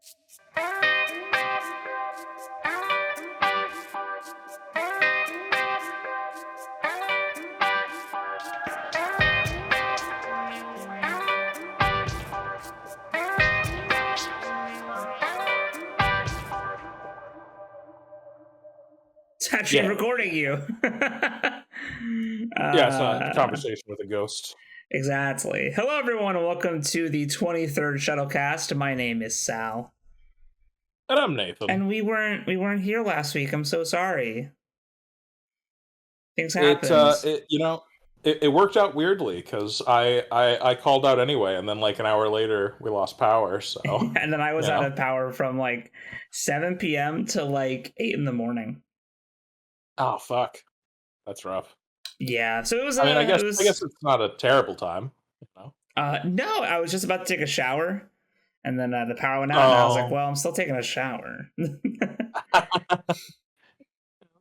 It's actually recording you. Yeah, it's not a conversation with a ghost. Exactly. Hello, everyone, and welcome to the 23rd Shuttlecast. My name is Sal, and I'm Nathan. And we weren't here last week. I'm so sorry. Things happened. It worked out weirdly because I called out anyway, and then like an hour later we lost power. So and then I was out of power from like 7 p.m. to like 8 in the morning. Oh fuck, that's rough. Yeah, so it was. I guess it's not a terrible time. No, I was just about to take a shower, and then the power went out, and I was like, "Well, I'm still taking a shower."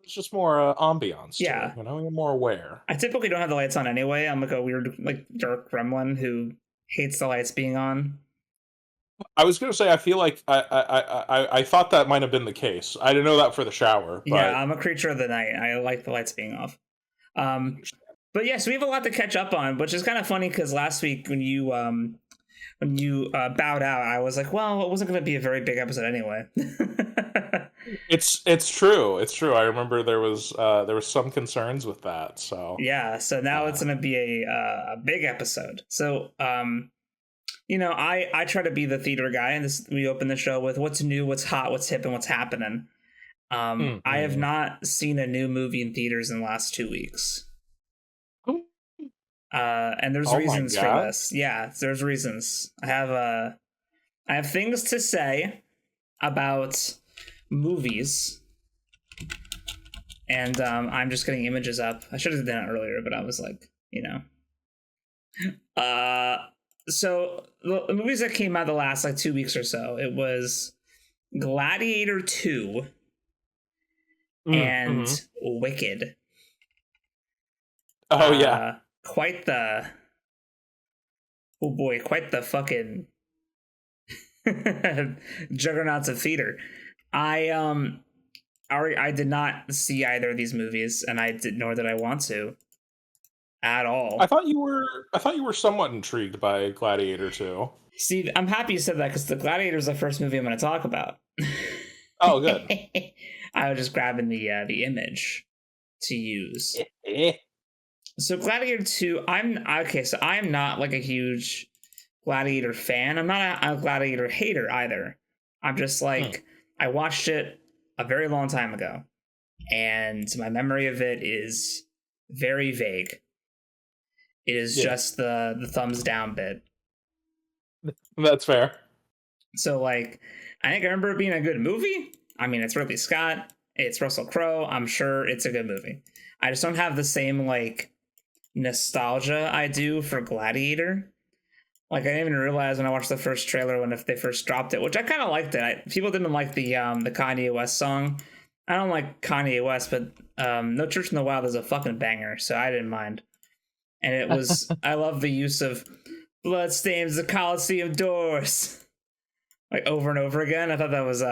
It's just more ambiance. Yeah, you're more aware. I typically don't have the lights on anyway. I'm like a weird, like dark gremlin who hates the lights being on. I was gonna say, I feel like I thought that might have been the case. I didn't know that for the shower. But... Yeah, I'm a creature of the night. I like the lights being off. But yeah, so we have a lot to catch up on, which is kind of funny because last week when you bowed out, I was like, well, it wasn't going to be a very big episode anyway. It's true. It's true. I remember there was some concerns with that. So yeah, so now it's going to be a big episode. So I try to be the theater guy, and we open the show with what's new, what's hot, what's hip, and what's happening. I have not seen a new movie in theaters in the last 2 weeks. And there's reasons for this. Yeah, there's reasons. I have things to say about movies, and I'm just getting images up. I should have done it earlier, but I was like, so the movies that came out the last like 2 weeks or so, it was Gladiator 2 and Wicked. Oh yeah. Quite the fucking juggernauts of theater. I did not see either of these movies, and nor did I want to at all. I thought you were somewhat intrigued by Gladiator 2. See, I'm happy you said that because the Gladiator is the first movie I'm going to talk about. Oh, good. I was just grabbing the image to use. So Gladiator 2, I'm not like a huge Gladiator fan. I'm not a Gladiator hater either. I'm just like, I watched it a very long time ago, and my memory of it is very vague. It is just the thumbs down bit. That's fair. So like, I think I remember it being a good movie. I mean, it's Ridley Scott, it's Russell Crowe. I'm sure it's a good movie. I just don't have the same like nostalgia I do for Gladiator. Like, I didn't even realize when I watched the first trailer when they first dropped it, which I kind of liked it. People didn't like the Kanye West song. I don't like Kanye West, but No Church in the Wild is a fucking banger, so I didn't mind. And it was I love the use of blood stains the Coliseum doors like over and over again. I thought that was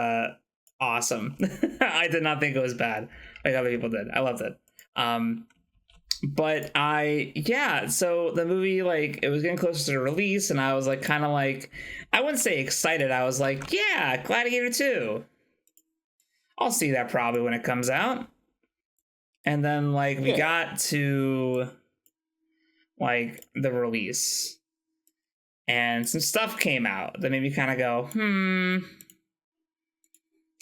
awesome. I did not think it was bad like other people did. I loved it. But so the movie, like, it was getting closer to release, and I was like, kind of like, I wouldn't say excited. I was like, yeah, Gladiator 2. I'll see that probably when it comes out. And then like we got to like the release, and some stuff came out that made me kind of go,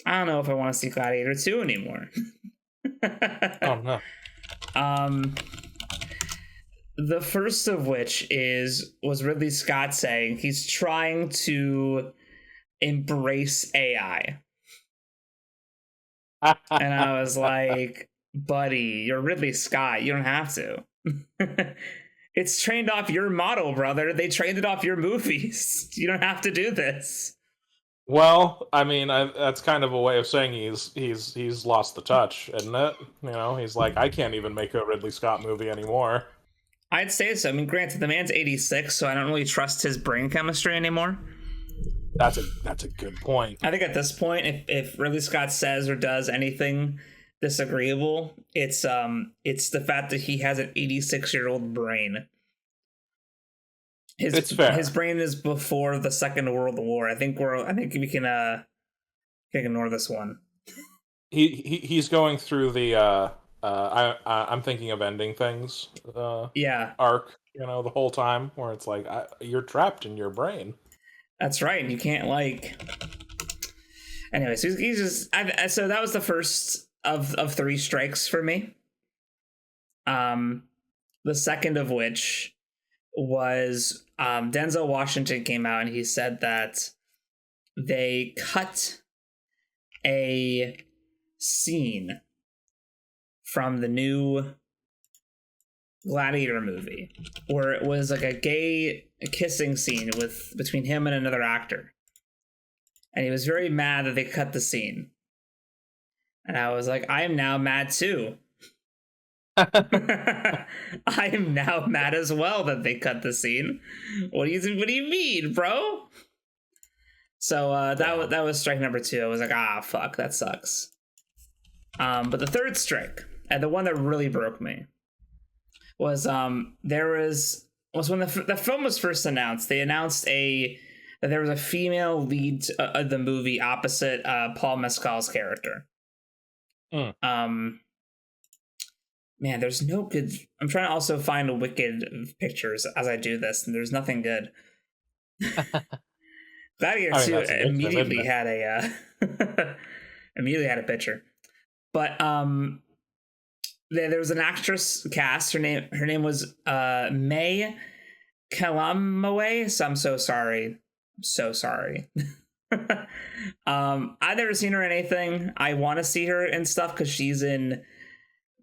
I don't know if I want to see Gladiator 2 anymore. Oh no. The first of which was Ridley Scott saying he's trying to embrace AI. And I was like, buddy, you're Ridley Scott. You don't have to. It's trained off your model, brother. They trained it off your movies. You don't have to do this. Well, I mean, that's kind of a way of saying he's lost the touch, isn't it? He's like, I can't even make a Ridley Scott movie anymore. I'd say so. I mean, granted, the man's 86, so I don't really trust his brain chemistry anymore. That's a good point. I think at this point, if Ridley Scott says or does anything disagreeable, it's the fact that he has an 86-year-old brain. It's fair. His brain is before the Second World War. I think we can ignore this one. He's going through the I'm thinking of ending things arc, the whole time, where it's like you're trapped in your brain. That's right. You can't Anyways, he's just. So that was the first of 3 strikes for me. The second of which was Denzel Washington came out and he said that they cut a scene from the new Gladiator movie where it was like a gay kissing scene between him and another actor, and he was very mad that they cut the scene, and I was like, I am now mad too. I am now mad as well that they cut the scene. What do you mean, bro? So that was strike number 2. I was like, fuck, that sucks. But the third strike, and the one that really broke me, was when the film was first announced. They announced that there was a female lead of the movie opposite Paul Mescal's character. Man, there's no good. I'm trying to also find Wicked pictures as I do this, and there's nothing good. Gladiator 2 immediately had a picture, but there was an actress cast. Her name was May Kalamawe. So I'm so sorry. I've never seen her in anything. I want to see her in stuff because she's in.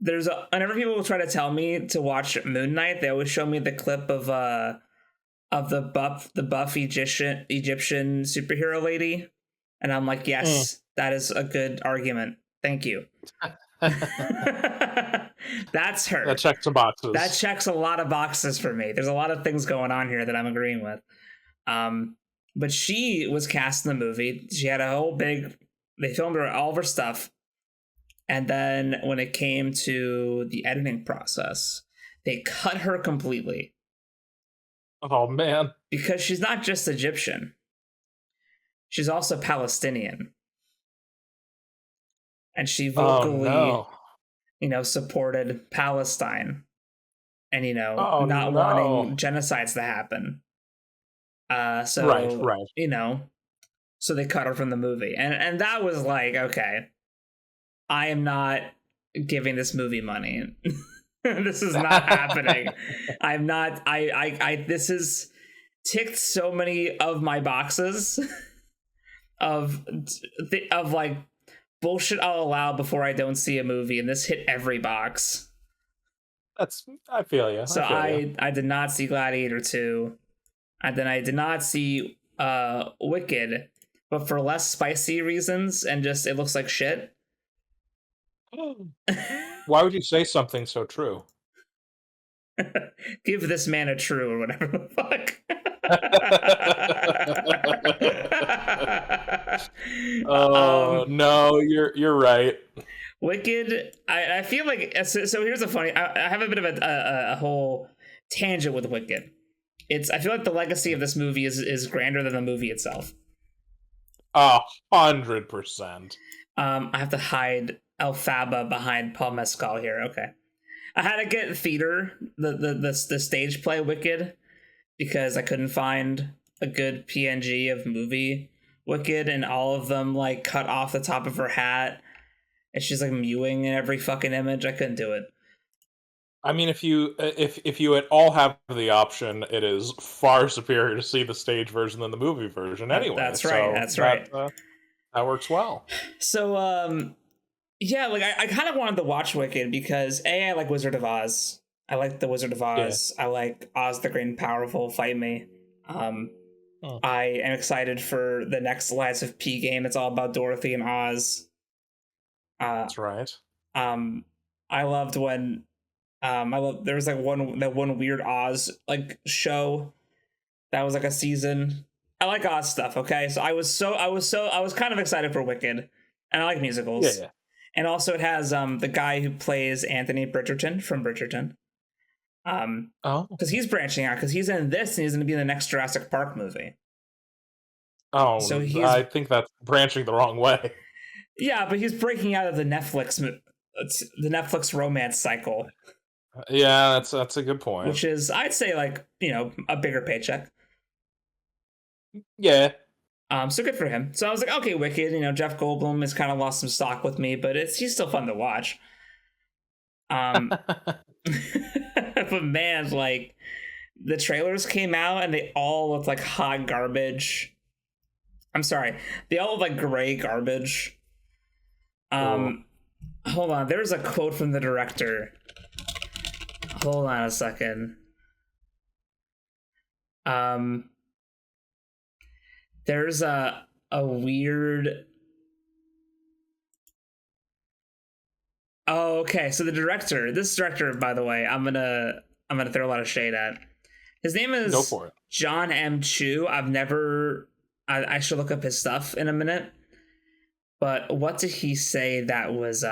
Whenever people try to tell me to watch Moon Knight, they always show me the clip of the buff Egyptian superhero lady, and I'm like, yes, that is a good argument. Thank you. That's her. That checks some boxes. That checks a lot of boxes for me. There's a lot of things going on here that I'm agreeing with. But she was cast in the movie. She had they filmed her all of her stuff. And then when it came to the editing process, they cut her completely. Oh, man. Because she's not just Egyptian. She's also Palestinian. And she vocally, supported Palestine. And, not wanting genocides to happen. Right. So they cut her from the movie. And that was like, okay, I am not giving this movie money. This is not happening. I'm not. This has ticked so many of my boxes of like bullshit I'll allow before I don't see a movie, and this hit every box. I feel you. So I did not see Gladiator 2, and then I did not see Wicked, but for less spicy reasons, and just it looks like shit. Why would you say something so true? Give this man a true or whatever the fuck. No, you're right. Wicked. I feel like so. Here's a funny. I have a bit of a whole tangent with Wicked. I feel like the legacy of this movie is grander than the movie itself. 100%. I have to hide Elphaba behind Paul Mescal here. Okay. I had to get theater, the stage play Wicked, because I couldn't find a good PNG of movie Wicked, and all of them like cut off the top of her hat, and she's like mewing in every fucking image. I couldn't do it. I mean, if you at all have the option, it is far superior to see the stage version than the movie version. Anyway, that's right. That's right. That works well. So, yeah, like I kind of wanted to watch Wicked because I like Wizard of Oz. I like the Wizard of Oz. Yeah. I like Oz the Great and Powerful. Fight me. I am excited for the next Lies of P game. It's all about Dorothy and Oz. That's right. I loved when there was like one weird Oz like show that was like a season, I like Oz stuff. Okay, so I was kind of excited for Wicked, and I like musicals. Yeah. And also, it has the guy who plays Anthony Bridgerton from Bridgerton. Because he's branching out, because he's in this, and he's going to be in the next Jurassic Park movie. Oh, so I think that's branching the wrong way. Yeah, but he's breaking out of the Netflix romance cycle. Yeah, that's a good point. Which is, I'd say, like, you know, a bigger paycheck. Yeah. So good for him. So I was like, okay, Wicked. You know, Jeff Goldblum has kind of lost some stock with me, but he's still fun to watch. But man, like, the trailers came out and they all looked like hot garbage. I'm sorry, they all look like gray garbage. Hold on, there's a quote from the director. Hold on a second. There's a weird. Oh, okay. So this director, by the way, I'm gonna throw a lot of shade at. His name is Go for it. John M. Chu. I should look up his stuff in a minute. But what did he say that was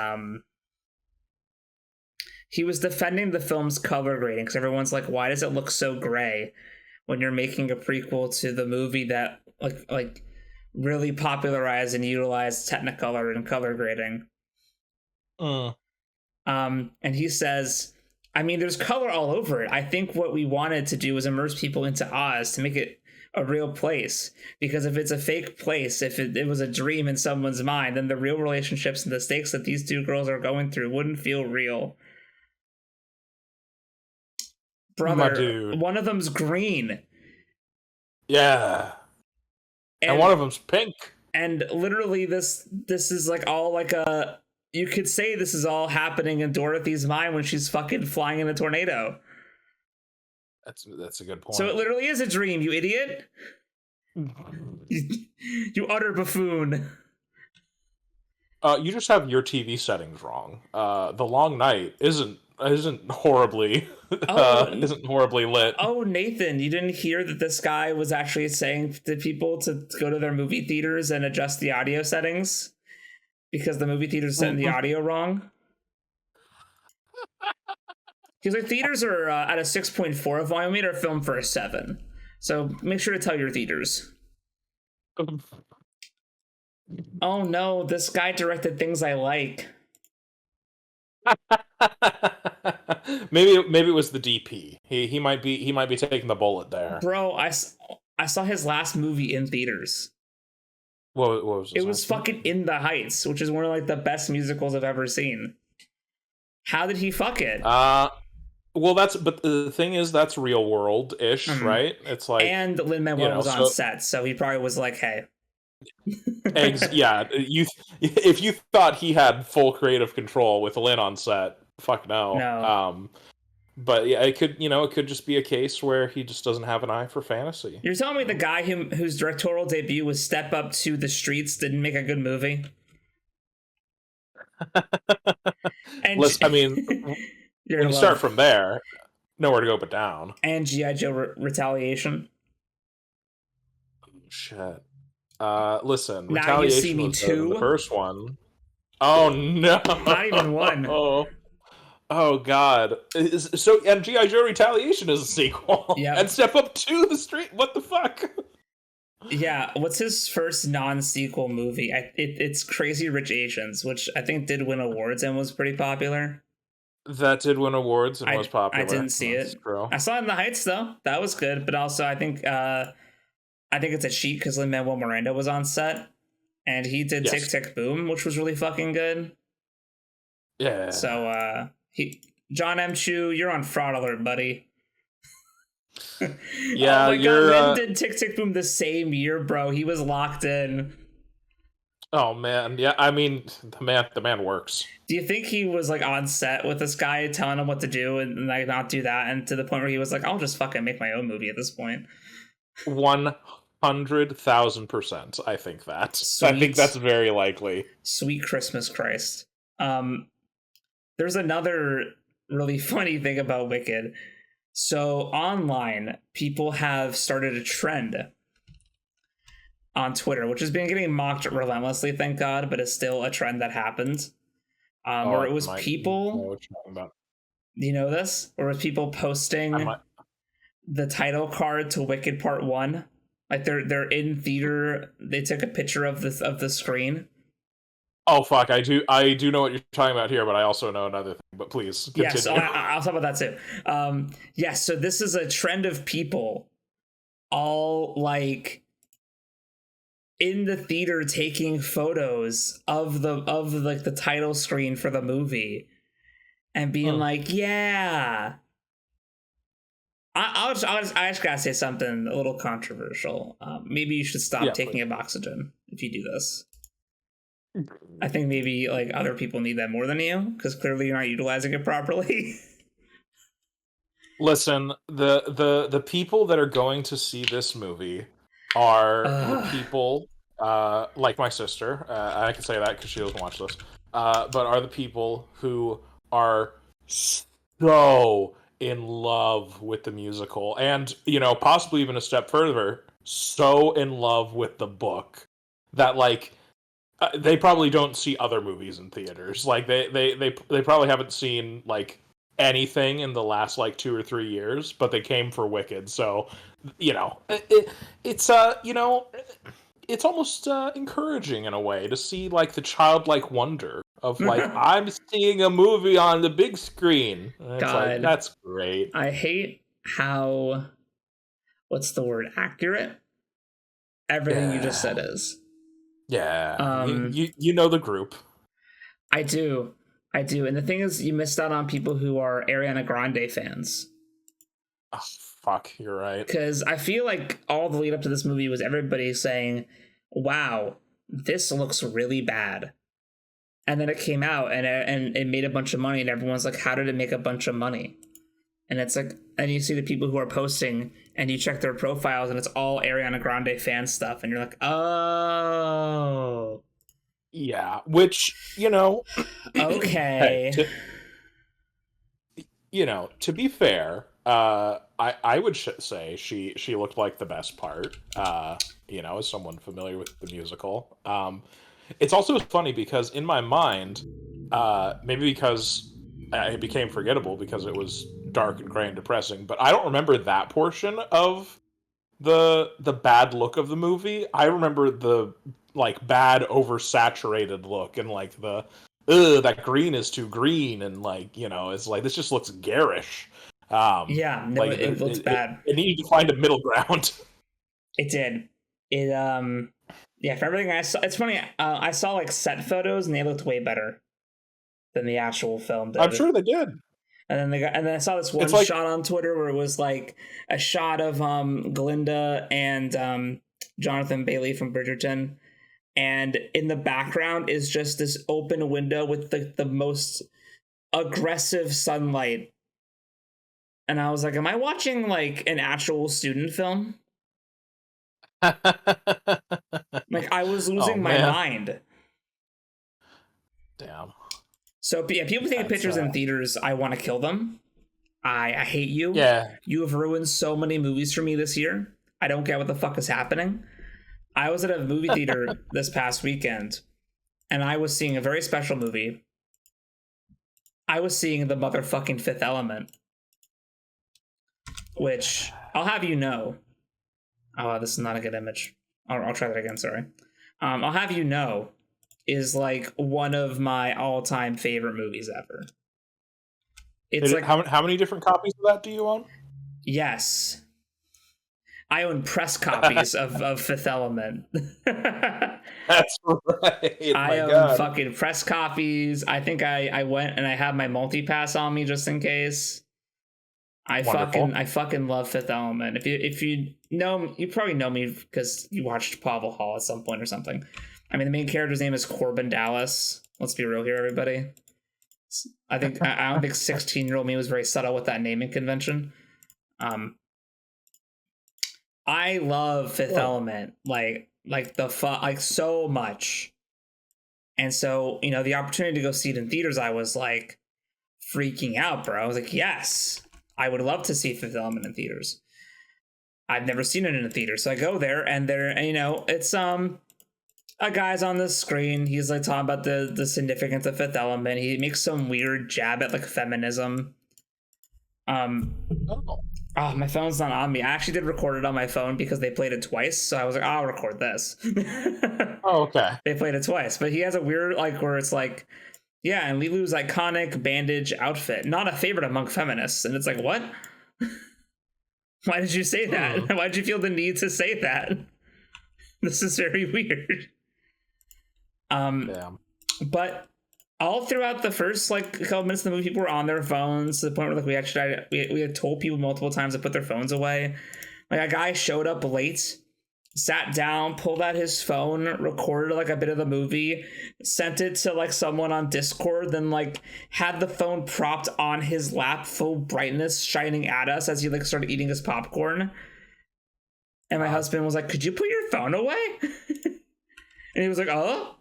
he was defending the film's color grading, because everyone's like, why does it look so gray when you're making a prequel to the movie that like really popularized and utilized Technicolor and color grading? And he says, I mean, there's color all over it. I think what we wanted to do was immerse people into Oz to make it a real place, because if it's a fake place, if it was a dream in someone's mind, then the real relationships and the stakes that these two girls are going through wouldn't feel real. Brother, one of them's green. Yeah. And one of them's pink. And literally this is like all like a, you could say this is all happening in Dorothy's mind when she's fucking flying in a tornado. That's a good point. So it literally is a dream, you idiot. You utter buffoon. You just have your TV settings wrong. The Long Night isn't horribly isn't horribly lit. Oh, Nathan, you didn't hear that this guy was actually saying to people to go to their movie theaters and adjust the audio settings because the movie theaters setting the audio wrong? Because like theaters are at a 6.4 volume, made our film for a 7. So make sure to tell your theaters. Oh no, this guy directed Things I Like. maybe it was the DP. He might be taking the bullet there. Bro, I saw his last movie in theaters. What was it? It was fucking In the Heights, which is one of like the best musicals I've ever seen. How did he fuck it? Well, but the thing is, that's real world-ish, right? It's like, and Lin-Manuel was on set, so he probably was like, "Hey." Yeah, if you thought he had full creative control with Lin on set, fuck no. No. But yeah, it could just be a case where he just doesn't have an eye for fantasy. You're telling me the guy whose directorial debut was Step Up to the Streets didn't make a good movie? And I mean, when you start from there, nowhere to go but down. And G.I. Joe Retaliation. Shit. Listen, Now Retaliation You See Me was Too? The first one. Oh no! Not even one. Oh god! And G.I. Joe Retaliation is a sequel. Yeah. And Step Up to the Street. What the fuck? Yeah, what's his first non-sequel movie? It's Crazy Rich Asians, which I think did win awards and was pretty popular. That did win awards and was popular. I didn't see it. True. I saw it in the Heights though. That was good, but also I think it's a cheat because Lin-Manuel Miranda was on set, and he did Tick Tick Boom, which was really fucking good. Yeah. So John M. Chu, you're on fraud alert, buddy. Yeah, oh my God, Lin did Tick Tick Boom the same year, bro. He was locked in. Oh man, yeah. I mean, the man works. Do you think he was like on set with this guy telling him what to do and like not do that, and to the point where he was like, "I'll just fucking make my own movie at this point." 100,000%. I think that. Sweet. I think that's very likely. Sweet Christmas Christ. There's another really funny thing about Wicked. So online, people have started a trend on Twitter, which has been getting mocked relentlessly, thank God, but it's still a trend that happened. Where it was people. Know what you're talking about. Do you know this? Where it was people posting the title card to Wicked Part 1. Like they're in theater. They took a picture of the screen. Oh fuck! I do know what you're talking about here, but I also know another thing. But please continue. Yes, I'll talk about that too. Yes, so this is a trend of people all like in the theater taking photos of the title screen for the movie and being like, yeah. I just gotta say something a little controversial. Maybe you should stop taking up oxygen if you do this. I think maybe like other people need that more than you, because clearly you're not utilizing it properly. Listen, the people that are going to see this movie are the people like my sister. I can say that because she doesn't watch this. But are the people who are so in love with the musical, and possibly even a step further, so in love with the book that like they probably don't see other movies in theaters. Like they probably haven't seen like anything in the last like 2 or 3 years, but they came for Wicked. So it's it's almost encouraging in a way to see like the childlike wonder of like I'm seeing a movie on the big screen. And it's like, that's great. I hate how what's the word, accurate everything you just said is. Yeah, you know the group. I do, and the thing is, you missed out on people who are Ariana Grande fans. Oh, fuck, you're right. Because I feel like all the lead up to this movie was everybody saying, "Wow, this looks really bad," and then it came out and it made a bunch of money, and everyone's like, "How did it make a bunch of money?" And it's like, and you see the people who are posting, and you check their profiles, and it's all Ariana Grande fan stuff, and you're like, oh. Yeah, which, okay. To be fair, I would say she looked like the best part, as someone familiar with the musical. It's also funny because in my mind, maybe because it became forgettable because it was dark and gray and depressing, but I don't remember that portion of the bad look of the movie. I remember the like bad oversaturated look and like the that green is too green and like it's like this just looks garish. It looks bad. It needed to find a middle ground. It did. For everything I saw, it's funny. I saw like set photos and they looked way better than the actual film did. I'm sure they did. And then I saw this one shot on Twitter where it was like a shot of Glinda and Jonathan Bailey from Bridgerton, and in the background is just this open window with the most aggressive sunlight. And I was like, am I watching like an actual student film? Like I was losing my mind. Damn. So yeah, people taking pictures in theaters, I want to kill them. I hate you. Yeah. You have ruined so many movies for me this year. I don't get what the fuck is happening. I was at a movie theater this past weekend, and I was seeing a very special movie. I was seeing the motherfucking Fifth Element, which I'll have you know. Oh, this is not a good image. I'll try that again. Sorry. I'll have you know is like one of my all-time favorite movies ever. It's like how many different copies of that do you own? Yes, I own press copies of Fifth Element. That's right. I own fucking press copies. I think I went and I have my multi-pass on me just in case. I fucking love Fifth Element. If you know, you probably know me because you watched Pavel Hall at some point or something. I mean, the main character's name is Corbin Dallas. Let's be real here, everybody. I don't think 16-year-old me was very subtle with that naming convention. I love Fifth Element like so much, and so the opportunity to go see it in theaters, I was like freaking out, bro. I was like, yes, I would love to see Fifth Element in theaters. I've never seen it in a theater. So I go there, and it's a guy's on the screen. He's like talking about the significance of Fifth Element. He makes some weird jab at like feminism. Oh, my phone's not on me. I actually did record it on my phone because they played it twice. So I was like, I'll record this. Oh, okay. They played it twice, but he has a weird like where it's like, yeah, and Lilu's iconic bandage outfit, not a favorite among feminists, and it's like, what? Why did you say that? Why did you feel the need to say that? This is very weird. Damn. But all throughout the first like couple minutes of the movie, people were on their phones to the point where like we had told people multiple times to put their phones away. Like a guy showed up late, sat down, pulled out his phone, recorded like a bit of the movie, sent it to like someone on Discord, then like had the phone propped on his lap, full brightness, shining at us as he like started eating his popcorn. And my husband was like, "Could you put your phone away?" And he was like, "Oh."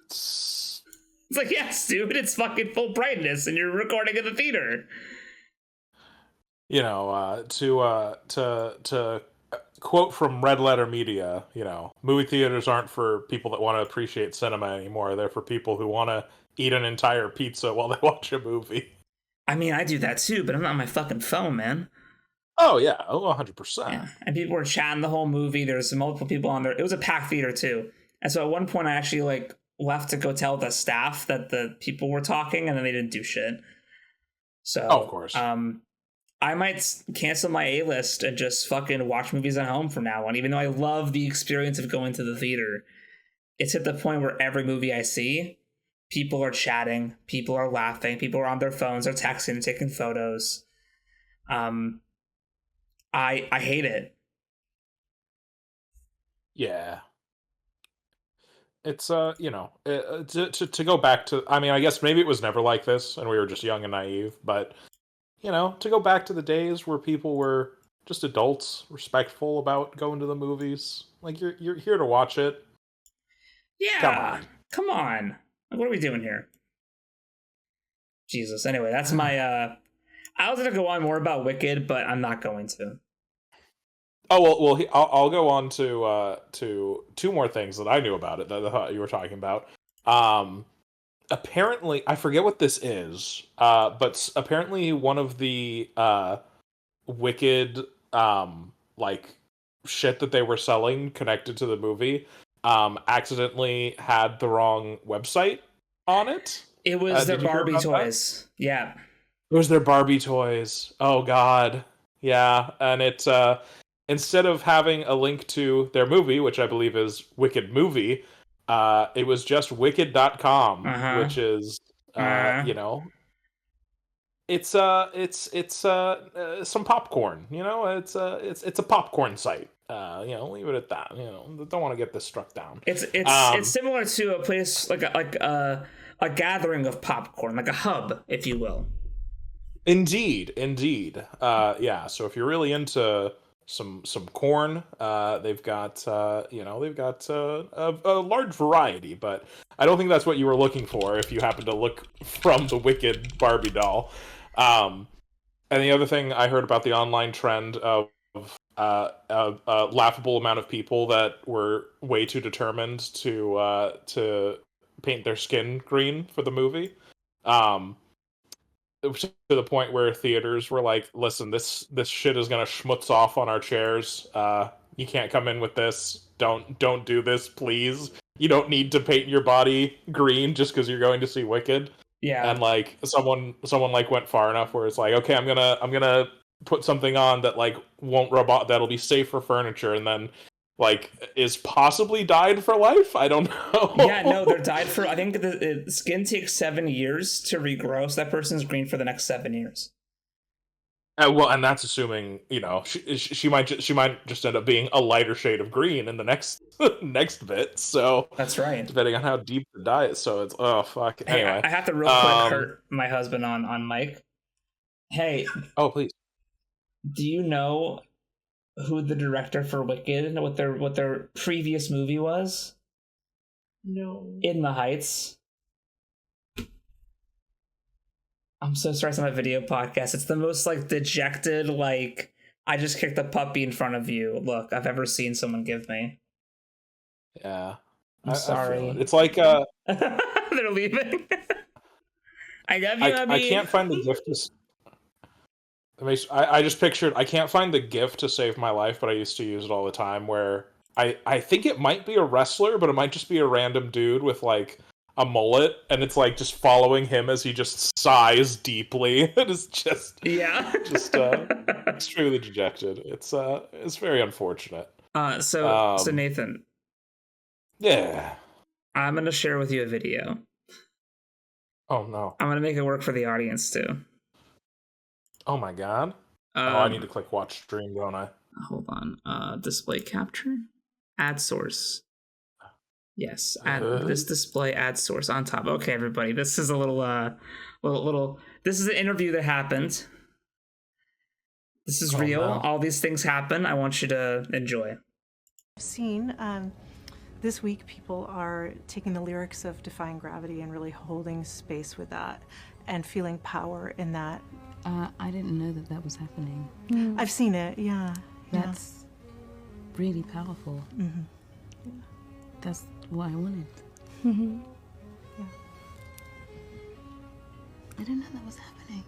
It's like, yes, dude, it's fucking full brightness, and you're recording in the theater. You know, to quote from Red Letter Media, you know, movie theaters aren't for people that want to appreciate cinema anymore. They're for people who want to eat an entire pizza while they watch a movie. I mean, I do that too, but I'm not on my fucking phone, man. Oh, yeah, 100%. Yeah. And people were chatting the whole movie. There's multiple people on there. It was a packed theater too. And so at one point, I actually like left to go tell the staff that the people were talking, and then they didn't do shit. So, of course. I might cancel my A-list and just fucking watch movies at home from now on. Even though I love the experience of going to the theater, it's at the point where every movie I see, people are chatting, people are laughing, people are on their phones, they're texting and taking photos. I hate it. Yeah. It's you know, to go back to, I mean, I guess maybe it was never like this and we were just young and naive, but you know, to go back to the days where people were just adults, respectful about going to the movies. Like you're here to watch it. Yeah. Come on. Like, what are we doing here? Jesus. Anyway, that's my I was gonna go on more about Wicked, but I'm not going to. Oh well. I'll go on to two more things that I knew about it that I thought you were talking about. Apparently, I forget what this is. But apparently, one of the Wicked like shit that they were selling connected to the movie accidentally had the wrong website on it. It was their Barbie toys. That? Yeah. It was their Barbie toys. Oh god. Yeah, and it instead of having a link to their movie, which I believe is Wicked Movie, it was just wicked.com, which is you know, it's some popcorn, you know, it's a popcorn site. You know, leave it at that. You know, don't want to get this struck down. It's similar to a place like a gathering of popcorn, like a hub, if you will. Indeed. Yeah. So if you're really into some corn, they've got a large variety, but I don't think that's what you were looking for if you happen to look from the Wicked Barbie doll. And the other thing I heard about the online trend of a laughable amount of people that were way too determined to paint their skin green for the movie. To the point where theaters were like, listen, this shit is gonna schmutz off on our chairs. You can't come in with this. Don't do this, please. You don't need to paint your body green just because you're going to see Wicked. Yeah. And like someone like went far enough where it's like, okay, I'm gonna put something on that like won't rub off, that'll be safe for furniture, and then like is possibly dyed for life. I don't know. Yeah, no, they're dyed for. I think the skin takes 7 years to regrow, so that person's green for the next 7 years. Well, and that's assuming, you know, she might just end up being a lighter shade of green in the next bit. So that's right. Depending on how deep the dye is. So it's fuck. Hey, anyway, I have to real quick hurt my husband on mic. Hey. Oh please. Do you know who the director for Wicked, what their previous movie was? No. In the Heights. I'm so sorry, it's not a video podcast. It's the most like dejected, like I just kicked the puppy in front of you. Look, I've ever seen someone give me. Yeah. I'm sorry. I feel it. It's like They're leaving. I love you, I can't find the gift to I just pictured I can't find the gift to save my life, but I used to use it all the time where I think it might be a wrestler, but it might just be a random dude with like a mullet, and it's like just following him as he just sighs deeply. It is just extremely dejected. It's very unfortunate. So Nathan. Yeah. I'm gonna share with you a video. Oh no. I'm gonna make it work for the audience too. Oh my god. I need to click watch stream, don't I? Hold on. Display capture. Ad source. Yes. This display ad source on top. Okay, everybody. This is a little this is an interview that happened. This is real. No. All these things happen. I want you to enjoy. I've seen this week people are taking the lyrics of Defying Gravity and really holding space with that and feeling power in that. I didn't know that was happening. I've seen it, yeah. That's really powerful. Mm-hmm. Yeah. That's what I wanted. Mm-hmm. Yeah. I didn't know that was happening.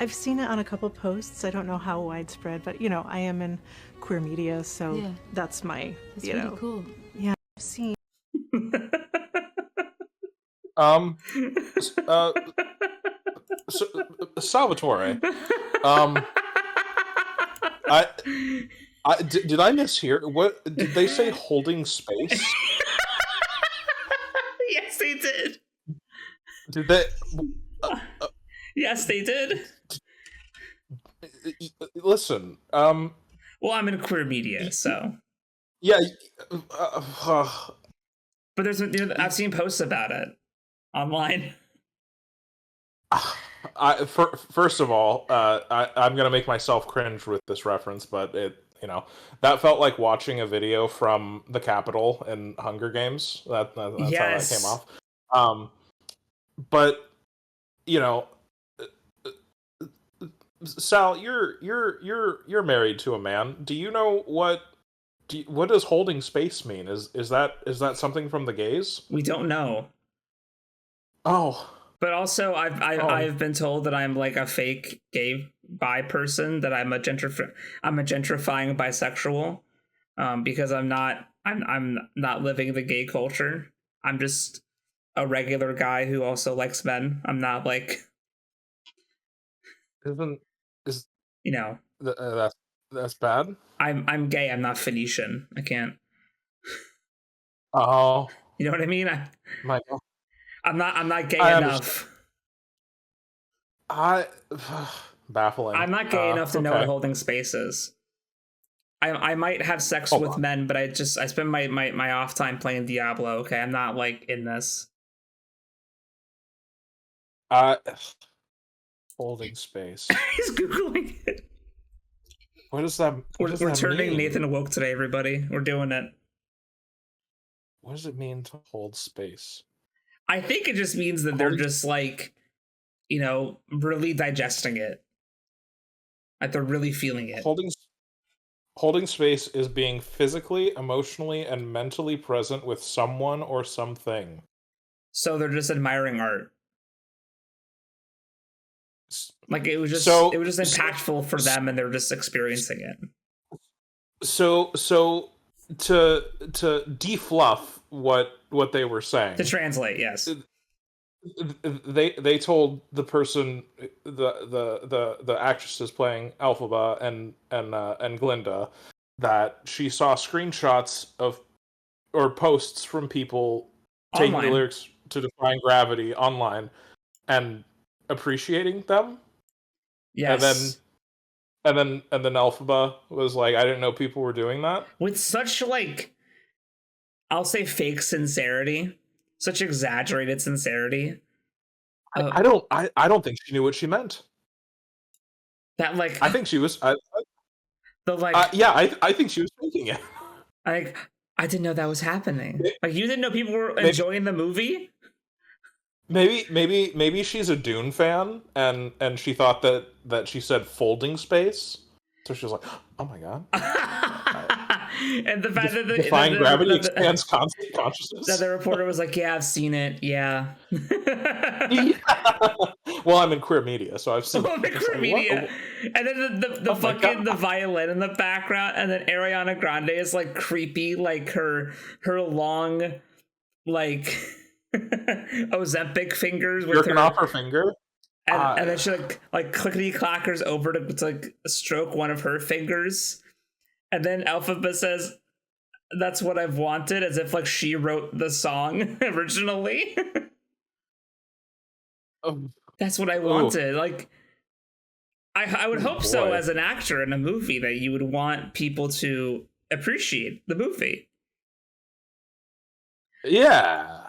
I've seen it on a couple posts. I don't know how widespread, but I am in queer media, so that's my, That's really cool. Yeah, I've seen. Salvatore. Did I mishear? What did they say? Holding space? Yes, they did. Did they? Yes, they did. Listen. Well, I'm in queer media, so. Yeah. But I've seen posts about it online. First of all, I'm gonna make myself cringe with this reference, but that felt like watching a video from the Capitol in Hunger Games. That's how that came off. But Sal, you're married to a man. Do you know what does holding space mean? Is that something from the gays? We don't know. Oh. But also, I've been told that I'm like a fake gay bi person, that I'm a gentrifying bisexual, because I'm not living the gay culture. I'm just a regular guy who also likes men. I'm not like. That's bad. I'm gay. I'm not Phoenician. I can't. Oh. You know what I mean? My God. I'm not gay enough. Baffling. I'm not gay enough to know what holding space is. I might have sex with men, but I spend my off time playing Diablo. Okay, I'm not like in this. Holding space. He's googling it. What does that? We're turning Nathan woke today, everybody. We're doing it. What does it mean to hold space? I think it just means that they're just like, really digesting it. Like they're really feeling it. Holding space is being physically, emotionally, and mentally present with someone or something. So they're just admiring art. Like it was just impactful for them, and they're just experiencing it. So to defluff what they were saying. To translate, yes. They told the person, the actresses playing Elphaba and Glinda, that she saw screenshots of or posts from people taking the lyrics to Defying Gravity online and appreciating them. Yes. And then Elphaba was like, I didn't know people were doing that. With such I'll say fake sincerity, such exaggerated sincerity. I don't think she knew what she meant. That I think she was. I think she was faking it. I didn't know that was happening. Like you didn't know people were enjoying the movie. Maybe she's a Dune fan and she thought that she said folding space So she was like, "Oh my god!" And the fact that Defying gravity that expands consciousness. that the reporter was like, "Yeah, I've seen it. Yeah." Well, I'm in queer media, so I've seen The queer media, and then the Oh my fucking the God. violin in the background, and then Ariana Grande is like creepy, like her long, like Ozempic fingers with jerking her, off her finger. and then she like clickety clackers over to like stroke one of her fingers, and then Alphaba says, "That's what I've wanted," as if like she wrote the song originally. That's what I wanted. Like, I would hope so boy. as an actor in a movie that you would want people to appreciate the movie. Yeah.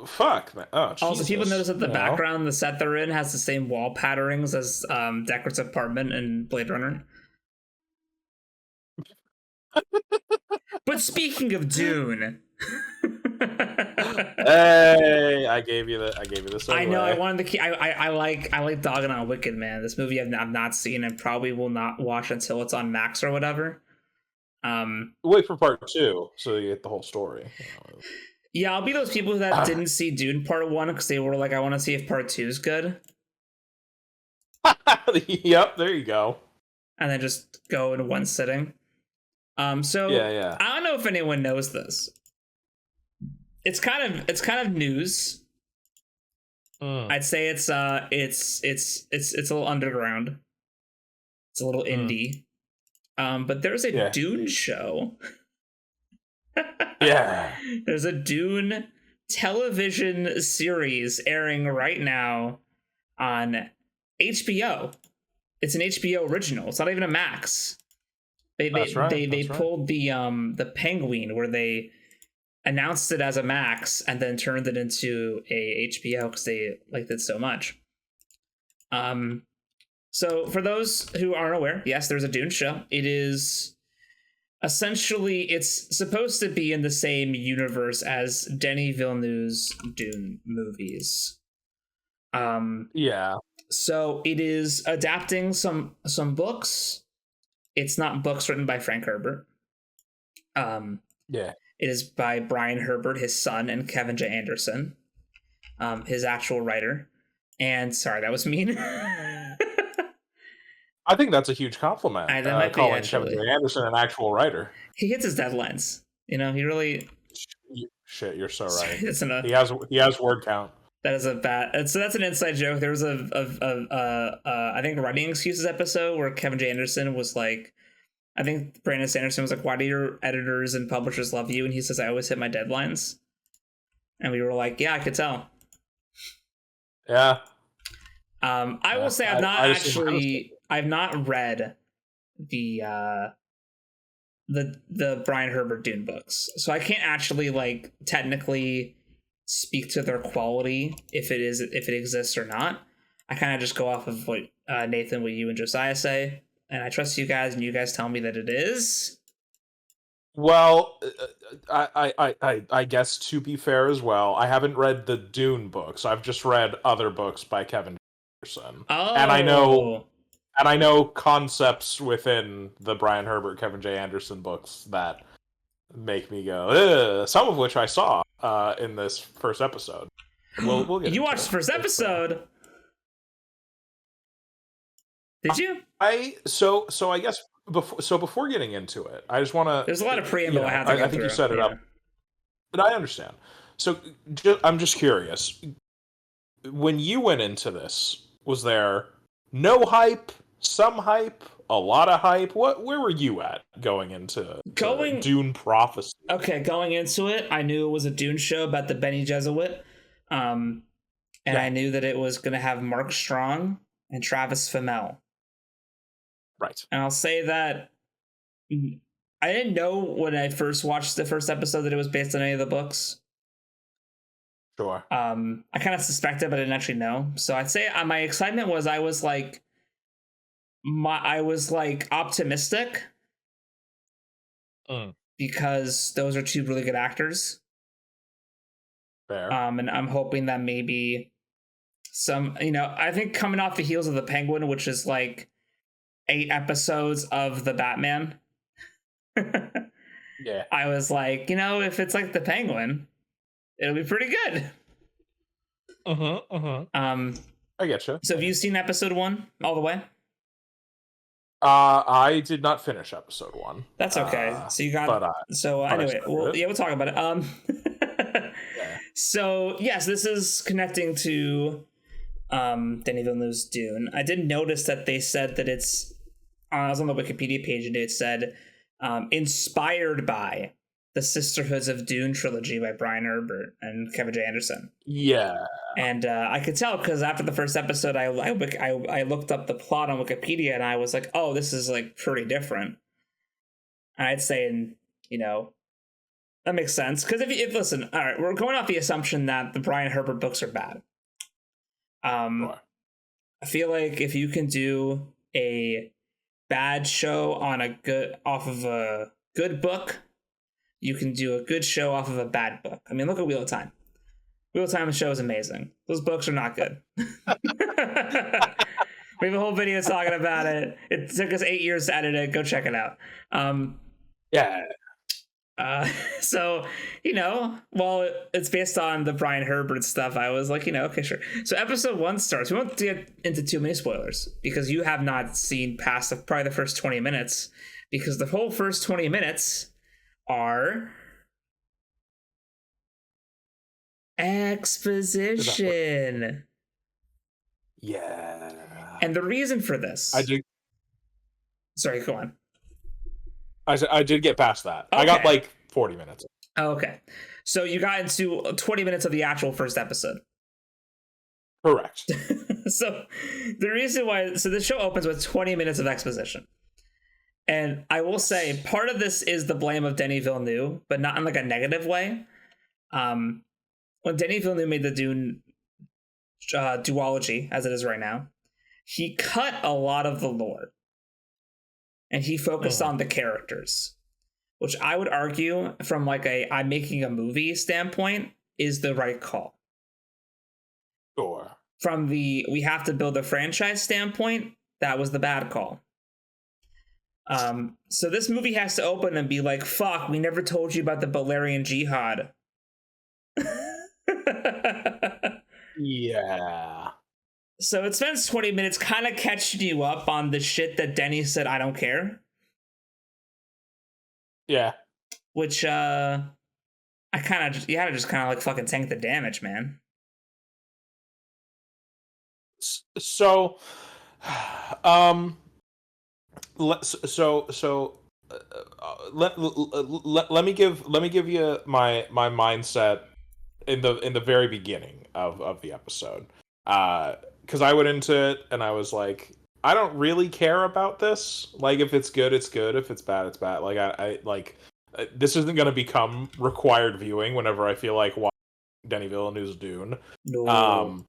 Fuck, man. Oh, Also, Jesus. people notice that the You know? background, the set they're in, has the same wall patterns as Deckard's apartment in Blade Runner. But speaking of Dune, Hey, I gave you the segue. I know I wanted to keep. I like dogging on Wicked, man. This movie I've not seen and probably will not watch until it's on Max or whatever. Wait for part 2 so you get the whole story. Yeah, I'll be those people that didn't see Dune Part 1 because they were like, I want to see if Part 2 is good. Yep, there you go. And then just go in one sitting. So Yeah. I don't know if anyone knows this. It's kind of news. I'd say it's a little underground. It's a little indie. But there's a Dune show. Yeah. There's a Dune television series airing right now on HBO. It's an HBO original. It's not even a Max. They pulled the Penguin where they announced it as a Max and then turned it into a HBO because they liked it so much. So for those who aren't aware, yes, there's a Dune show. It is essentially, it's supposed to be in the same universe as Denis Villeneuve's Dune movies. Yeah. So it is adapting some books. It's not books written by Frank Herbert. Yeah. It is by Brian Herbert, his son, and Kevin J. Anderson, his actual writer. And sorry, that was mean. I think that's a huge compliment. That might be, calling actually. Kevin J. Anderson an actual writer. He hits his deadlines. You know, he really. Shit, you're so right. It's He has word count. That is a bad. So that's an inside joke. There was I think Writing Excuses episode where Kevin J. Anderson was like, I think Brandon Sanderson was like, "Why do your editors and publishers love you?" And he says, "I always hit my deadlines." And we were like, "Yeah, I could tell." Yeah. I will say I've not read the Brian Herbert Dune books, so I can't actually like technically speak to their quality if it exists or not. I kind of just go off of what Nathan, what you and Josiah say, and I trust you guys, and you guys tell me that it is. Well, I guess to be fair as well, I haven't read the Dune books. I've just read other books by Kevin Anderson. Oh, and I know concepts within the Brian Herbert, Kevin J. Anderson books that make me go, ugh, some of which I saw in this first episode. We'll get. You watched the first episode? Did you? So I guess before getting into it, I just want to. There's a lot of preamble I have to go I think through. you set it up, but I understand. So I'm just curious. When you went into this, was there no hype, some hype, a lot of hype? Where were you at going into Dune Prophecy? Okay, going into it, I knew it was a Dune show about the Bene Gesserit, and I knew that it was going to have Mark Strong and Travis Fimmel. Right. And I'll say that I didn't know when I first watched the first episode that it was based on any of the books. Sure. I kind of suspected, but I didn't actually know. So I'd say my excitement was I was optimistic because those are two really good actors. Fair. And I'm hoping that maybe some, I think coming off the heels of The Penguin, which is like 8 episodes of the Batman. Yeah. I was like, if it's like the Penguin, it'll be pretty good. I get you. So have you seen episode 1 all the way? I did not finish episode 1. That's okay. So you got. Anyway, we'll talk about it. Yeah. So yes, this is connecting to Denis Villeneuve's Dune. I did notice that they said that it's. I was on the Wikipedia page and it said inspired by the Sisterhoods of Dune trilogy by Brian Herbert and Kevin J. Anderson. Yeah. And I could tell because after the first episode, I looked up the plot on Wikipedia and I was like, oh, this is like pretty different. And I'd say, that makes sense. Because if listen, all right, we're going off the assumption that the Brian Herbert books are bad. Sure. I feel like if you can do a bad show off of a good book, you can do a good show off of a bad book. I mean, look at Wheel of Time. Wheel of Time show is amazing. Those books are not good. We have a whole video talking about it. It took us 8 years to edit it. Go check it out. Yeah. So, while it's based on the Brian Herbert stuff, I was like, okay, sure. So episode 1 starts. We won't get into too many spoilers because you have not seen past probably the first 20 minutes because the whole first 20 minutes are exposition. Yeah. And the reason for this... Sorry, go on. I did get past that. Okay. I got like 40 minutes. Okay. So you got into 20 minutes of the actual first episode. Correct. So the reason why... So the show opens with 20 minutes of exposition. And I will say, part of this is the blame of Denis Villeneuve, but not in like a negative way. When Denis Villeneuve made the Dune duology, as it is right now, he cut a lot of the lore. And he focused on the characters. Which I would argue, from like I'm making a movie standpoint, is the right call. Sure. From the we have to build a franchise standpoint, that was the bad call. So this movie has to open and be like, fuck, we never told you about the Balerian Jihad. Yeah. So it spends 20 minutes kind of catching you up on the shit that Denny said, I don't care. Yeah. Which, I kind of, you had to just kind of like fucking tank the damage, man. So, let me give you my mindset in the very beginning of the episode, because I went into it and I was like, I don't really care about this. Like, if it's good, it's good. If it's bad, it's bad. Like, I like this isn't going to become required viewing whenever I feel like watching Denis Villeneuve's Dune. No.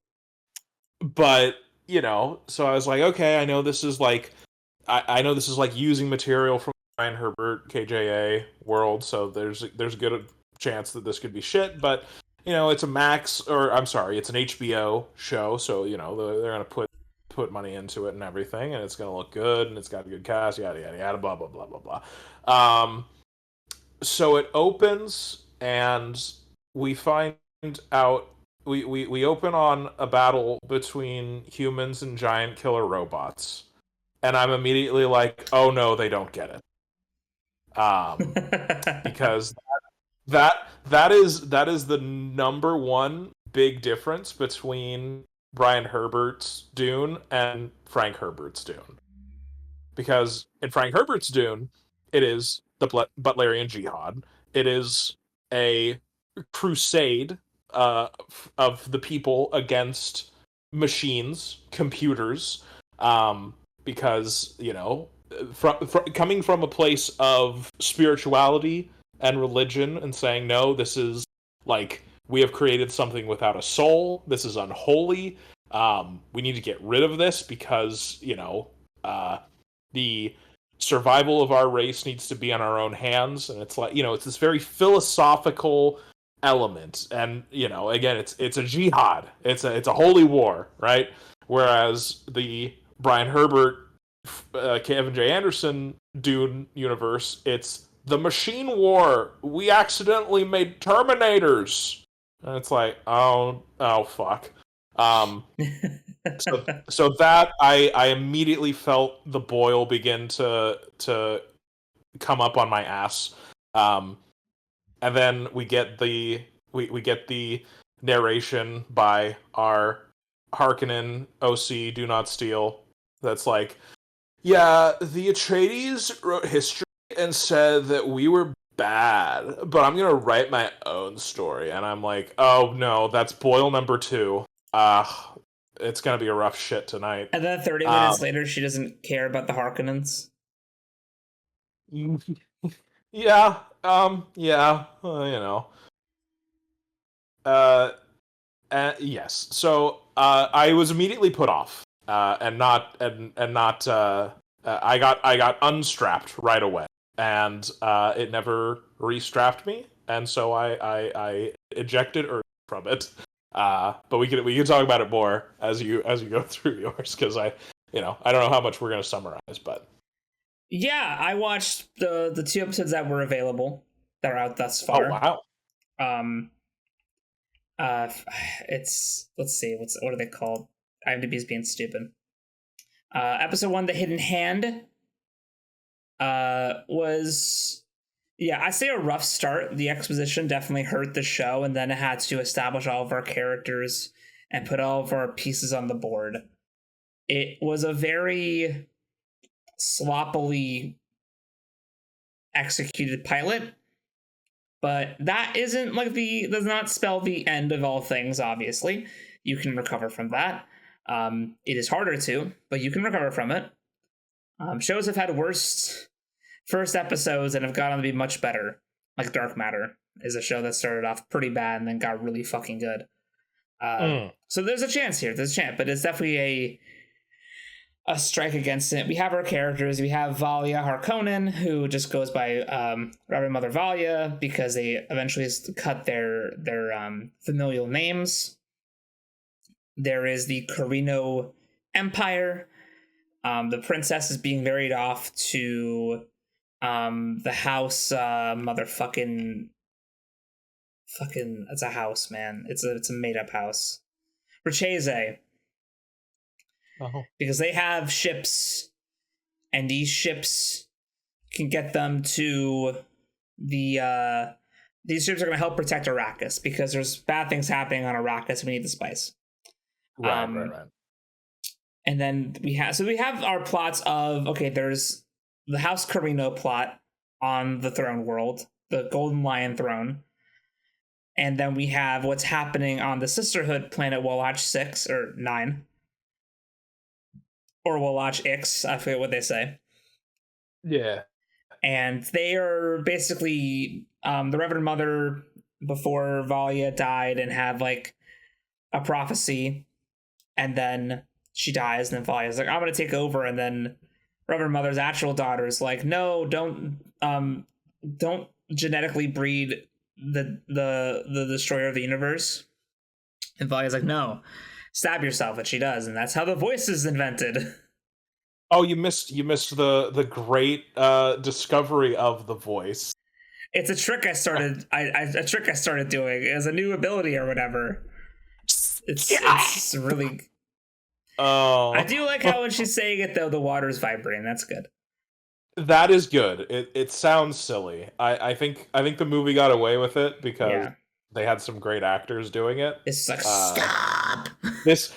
But so I was like, okay, I know this is like. I know this is like using material from Brian Herbert KJA world, so there's a good chance that this could be shit, but it's a it's an HBO show, so they're gonna put money into it and everything, and it's gonna look good, and it's got a good cast, yada yada yada, blah blah blah blah blah. So it opens, and we find out we open on a battle between humans and giant killer robots. And I'm immediately like, oh no, they don't get it. Because that is the number one big difference between Brian Herbert's Dune and Frank Herbert's Dune. Because in Frank Herbert's Dune, it is the Butlerian Jihad. It is a crusade of the people against machines, computers, because coming from a place of spirituality and religion and saying, no, this is like, we have created something without a soul, this is unholy, we need to get rid of this because the survival of our race needs to be on our own hands. And it's like, it's this very philosophical element, and again, it's a jihad, it's a holy war, right? Whereas the Brian Herbert Kevin J. Anderson Dune universe, it's the machine war. We accidentally made Terminators. And it's like, oh fuck. So that I immediately felt the boil begin to come up on my ass. And then we get the narration by our Harkonnen OC Do Not Steal. That's like, yeah, the Atreides wrote history and said that we were bad, but I'm gonna write my own story. And I'm like, oh no, that's boil number 2. It's gonna be a rough shit tonight. And then 30 minutes later, she doesn't care about the Harkonnens. Yeah, you know. Yes. So I was immediately put off, I got unstrapped right away, and it never restrapped me, and so I ejected Ur from it. But we can talk about it more as you go through yours, because I don't know how much we're gonna summarize, but yeah, I watched the 2 episodes that were available that are out thus far. Oh wow. It's, let's see, what are they called? IMDb's being stupid. Episode 1, The Hidden Hand, was, yeah, I'd say a rough start. The exposition definitely hurt the show, and then it had to establish all of our characters and put all of our pieces on the board. It was a very sloppily executed pilot, but that isn't like does not spell the end of all things. Obviously, you can recover from that. It is harder to, but you can recover from it. Shows have had worse first episodes and have gone on to be much better. Like Dark Matter is a show that started off pretty bad and then got really fucking good. So there's a chance here. There's a chance, but it's definitely a strike against it. We have our characters. We have Valia Harkonnen, who just goes by Reverend Mother Valia because they eventually cut their familial names. There is the Carino Empire. The princess is being married off to the house motherfucking it's a house, man. It's a made up house. Racheze. Because they have ships, and these ships can get them to the these ships are going to help protect Arrakis, because there's bad things happening on Arrakis and we need the spice. Right. And then we have our plots of, okay, there's the House Carino plot on the throne world, the Golden Lion throne. And then we have what's happening on the Sisterhood planet Wallach 6 or 9. Or Wallach X, I forget what they say. Yeah. And they are basically the Reverend Mother before Valia died and had like a prophecy, and then she dies, and then Valia's like, I'm gonna take over, and then Reverend Mother's actual daughter is like, no, don't genetically breed the destroyer of the universe. And Valia's like, no, stab yourself, and she does, and that's how the voice is invented. Oh, you missed the great discovery of the voice. It's a trick I started doing as a new ability or whatever. It's really. Oh, I do like how when she's saying it though, the water's vibrating. That's good. That is good. It sounds silly. I think the movie got away with it because they had some great actors doing it. It's like, stop. This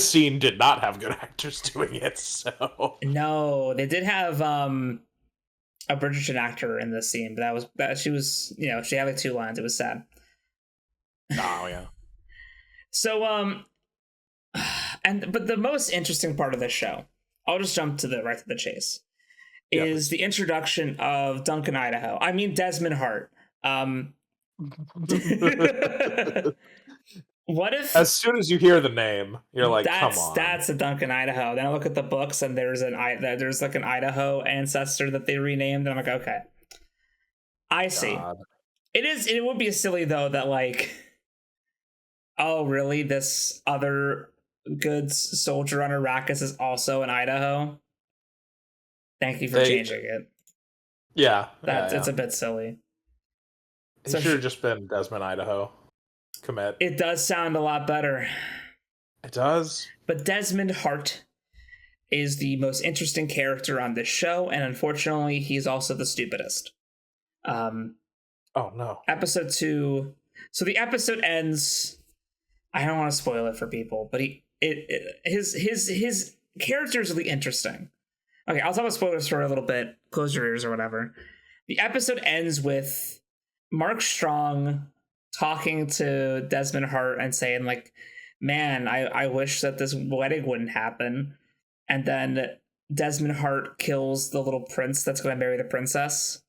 scene did not have good actors doing it. So no, they did have a British actor in this scene, but she was she had like 2 lines. It was sad. Oh yeah. So but the most interesting part of this show, I'll just jump right to the chase, is the introduction of Duncan Idaho. I mean Desmond Hart. What if as soon as you hear the name, you're like, come on, that's a Duncan Idaho. Then I look at the books and there's like an Idaho ancestor that they renamed, and I'm like, okay, I see. God. It would be silly though that like, oh really, this other good soldier on Arrakis is also in Idaho. Thank you for changing it. Yeah, It's a bit silly. He So should have just been Desmond Idaho. Commit. It does sound a lot better. It does. But Desmond Hart is the most interesting character on this show, and unfortunately, he's also the stupidest. Oh no. Episode 2. So the episode ends. I don't want to spoil it for people, but his character is really interesting. Okay, I'll talk about spoilers for a little bit. Close your ears or whatever. The episode ends with Mark Strong talking to Desmond Hart and saying, like, man, I wish that this wedding wouldn't happen. And then Desmond Hart kills the little prince that's going to marry the princess.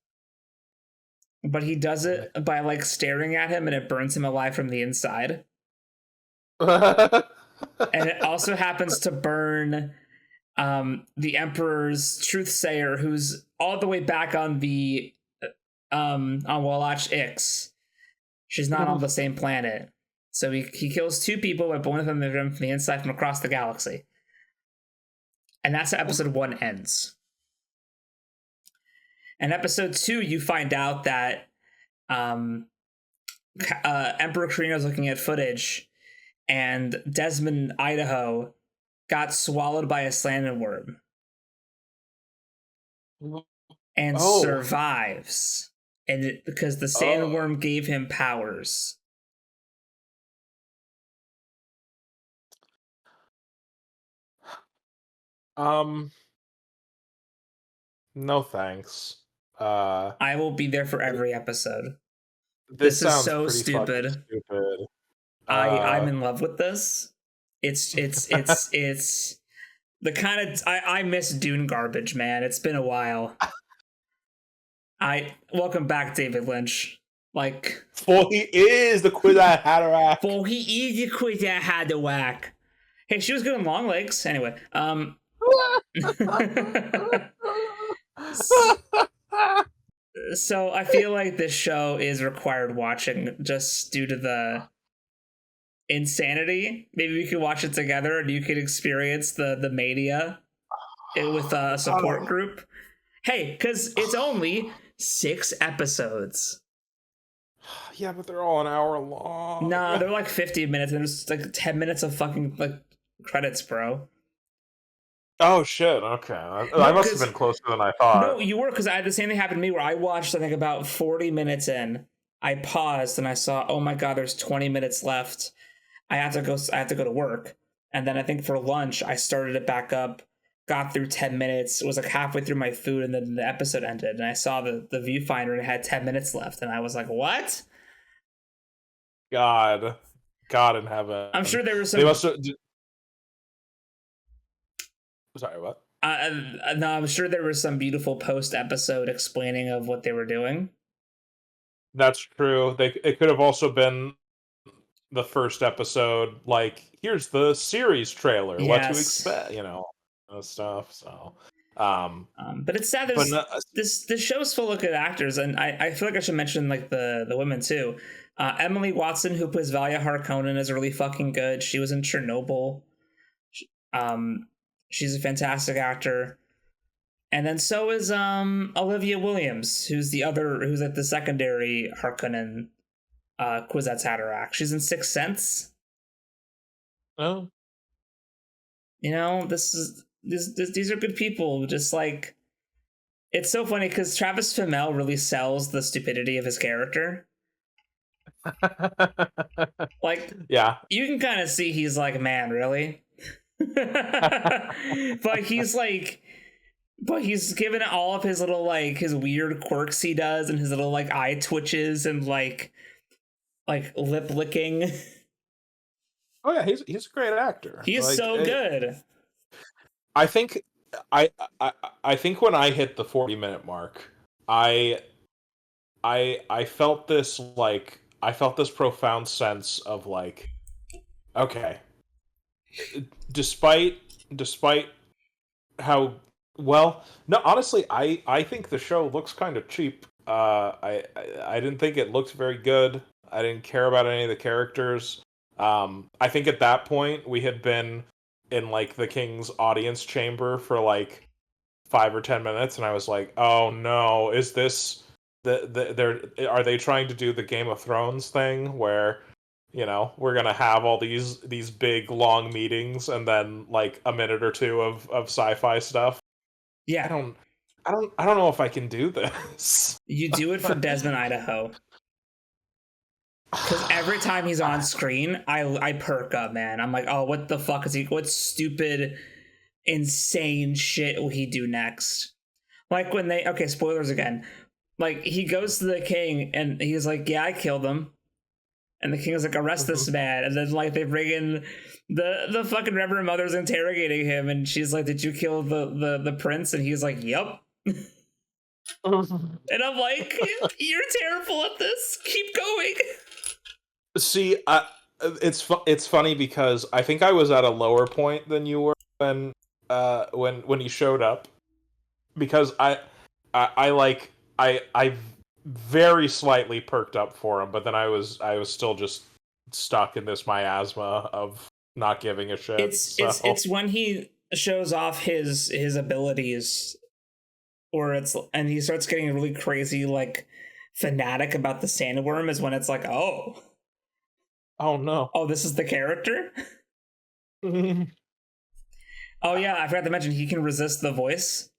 But he does it by, like, staring at him, and it burns him alive from the inside. And it also happens to burn the Emperor's truthsayer, who's all the way back on the on Wallach Ix. She's not on the same planet. So he kills 2 people, but one of them from the inside from across the galaxy. And that's how episode 1 ends. In episode 2, you find out that Emperor Carino's looking at footage, and Desmond Idaho got swallowed by a slanted worm and survives, and because the sandworm gave him powers. No thanks. I will be there for every episode. This is sounds so pretty stupid. fucking stupid. I'm in love with this. It's the kind of I miss Dune garbage, man. It's been a while. Welcome back, David Lynch. Like, for he is the quiz I had to whack. For he is the quiz I had to whack. Hey, she was good in long legs. Anyway, so I feel like this show is required watching just due to the insanity. Maybe we could watch it together and you could experience the mania with a support group. Hey, because it's only 6 episodes. Yeah, but they're all an hour long. Nah, they're like 50 minutes, and there's like 10 minutes of fucking like credits, bro. Oh shit! Okay, I must have been closer than I thought. No, you were, because I had the same thing happen to me where I watched, I think, about 40 minutes in. I paused and I saw, oh my god, there's 20 minutes left. I have to go to work, and then I think for lunch I started it back up, got through 10 minutes, was like halfway through my food, and then the episode ended, and I saw the viewfinder and it had 10 minutes left, and I was like, what? God in heaven. I'm sure there was some. They must have. Sorry, what? No, I'm sure there was some beautiful post-episode explaining of what they were doing. That's true. It could have also been the first episode, like, here's the series trailer, what to expect, stuff. So, but it's sad. This show's full of good actors, and I feel like I should mention like the women too. Emily Watson, who plays Valia Harkonnen, is really fucking good. She was in Chernobyl. She's a fantastic actor. And then so is Olivia Williams, who's like the secondary Harkonnen Kwisatz Haderach. She's in Sixth Sense. Oh. These are good people. Just like, it's so funny because Travis Fimmel really sells the stupidity of his character. Like, yeah, you can kind of see he's like, man, really? But he's given all of his little, like, his weird quirks he does, and his little, like, eye twitches and like lip licking. Oh yeah, he's a great actor. He's like, so good. I think I think when I hit the 40-minute mark, I felt this profound sense of like, okay, despite how well, no, honestly, I think the show looks kind of cheap. I didn't think it looked very good. I didn't care about any of the characters. I think at that point we had been in like the King's audience chamber for like 5 or 10 minutes, and I was like, "Oh no, is this are they trying to do the Game of Thrones thing where, we're gonna have all these big long meetings and then like a minute or two of sci-fi stuff?" Yeah, I don't know if I can do this. you do it for Desmond, Idaho. Because every time he's on screen, I perk up, man. I'm like, oh, what the fuck is he? What stupid, insane shit will he do next? Like when okay, spoilers again. Like he goes to the king and he's like, yeah, I killed him. And the king is like, arrest this man. And then like they bring in the fucking Reverend Mother's interrogating him, and she's like, did you kill the prince? And he's like, yep. And I'm like, you're terrible at this. Keep going. See, it's funny because I think I was at a lower point than you were when he showed up, because I very slightly perked up for him, but then I was still just stuck in this miasma of not giving a shit. It's when he shows off his abilities, and he starts getting really crazy, like fanatic about the sandworm, is when it's like, oh no, this is the character. Oh yeah, I forgot to mention he can resist the voice.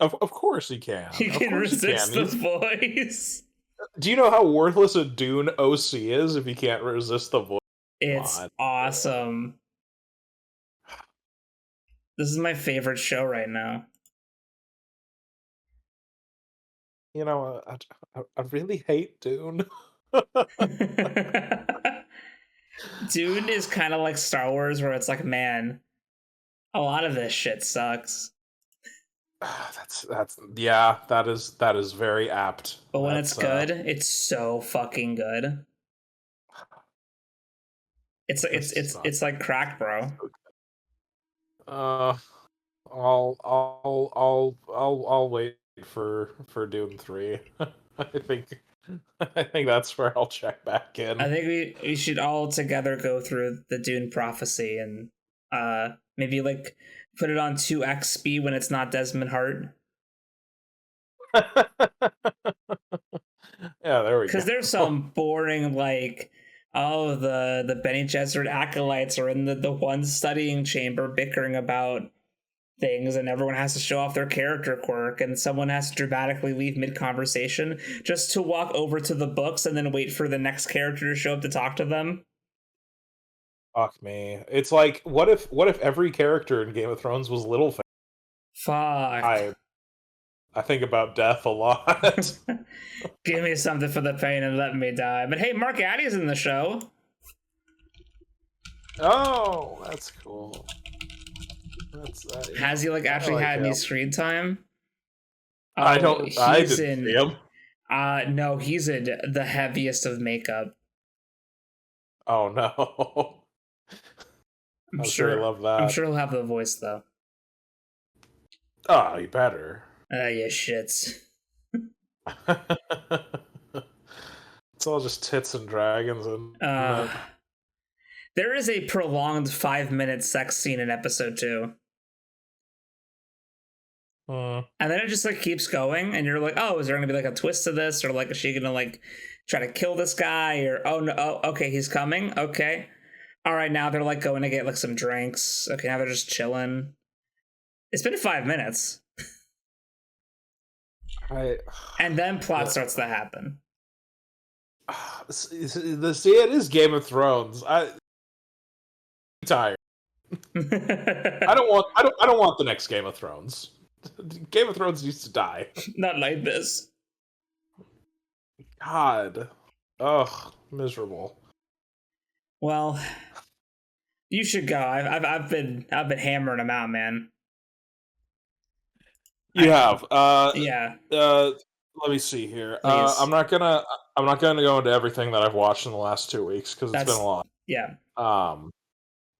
Of course he can. He can resist the voice. Do you know how worthless a Dune OC is if he can't resist the voice? It's awesome. This is my favorite show right now. I really hate Dune. Dune is kind of like Star Wars, where it's like, man, a lot of this shit sucks. That is very apt. But when it's good, it's so fucking good. It's like crack, bro. I'll wait for Dune 3. I think that's where I'll check back in. I think we should all together go through the Dune prophecy and maybe like put it on 2x speed when it's not Desmond Hart. Yeah, there we go. Because there's some boring, like, oh, the Bene Gesserit acolytes are in the one studying chamber bickering about things, and everyone has to show off their character quirk, and someone has to dramatically leave mid-conversation just to walk over to the books and then wait for the next character to show up to talk to them. Fuck me. It's like, what if every character in Game of Thrones was Littlefinger? Fuck. I think about death a lot. Give me something for the pain and let me die. But hey, Mark Addy's in the show. Oh, that's cool. Has he actually had any screen time? I didn't see him. No, he's in the heaviest of makeup. Oh no. I'm sure I love that. I'm sure he'll have the voice though. Oh, you better. Yeah, shits. It's all just tits and dragons and. There is a prolonged 5-minute sex scene in episode 2. And then it just keeps going, and you're like, oh, is there gonna be a twist to this, or is she gonna try to kill this guy, or oh no, okay, he's coming, okay, all right, now they're going to get some drinks, okay, now they're just chilling. It's been 5 minutes. And then plot starts to happen. See, it is Game of Thrones. I'm tired. I don't want the next Game of Thrones. Game of Thrones needs to die. Not like this. God. Ugh, miserable. Well, you should go. I've been hammering them out, man. You have. Yeah. Let me see here. I'm not gonna go into everything that I've watched in the last 2 weeks because it's been a lot. Yeah.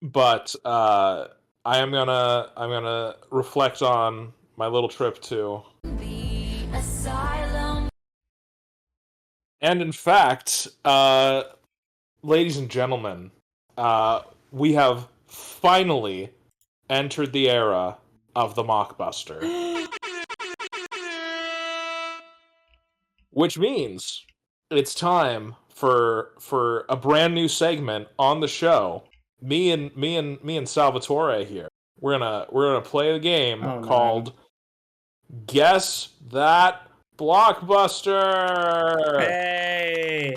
But I am gonna reflect on my little trip to the asylum. And in fact, ladies and gentlemen, we have finally entered the era of the mockbuster. Which means it's time for a brand new segment on the show. Me and Salvatore here. We're gonna play a game called Guess That Blockbuster. Hey.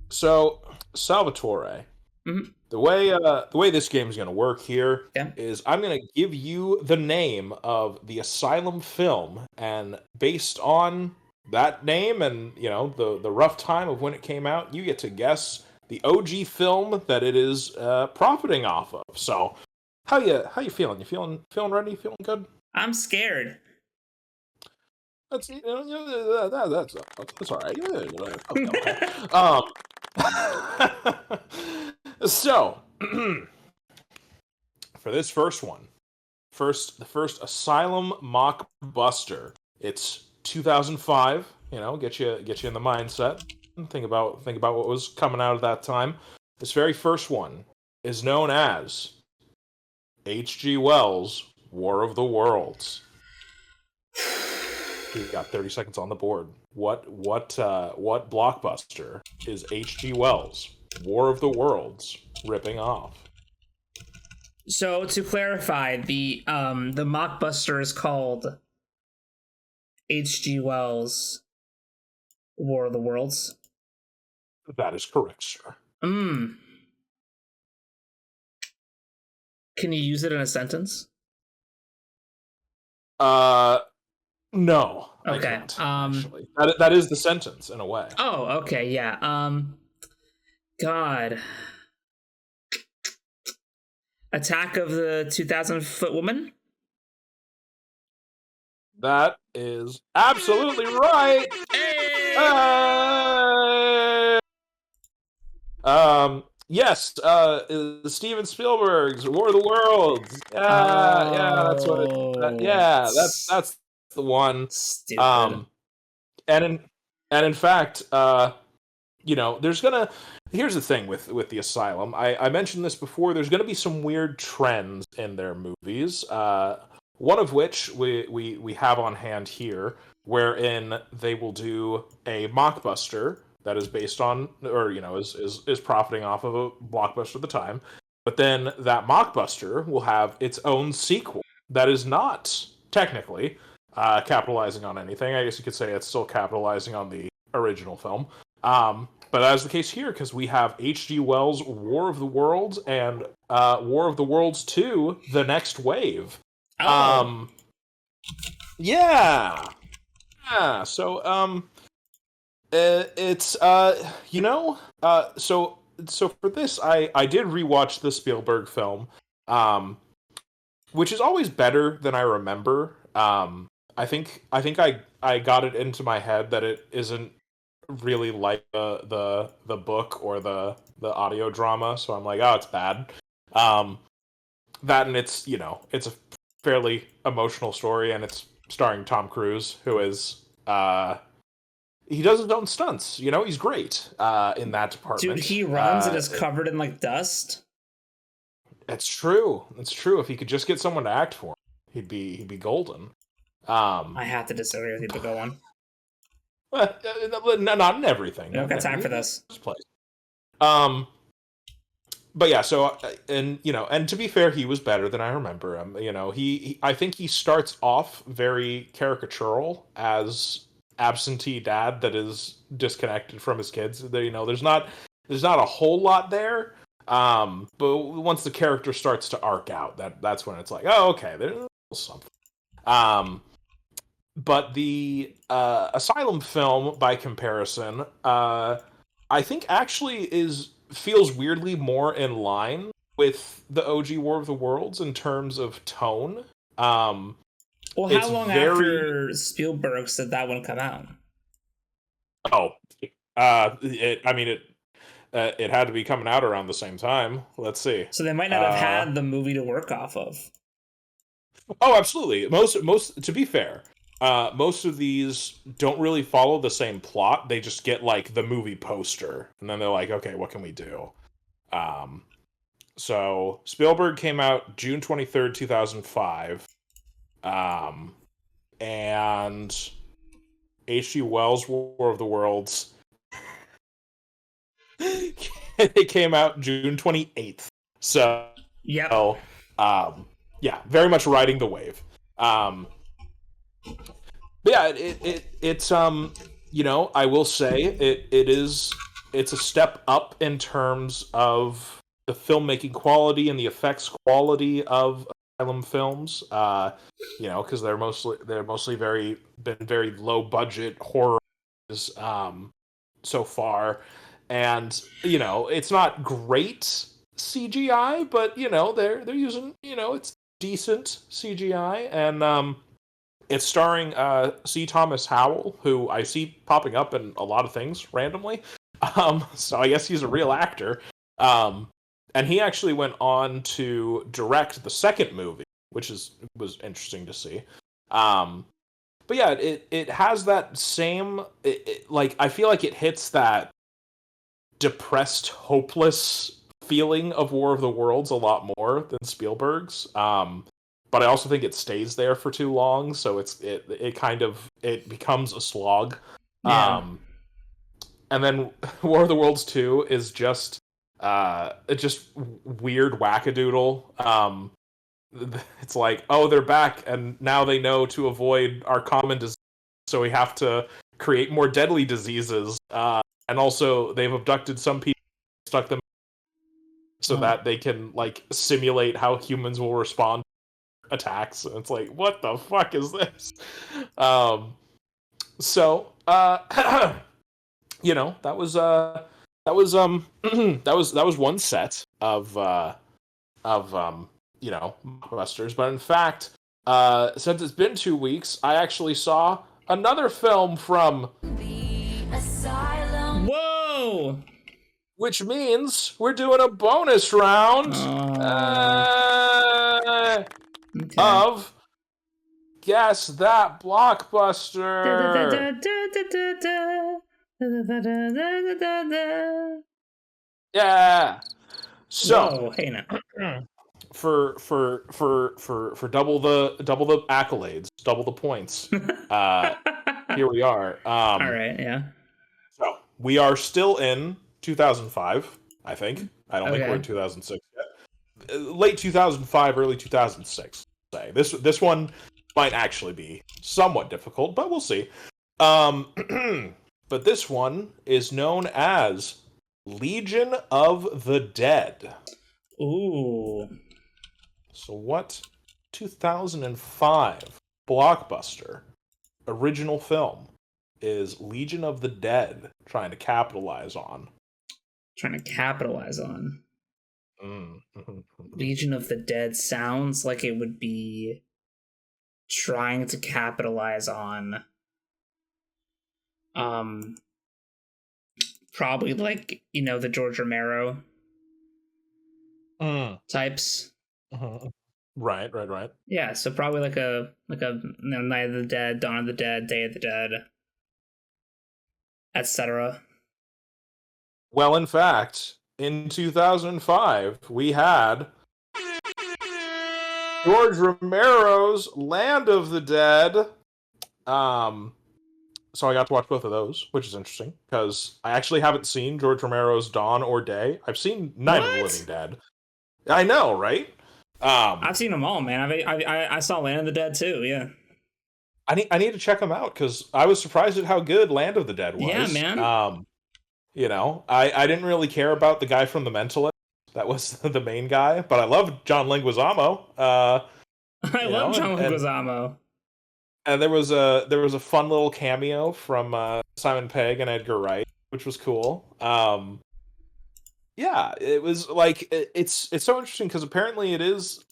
So, Salvatore, the way this game's going to work here is I'm going to give you the name of the Asylum film, and based on that name and the rough time of when it came out, you get to guess the OG film that it is profiting off of. So, how you feeling? You feeling ready? Feeling good? I'm scared. That's all right. So, for this first one, the first Asylum mockbuster. It's 2005. Get you in the mindset. Think about what was coming out at that time. This very first one is known as H.G. Wells' War of the Worlds. You got 30 seconds on the board. What blockbuster is H.G. Wells' War of the Worlds ripping off? So to clarify, the mockbuster is called H.G. Wells' War of the Worlds. That is correct, sir. Can you use it in a sentence? No. Okay. I can't, actually. That is the sentence in a way. Oh, okay, yeah. God. Attack of the 2,000-foot woman? That is absolutely right. Hey! Yes, Steven Spielberg's War of the Worlds. Yeah, that's what that's the one. Stupid. And in fact, here's the thing with the Asylum. I mentioned this before. There's gonna be some weird trends in their movies. One of which we have on hand here, wherein they will do a mockbuster that is based on, or is profiting off of a blockbuster at the time. But then that mockbuster will have its own sequel that is not technically capitalizing on anything. I guess you could say it's still capitalizing on the original film. But as the case here, because we have H.G. Wells' War of the Worlds and War of the Worlds 2, The Next Wave. Oh. Yeah. So it's so for this I did rewatch the Spielberg film, which is always better than I remember. I think I got it into my head that it isn't really like the book or the audio drama, so I'm like, oh, it's bad. That, and it's a fairly emotional story, and it's starring Tom Cruise, who is he does his own stunts. He's great in that department. Dude, he runs and is covered in dust. It's true. It's true. If he could just get someone to act for him, he'd be golden. I have to disagree with you, but go on. Not in everything. I don't got time for this. But yeah, so and to be fair, he was better than I remember him. He I think he starts off very caricatural as absentee dad that is disconnected from his kids. There's not a whole lot there. But once the character starts to arc out, that's when it's like, oh, okay, there's something. But the Asylum film, by comparison, I think actually feels weirdly more in line with the OG War of the Worlds in terms of tone. Well, how long after Spielberg did that one come out? Oh, it had to be coming out around the same time. Let's see. So they might not have had the movie to work off of. Oh, absolutely. Most to be fair, most of these don't really follow the same plot. They just get the movie poster, and then they're like, okay, what can we do? So Spielberg came out June 23rd, 2005. And H.G. Wells' War of the Worlds it came out June 28th. So, Yep. yeah, very much riding the wave. But yeah, it's you know, I will say it's a step up in terms of the filmmaking quality and the effects quality of Asylum films. You know, because they're mostly been very low budget horror so far, and you know, it's not great CGI, but you know, they're using, you know, it's decent CGI, and it's starring C. Thomas Howell, who I see popping up in a lot of things randomly. So I guess he's a real actor. And he actually went on to direct the second movie, which was interesting to see. But yeah, it has that same like, I feel like it hits that depressed, hopeless feeling of War of the Worlds a lot more than Spielberg's. But I also think it stays there for too long, so it becomes a slog. Yeah. And then War of the Worlds 2 is just weird wackadoodle. It's like, oh, they're back, and now they know to avoid our common disease, so we have to create more deadly diseases. And also, they've abducted some people, stuck them so that they can like simulate how humans will respond to attacks. And it's like, what the fuck is this? So, you know, that was that was one set of you know, blockbusters. But in fact, since it's been 2 weeks, I actually saw another film from The Asylum. Whoa! which means we're doing a bonus round Okay. of Guess That Blockbuster. Yeah. So Whoa, hey now. for double the accolades, double the points. Here we are. All right, yeah. So we are still in 2005, I think. I don't think we're in Okay. 2006 yet. Late 2005, early 2006. Say this one might actually be somewhat difficult, but we'll see. But this one is known as Legion of the Dead. Ooh. So what 2005 blockbuster original film is Legion of the Dead trying to capitalize on? Trying to capitalize on. Mm-hmm. Legion of the Dead sounds like it would be trying to capitalize on probably like, you know, the George Romero types. Right. Yeah, so probably like a you know, Night of the Dead, Dawn of the Dead, Day of the Dead, etc. Well, in fact, in 2005, we had George Romero's Land of the Dead. So I got to watch both of those, which is interesting, because I actually haven't seen George Romero's Dawn or Day. I've seen Night of the What? Living Dead. I know, right? I've seen them all, man. I saw Land of the Dead too. Yeah. I need to check them out, because I was surprised at how good Land of the Dead was. Yeah, man. You know, I didn't really care about the guy from The Mentalist. That was the main guy, but I love John Leguizamo. I love John Leguizamo. And there was a fun little cameo from Simon Pegg and Edgar Wright, which was cool. Yeah, it was like it's so interesting, because apparently it is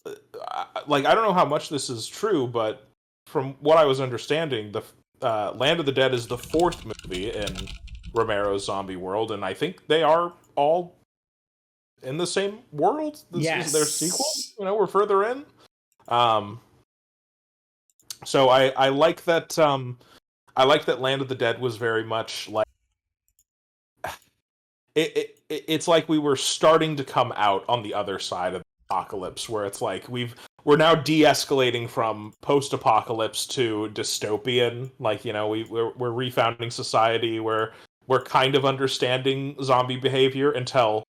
like, I don't know how much this is true, but from what I was understanding, the Land of the Dead is the fourth movie in Romero's zombie world, and I think they are all in the same world. This is their sequel. You know, we're further in. So I like that. I like that Land of the Dead was very much like, it's like we were starting to come out on the other side of the apocalypse, where it's like we're now de-escalating from post-apocalypse to dystopian. Like, we're refounding society, where we're kind of understanding zombie behavior until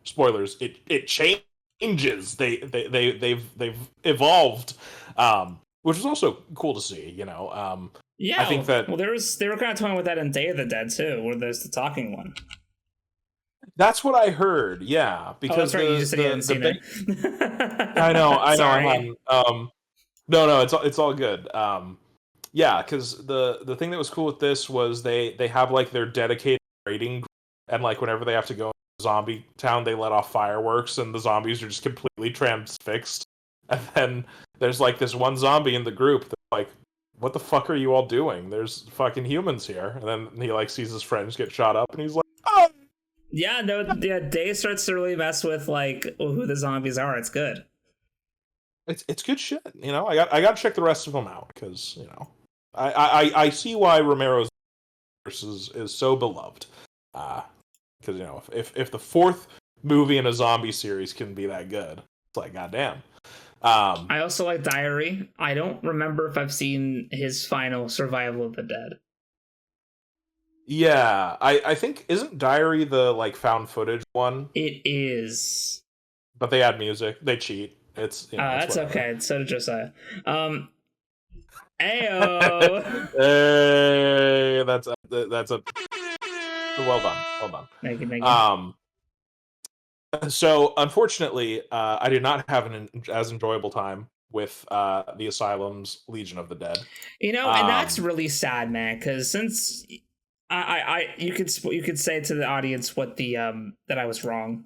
spoilers. It changes. They've evolved, which is also cool to see. Yeah, I think that they were kind of talking about that in Day of the Dead too, where there's the talking one. that's what I heard. Yeah, because that's right. You just said you hadn't seen it. I know. Sorry. No, it's all good. Yeah, because the thing that was cool with this was they have like their dedicated raiding group, and like whenever they have to go into zombie town, they let off fireworks, and the zombies are just completely transfixed. And then there's like this one zombie in the group that's like, what the fuck are you all doing? There's fucking humans here. And then he like sees his friends get shot up, and he's like, oh! Yeah, Day starts to really mess with like who the zombies are. It's good. It's good shit. I got to check the rest of them out, because I see why Romero's universe is so beloved. Because if the fourth movie in a zombie series can be that good, it's like, goddamn. I also like Diary. I don't remember if I've seen his final Survival of the Dead. Yeah, I think, isn't Diary the like found footage one? It is. But they add music. They cheat. It's that's whatever. okay. So did Josiah. Ayo. Hey, that's a well done. Thank you. So unfortunately, I did not have an as enjoyable time with the Asylum's Legion of the Dead. And that's really sad, man. Because since you could say to the audience what the that I was wrong.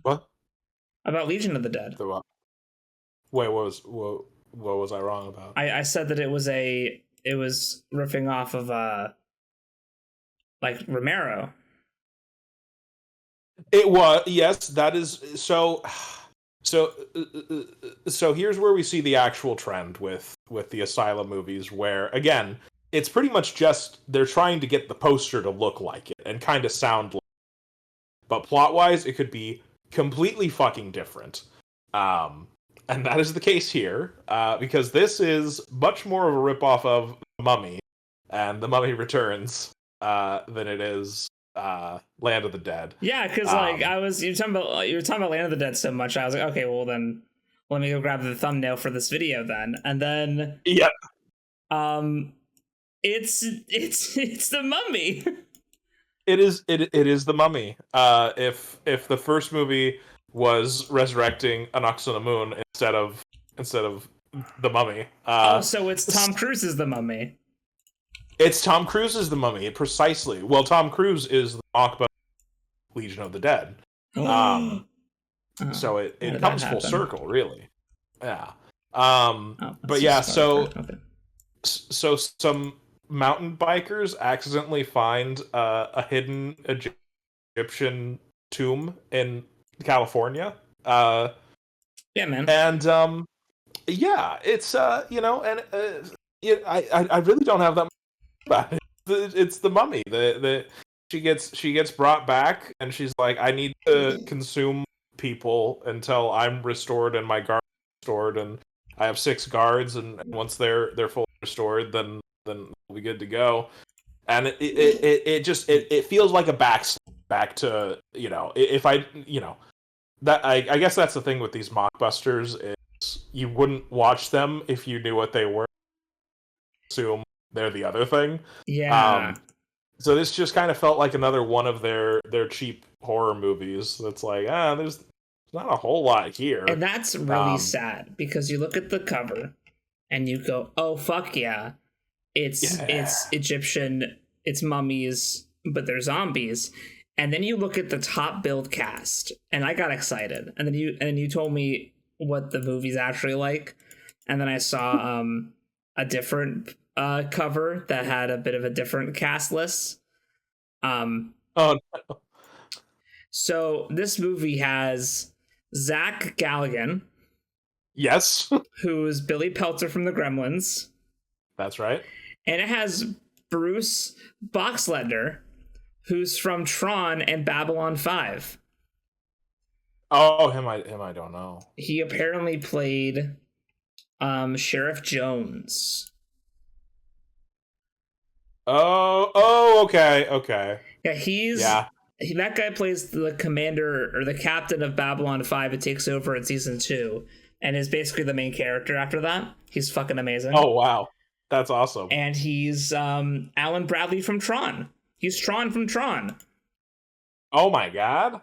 What? About Legion of the Dead. The what? Wait, what was I wrong about? I said that it was riffing off of like Romero. It was, yes, that is so here's where we see the actual trend with the Asylum movies, where again, it's pretty much just they're trying to get the poster to look like it and kind of sound like it. But plot-wise, it could be completely fucking different. And that is the case here, because this is much more of a ripoff of The Mummy and The Mummy Returns than it is Land of the Dead. Yeah, because like you were talking about Land of the Dead so much, I was like, okay, well then let me go grab the thumbnail for this video then, and then yeah, it's The Mummy. It is The Mummy. If the first movie was resurrecting Anck-su-namun instead of The Mummy. So it's Tom Cruise's The Mummy. It's Tom Cruise's The Mummy, precisely. Well, Tom Cruise is the mockbuster Legion of the Dead. So it comes full circle, really. Yeah. But yeah, so some mountain bikers accidentally find a hidden Egyptian tomb in California. Yeah, man. And yeah, it's I really don't have that much about it. It's The Mummy. She gets brought back, and she's like, I need to consume people until I'm restored and my guards are restored, and I have 6 guards, and once they're fully restored, then we'll be good to go. And it feels like a back to, if I that I guess that's the thing with these mockbusters, is you wouldn't watch them if you knew what they were. Assume they're the other thing. Yeah. So this just kind of felt like another one of their cheap horror movies. That's like, there's not a whole lot here. And that's really sad, because you look at the cover and you go, oh fuck yeah. It's Egyptian, it's mummies, but they're zombies. And then you look at the top billed cast, and I got excited. And then you told me what the movie's actually like. And then I saw a different cover that had a bit of a different cast list. Oh no. So this movie has Zach Galligan. Yes. Who's Billy Peltzer from the Gremlins. That's right. And it has Bruce Boxleitner, who's from Tron and Babylon 5. Oh, him I don't know. He apparently played Sheriff Jones. Oh, okay. Yeah, that guy plays the commander or the captain of Babylon 5. It takes over in season 2 and is basically the main character after that. He's fucking amazing. Oh, wow. That's awesome. And he's Alan Bradley from Tron. He's Tron from Tron. Oh my god.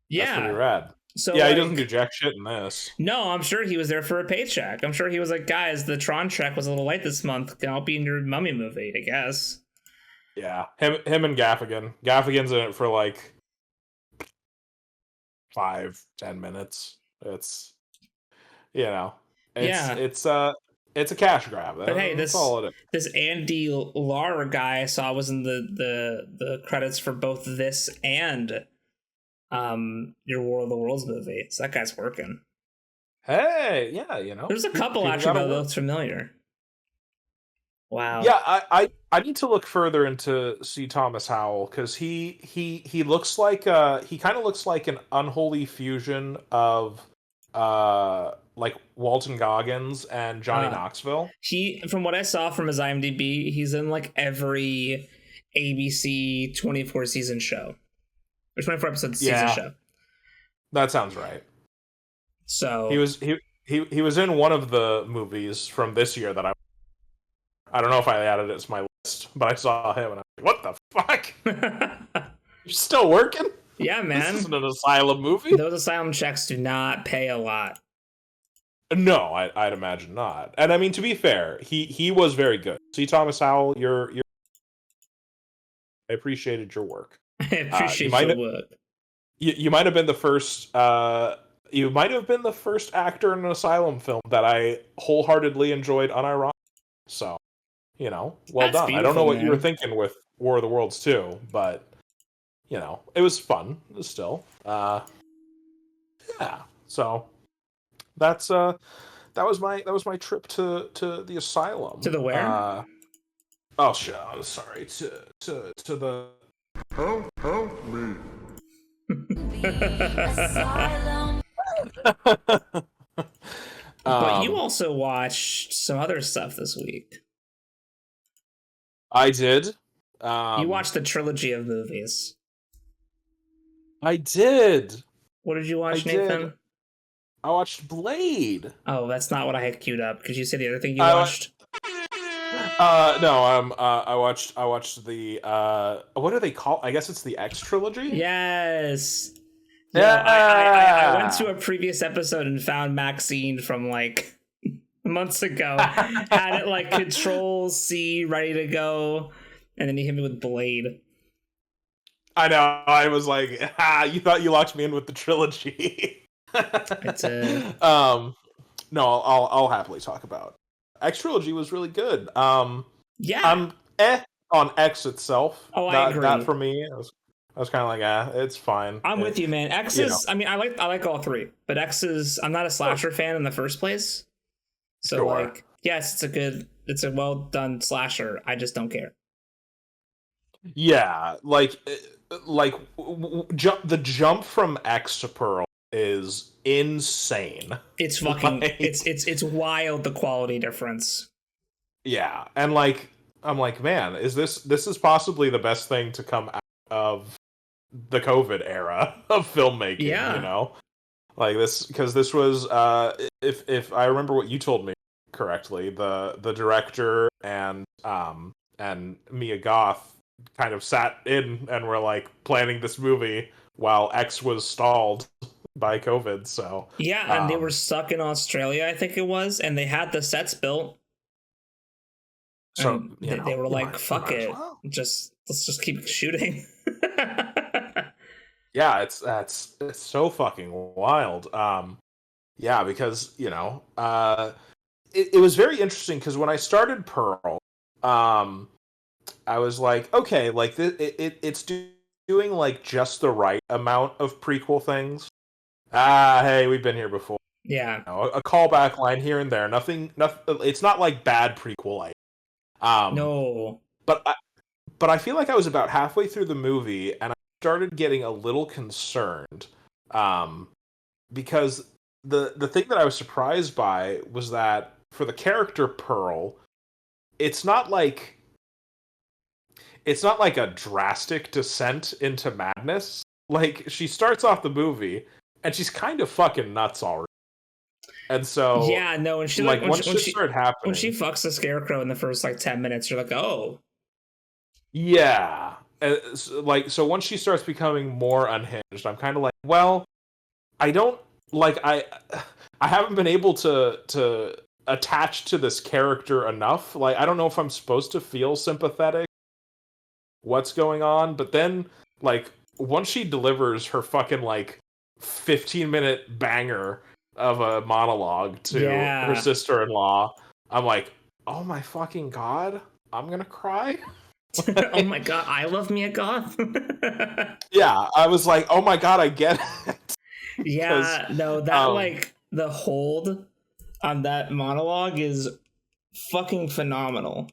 Yeah. That's pretty rad. So yeah, he doesn't do jack shit in this. No, I'm sure he was there for a paycheck. I'm sure he was like, guys, the Tron check was a little light this month. I'll be in your Mummy movie, I guess. Yeah, him and Gaffigan. Gaffigan's in it for like 5-10 minutes. It's it's a cash grab. But hey, that's all it is. This Andy Lar guy I saw was in the credits for both this and your War of the Worlds movie. So that guy's working. Hey, yeah, There's a couple actually that looks familiar. Wow. Yeah, I need to look further into C. Thomas Howell because he looks like he kind of looks like an unholy fusion of like Walton Goggins and Johnny Knoxville. He, from what I saw from his IMDb, he's in like every ABC 24 season show. Or 24 episode season show. That sounds right. So he was in one of the movies from this year that I don't know if I added it to my list, but I saw him and I'm like, what the fuck? You're still working? Yeah, man. This isn't an asylum movie. Those asylum checks do not pay a lot. No, I'd imagine not. And I mean, to be fair, he was very good. C. Thomas Howell, you're I appreciated your work. I appreciate your work. You might have been the first. You might have been the first actor in an asylum film that I wholeheartedly enjoyed unironically. So, well That's done. I don't know what man. you were thinking with War of the Worlds 2, but it was fun still. Yeah. So that's that was my trip to the asylum. To the where? Oh shit! I'm sorry. To the. Help me. Asylum. But you also watched some other stuff this week. I did. You watched the trilogy of movies. I did. What did you watch, Nathan? I watched Blade. Oh, that's not what I had queued up. Could you say the other thing you watched? No. I watched the what do they call? I guess it's the X trilogy. Yes. Yeah. I went to a previous episode and found Maxxxine from like months ago. Had it like Control C ready to go, and then he hit me with Blade. I know. I was like, you thought you locked me in with the trilogy. It's a... No, I'll happily talk about. X trilogy was really good. Yeah. I'm on X itself. Oh, I agree. That for me, I was kind of like, it's fine. I'm with you, man. X is. I mean, I like all three, but X is. I'm not a slasher fan in the first place, so Sure. like, yes, it's a well done slasher. I just don't care. Yeah, the jump from X to Pearl is insane. It's fucking. It's wild, the quality difference. Yeah, and I'm like, man, this is possibly the best thing to come out of the COVID era of filmmaking. Yeah. Like this, because this was if I remember what you told me correctly, the director and Mia Goth kind of sat in and were like planning this movie while X was stalled by COVID. So yeah, and they were stuck in Australia, I think it was, and they had the sets built. So they were like, "Fuck it, let's just keep shooting." Yeah, it's so fucking wild. Yeah, because it was very interesting because when I started Pearl, I was like, okay, like it's doing like just the right amount of prequel things. Hey, we've been here before. Yeah, a callback line here and there. Nothing. It's not like bad prequel. No. But I feel like I was about halfway through the movie, and I started getting a little concerned, because the thing that I was surprised by was that for the character Pearl, it's not like a drastic descent into madness. Like, she starts off the movie and she's kind of fucking nuts already. And so yeah, no, and she like when once she, shit started happening, when she fucks the Scarecrow in the first like 10 minutes, you're like, oh. Yeah. So once she starts becoming more unhinged, I'm kind of like, well, I don't like I haven't been able to attach to this character enough. Like, I don't know if I'm supposed to feel sympathetic what's going on, but then like once she delivers her fucking like 15-minute banger of a monologue to her sister-in-law, I'm like, oh my fucking god, I'm gonna cry. Oh my god, I love me a goth. Yeah, I was like, oh my god, I get it. Yeah, no, that like the hold on that monologue is fucking phenomenal.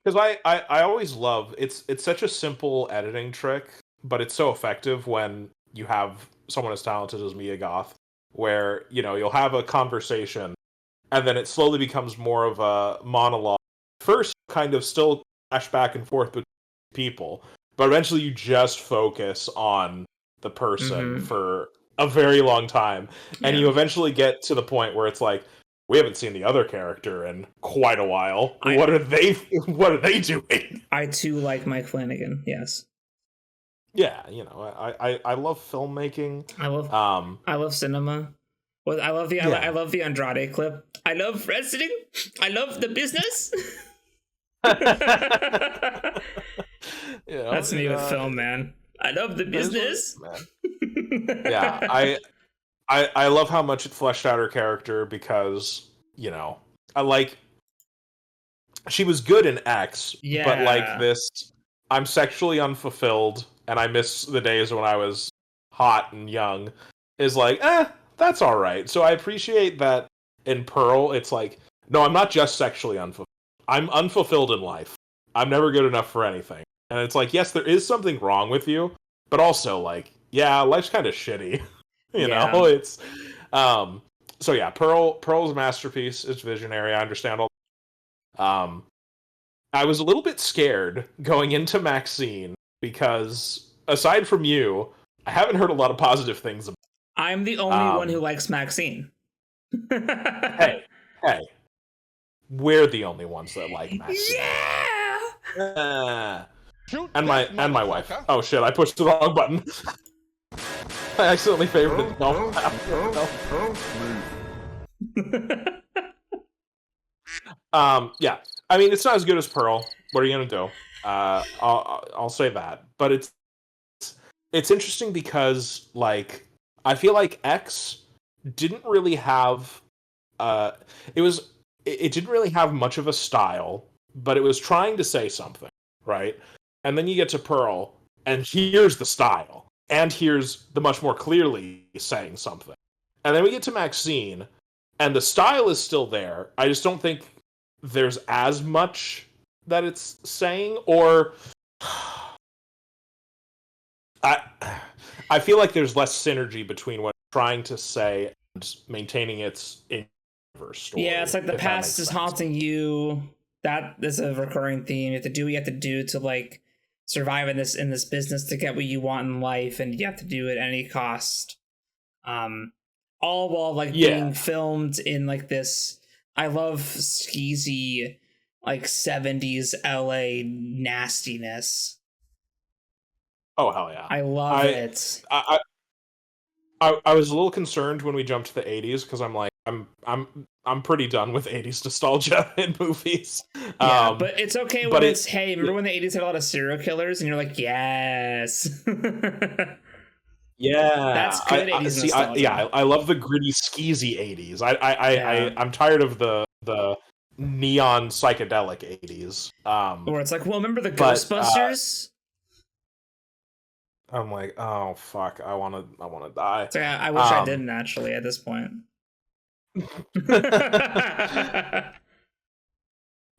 Because I always love it's such a simple editing trick, but it's so effective when you have someone as talented as Mia Goth, where, you know, you'll have a conversation and then it slowly becomes more of a monologue. First, kind of still flash back and forth with people, but eventually you just focus on the person for a very long time, and you eventually get to the point where it's like, we haven't seen the other character in quite a while. What are they doing? I too like Mike Flanagan. Yes. Yeah, you know, I love filmmaking. I love cinema. Well, I love the Andrade clip. I love wrestling. I love the business. That's me with film, man. I love the business. Yeah, I love how much it fleshed out her character, because, you know, she was good in X, but like this, I'm sexually unfulfilled and I miss the days when I was hot and young, is like, that's all right. So I appreciate that in Pearl, it's like, no, I'm not just sexually unfulfilled. I'm unfulfilled in life. I'm never good enough for anything. And it's like, yes, there is something wrong with you, but also, like, yeah, life's kind of shitty. You know, it's so yeah, Pearl's a masterpiece. It's visionary. I understand all. I was a little bit scared going into Maxxxine because, aside from you, I haven't heard a lot of positive things about. I'm the only one who likes Maxxxine. hey, we're the only ones that like Maxxxine. Yeah. And my wife. Oh shit! I pushed the wrong button. I accidentally favored it. No. Yeah. I mean, it's not as good as Pearl. What are you gonna do? I'll say that. But it's interesting because, like, I feel like X didn't really have it didn't really have much of a style, but it was trying to say something, right? And then you get to Pearl, and here's the style. And here's the much more clearly saying something. And then we get to Maxxxine, and the style is still there. I just don't think there's as much that it's saying, or I feel like there's less synergy between what it's trying to say and maintaining its in-universe story. Yeah, it's like the past is haunting you. That is a recurring theme. You have to do what you have to do to, like, survive in this business to get what you want in life, and you have to do it at any cost. All while being filmed in like this. I love skeezy, like 70s LA nastiness. Oh hell yeah! I love it. I was a little concerned when we jumped to the 80s, because I'm like, I'm pretty done with 80s nostalgia in movies. Yeah, but it's okay when it's, hey, remember when the 80s had a lot of serial killers, and you're like, yes. Yeah, that's good. 80s nostalgia. I love the gritty, skeezy 80s. I'm tired of the neon psychedelic 80s. Where it's like, well, remember the Ghostbusters? I'm like, oh fuck, I wanna die. So, yeah, I wish I didn't actually at this point.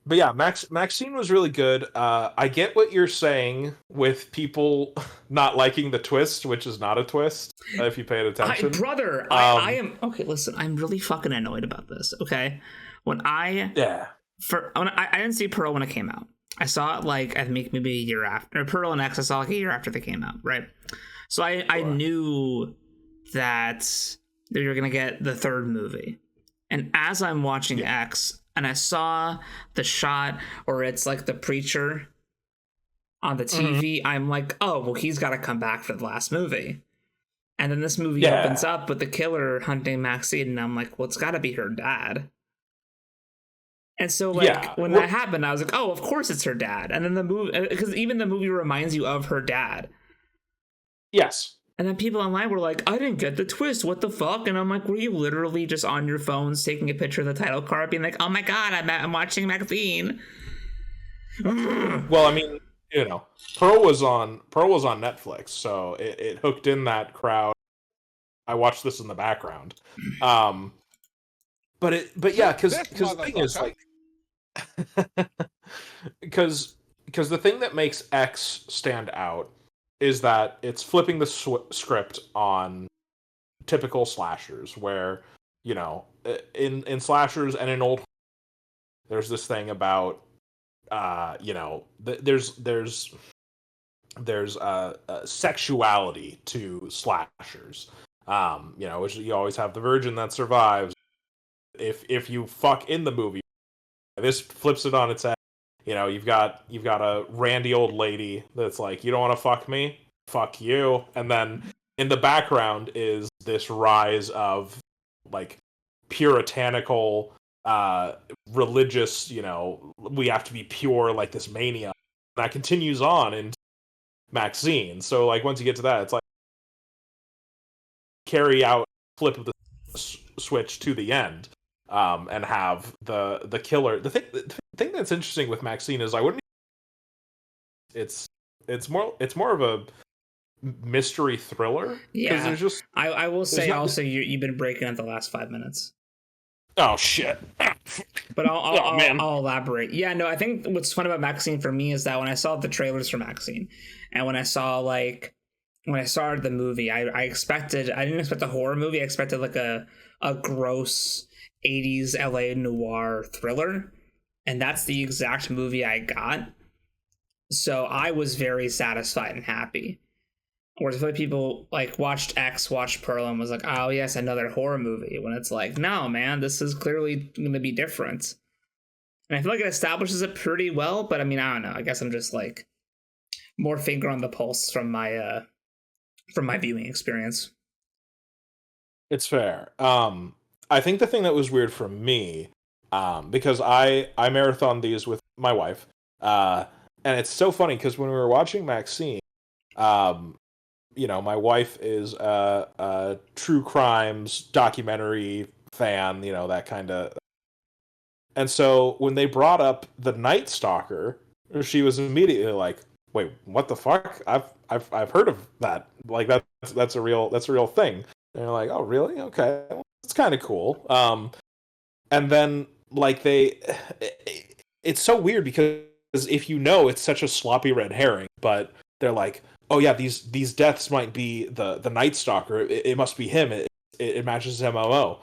But yeah, Maxxine was really good. I get what you're saying with people not liking the twist, which is not a twist if you paid attention. I am okay. Listen, I'm really fucking annoyed about this. Okay, I didn't see Pearl when it came out. I saw it like I think maybe a year after. Or Pearl and X I saw like a year after they came out, right? So I knew that they were gonna get the third movie, and as I'm watching X. And I saw the shot where it's like the preacher on the TV. I'm like, oh, well, he's got to come back for the last movie. And then this movie opens up with the killer hunting Maxxine, and I'm like, well, it's got to be her dad. And so, like, when that happened, I was like, oh, of course it's her dad. And then the movie, because even the movie reminds you of her dad. Yes. And then people online were like, I didn't get the twist. What the fuck? And I'm like, were you literally just on your phones taking a picture of the title card being like, oh my god, I'm watching Maxxine? Well, I mean, you know, Pearl was on Netflix, so it hooked in that crowd. I watched this in the background. But yeah, because the thing is, like, because the thing that makes X stand out is that it's flipping the script on typical slashers, where, you know, in slashers and in old, there's this thing about, you know, there's sexuality to slashers, you know, which you always have the virgin that survives. If you fuck in the movie, this flips it on its head. You know, you've got a randy old lady that's like, you don't want to fuck me? Fuck you. And then in the background is this rise of, like, puritanical, religious, you know, we have to be pure, like this mania. That continues on in Maxxine. So, like, once you get to that, it's like, carry out flip of the switch to the end. And have the killer. The thing that's interesting with Maxxine is it's more of a mystery thriller. Yeah, there's just I will say also you've been breaking up the last 5 minutes. Oh shit! But I'll elaborate. Yeah, no, I think what's fun about Maxxine for me is that when I saw the trailers for Maxxine, and when I started the movie, I didn't expect a horror movie. I expected like a gross 80s LA noir thriller, and that's the exact movie I got. So I was very satisfied and happy. Whereas other people like watched X, watched Pearl, and was like, oh yes, another horror movie, when it's like, no man, this is clearly going to be different. And I feel like it establishes it pretty well, but I mean, I don't know, I guess I'm just like more finger on the pulse from my viewing experience. It's fair. I think the thing that was weird for me, because I marathon these with my wife, and it's so funny because when we were watching Maxxine, you know, my wife is a true crimes documentary fan, you know, that kind of. And so when they brought up the Night Stalker, she was immediately like, "Wait, what the fuck? I've heard of that. Like that's a real thing." And they're like, "Oh, really? Okay, well, it's kind of cool." And then like it's so weird because if you know, it's such a sloppy red herring, but they're like, oh yeah, these deaths might be the Night Stalker. It must be him. It matches his MMO.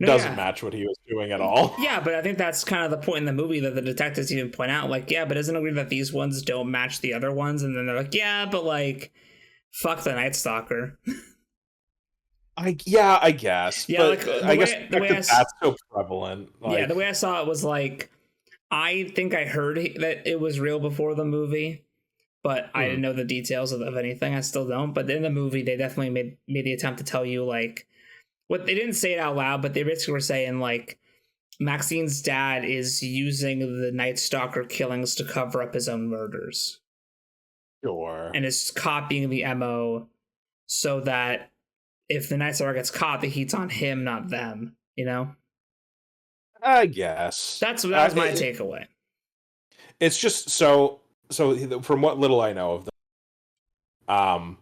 Doesn't match what he was doing at all. Yeah, but I think that's kind of the point in the movie that the detectives even point out. Like, yeah, but isn't it weird that these ones don't match the other ones? And then they're like, yeah, but like, fuck the Night Stalker. I guess. Yeah, but like I guess that's so prevalent. Like, yeah, the way I saw it was like, I think I heard that it was real before the movie, but I didn't know the details of anything. I still don't. But in the movie, they definitely made the attempt to tell you, like, what they didn't say it out loud, but they basically were saying, like, Maxxine's dad is using the Night Stalker killings to cover up his own murders. Sure. And is copying the MO so that if the Night Stalker gets caught, the heat's on him, not them, you know? I guess. That was my takeaway. It's just so from what little I know of them,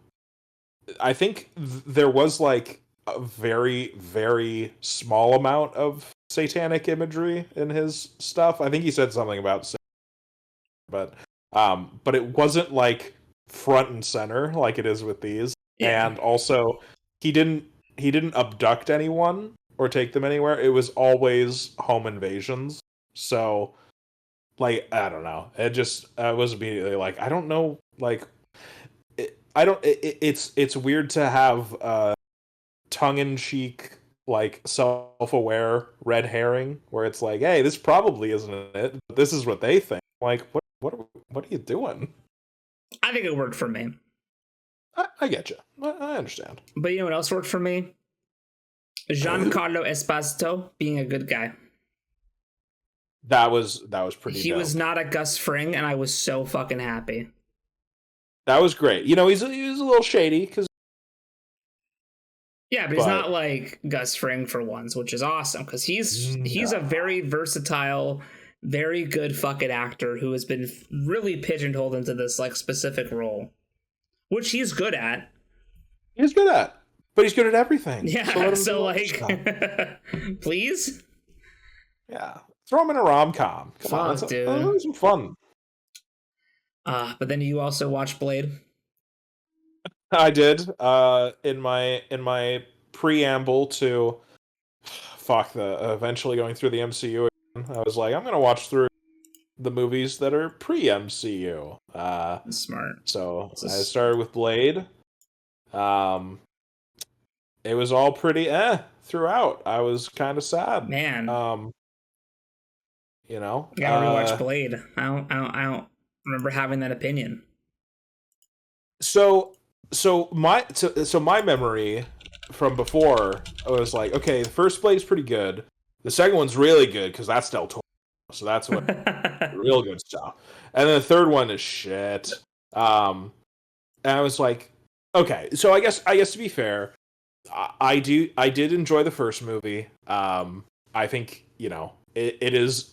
I think there was like a very, very small amount of satanic imagery in his stuff. I think he said something about, but it wasn't like front and center like it is with these. Yeah. And also, he didn't abduct anyone or take them anywhere. It was always home invasions. So, like, I don't know. It just I was immediately like, I don't know. Like, it's weird to have tongue-in-cheek, like, self-aware red herring where it's like, hey, this probably isn't it, but this is what they think. Like, what are you doing? I think it worked for me. I get you. I understand. But you know what else worked for me? Giancarlo Esposito being a good guy. That was pretty He dope. was not a Gus Fring, and I was so fucking happy. That was great. You know, he was a little shady because. Yeah, but he's not like Gus Fring for once, which is awesome because he's a very versatile, very good fucking actor who has been really pigeonholed into this like specific role, which he's good at. He's good at, but he's good at everything. Yeah, so like, please. Yeah, throw him in a rom-com. Come on, dude. That's some fun. But then you also watched Blade. I did. In my preamble to eventually going through the MCU again, I was like, I'm gonna watch through the movies that are pre-MCU. Smart. So I started with Blade. It was all pretty throughout. I was kind of sad. Man. You know, I gotta rewatch Blade. I don't remember having that opinion. So my memory from before, I was like, okay, the first Blade's pretty good. The second one's really good because that's Del Toro, so that's what real good stuff. And then the third one is shit. And I was like, okay, so I guess to be fair, I did enjoy the first movie. I think, you know, it's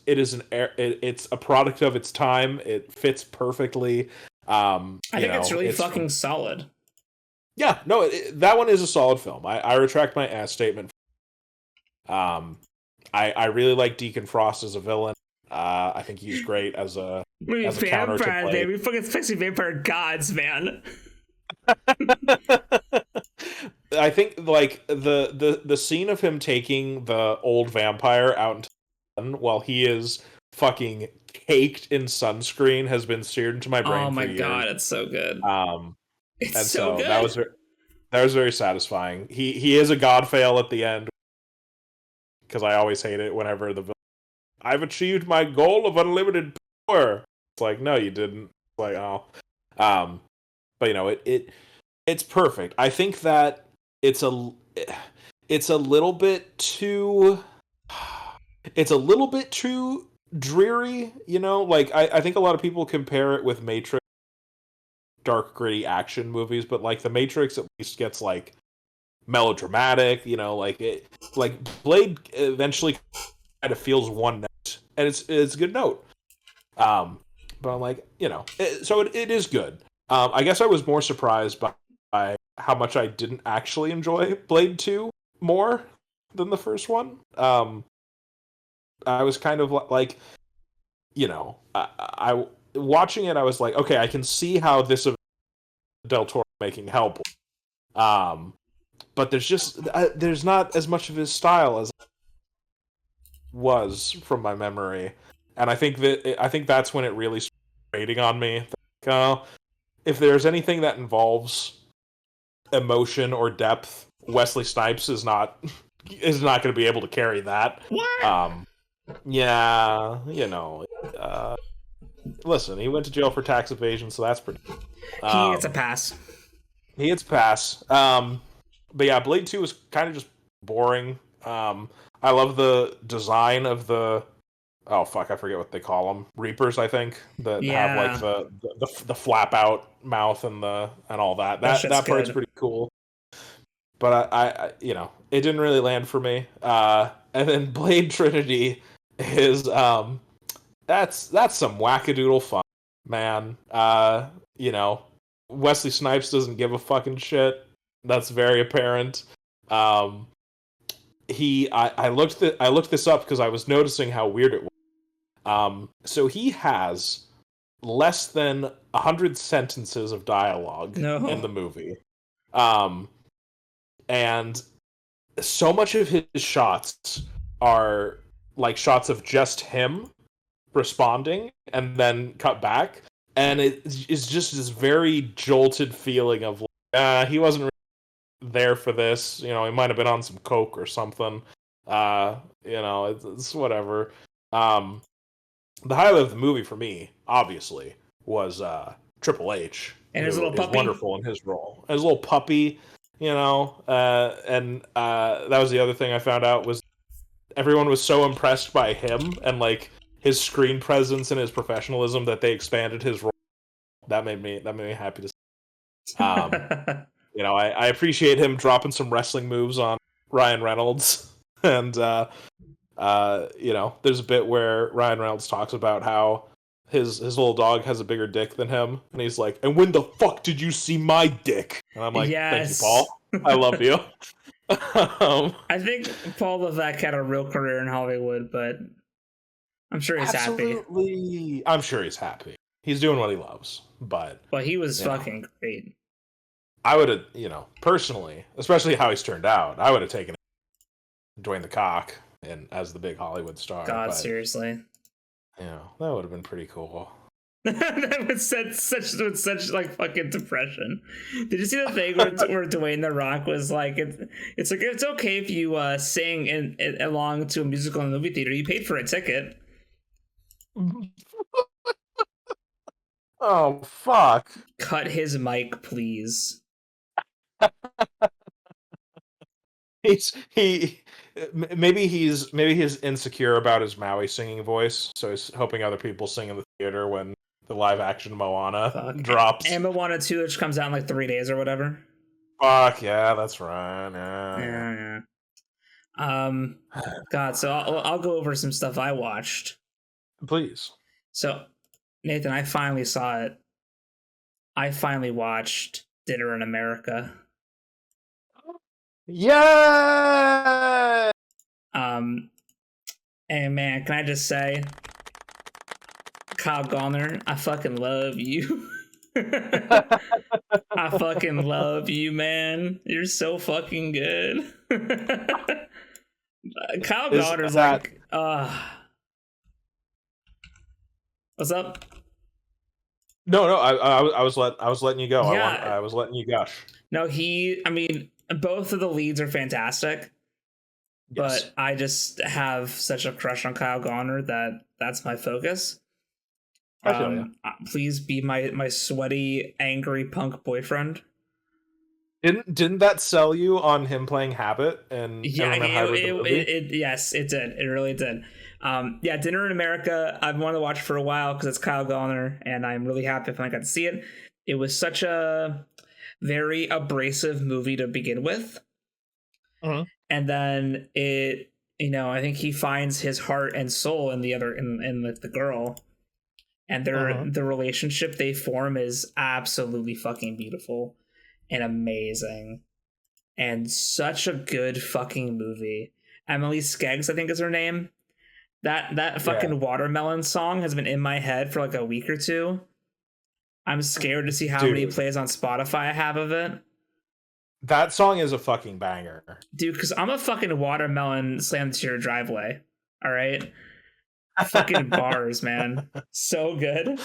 a product of its time. It fits perfectly. I think it's really fucking solid. Yeah, no, that one is a solid film. I retract my ass statement. I really like Deacon Frost as a villain. I think he's great as a counter to Blade. Baby, fucking sexy vampire gods, man. I think like the scene of him taking the old vampire out into the sun while he is fucking caked in sunscreen has been seared into my brain. Oh my for years. god, it's so good. It's and so good. That was very satisfying. He is a god fail at the end because I always hate it whenever the villain, I've achieved my goal of unlimited power. It's like, no, you didn't. It's like, oh, but you know, it's perfect. I think that it's a little bit too dreary, you know. Like I think a lot of people compare it with Matrix, dark gritty action movies, but like the Matrix at least gets like melodramatic, you know. Like Blade eventually kind of feels one note, and it's a good note. But I'm like, you know, so it is good. I guess I was more surprised by how much I didn't actually enjoy Blade 2 more than the first one. I was kind of like, you know, I watching it, I was like, okay, I can see how this of Del Toro making Hellboy. But there's not as much of his style as was from my memory, and I think that's when it really started grating on me. Like, if there's anything that involves emotion or depth, Wesley Snipes is not going to be able to carry that. What? Yeah, you know. Listen, he went to jail for tax evasion, so that's pretty. He gets a pass. He gets a pass. But yeah, Blade 2 is kind of just boring. I love the design of the. Oh fuck! I forget what they call them. Reapers, I think, that have like the flap out mouth and all that. That part's pretty cool. But I you know, it didn't really land for me. And then Blade Trinity is that's some wackadoodle fun, man. You know, Wesley Snipes doesn't give a fucking shit. That's very apparent. I looked this up because I was noticing how weird it was. So he has less than 100 sentences of dialogue No. in the movie. And so much of his shots are like shots of just him responding and then cut back, and it is just this very jolted feeling of like, he wasn't really there for this. You know, he might have been on some coke or something. You know, it's whatever. The highlight of the movie for me, obviously, was Triple H, And his little who is puppy. wonderful in his role. His little puppy, you know, and that was the other thing I found out was everyone was so impressed by him and like his screen presence and his professionalism that they expanded his role. That made me happy to see. You know, I appreciate him dropping some wrestling moves on Ryan Reynolds, and you know, there's a bit where Ryan Reynolds talks about how his little dog has a bigger dick than him, and he's like, "And when the fuck did you see my dick?" And I'm like, Yes. "Thank you, Paul. I love you." I think Paul Levesque had a real career in Hollywood, but I'm sure he's happy. Absolutely, I'm sure he's happy. He's doing what he loves, but He was fucking great. I would have, you know, personally, especially how he's turned out, I would have taken Dwayne the Cock and as the big Hollywood star. God, but, seriously. you know, that would have been pretty cool. That would set such like fucking depression. Did you see the thing where Dwayne the Rock was like, it's like it's okay if you sing along to a musical in the movie theater. You paid for a ticket. Oh fuck! Cut his mic, please. Maybe he's insecure about his Maui singing voice, so he's hoping other people sing in the theater when the live action Moana drops. And Moana 2, which comes out in like 3 days or whatever. Fuck yeah, that's right. Yeah. God, so I'll go over some stuff I watched. Please. So, Nathan, I finally saw it. I finally watched Dinner in America. Yeah. And man, can I just say, Kyle Gallner, I fucking love you. I fucking love you, man. You're so fucking good. Kyle Gallner's like, what's up? No, I was letting you go. Yeah. I was letting you gush. No, I mean, both of the leads are fantastic. Yes. But I just have such a crush on Kyle Gallner that's my focus. I feel you. Please be my sweaty, angry punk boyfriend. Didn't that sell you on him playing Habit and Everyman Hybrid the movie? Yes, it did. It really did. Dinner in America, I've wanted to watch for a while because it's Kyle Gallner, and I'm really happy if I got to see it. It was such a very abrasive movie to begin with. Mm-hmm. And then it, you know, I think he finds his heart and soul in the girl, and the relationship they form is absolutely fucking beautiful and amazing, and such a good fucking movie. Emily Skeggs, I think is her name. That fucking Watermelon song has been in my head for like a week or two. I'm scared to see how many plays on Spotify I have of it. That song is a fucking banger. Dude, because I'm a fucking watermelon slammed to your driveway. All right? Fucking bars, man. So good.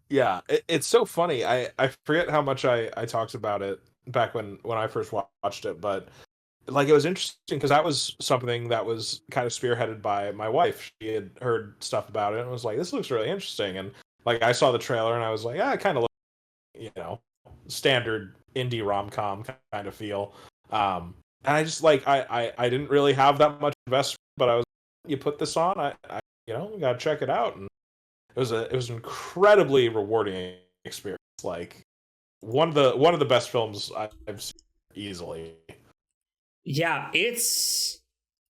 Yeah, it's so funny. I forget how much I talked about it back when I first watched it, but like it was interesting because that was something that was kind of spearheaded by my wife. She had heard stuff about it and was like, this looks really interesting. And like I saw the trailer and I was like, it kind of looks, you know, standard indie rom-com kind of feel. And I just like I didn't really have that much investment, but I was, you put this on, I you know, gotta check it out. And it was an incredibly rewarding experience. Like one of the best films I've seen easily. Yeah, it's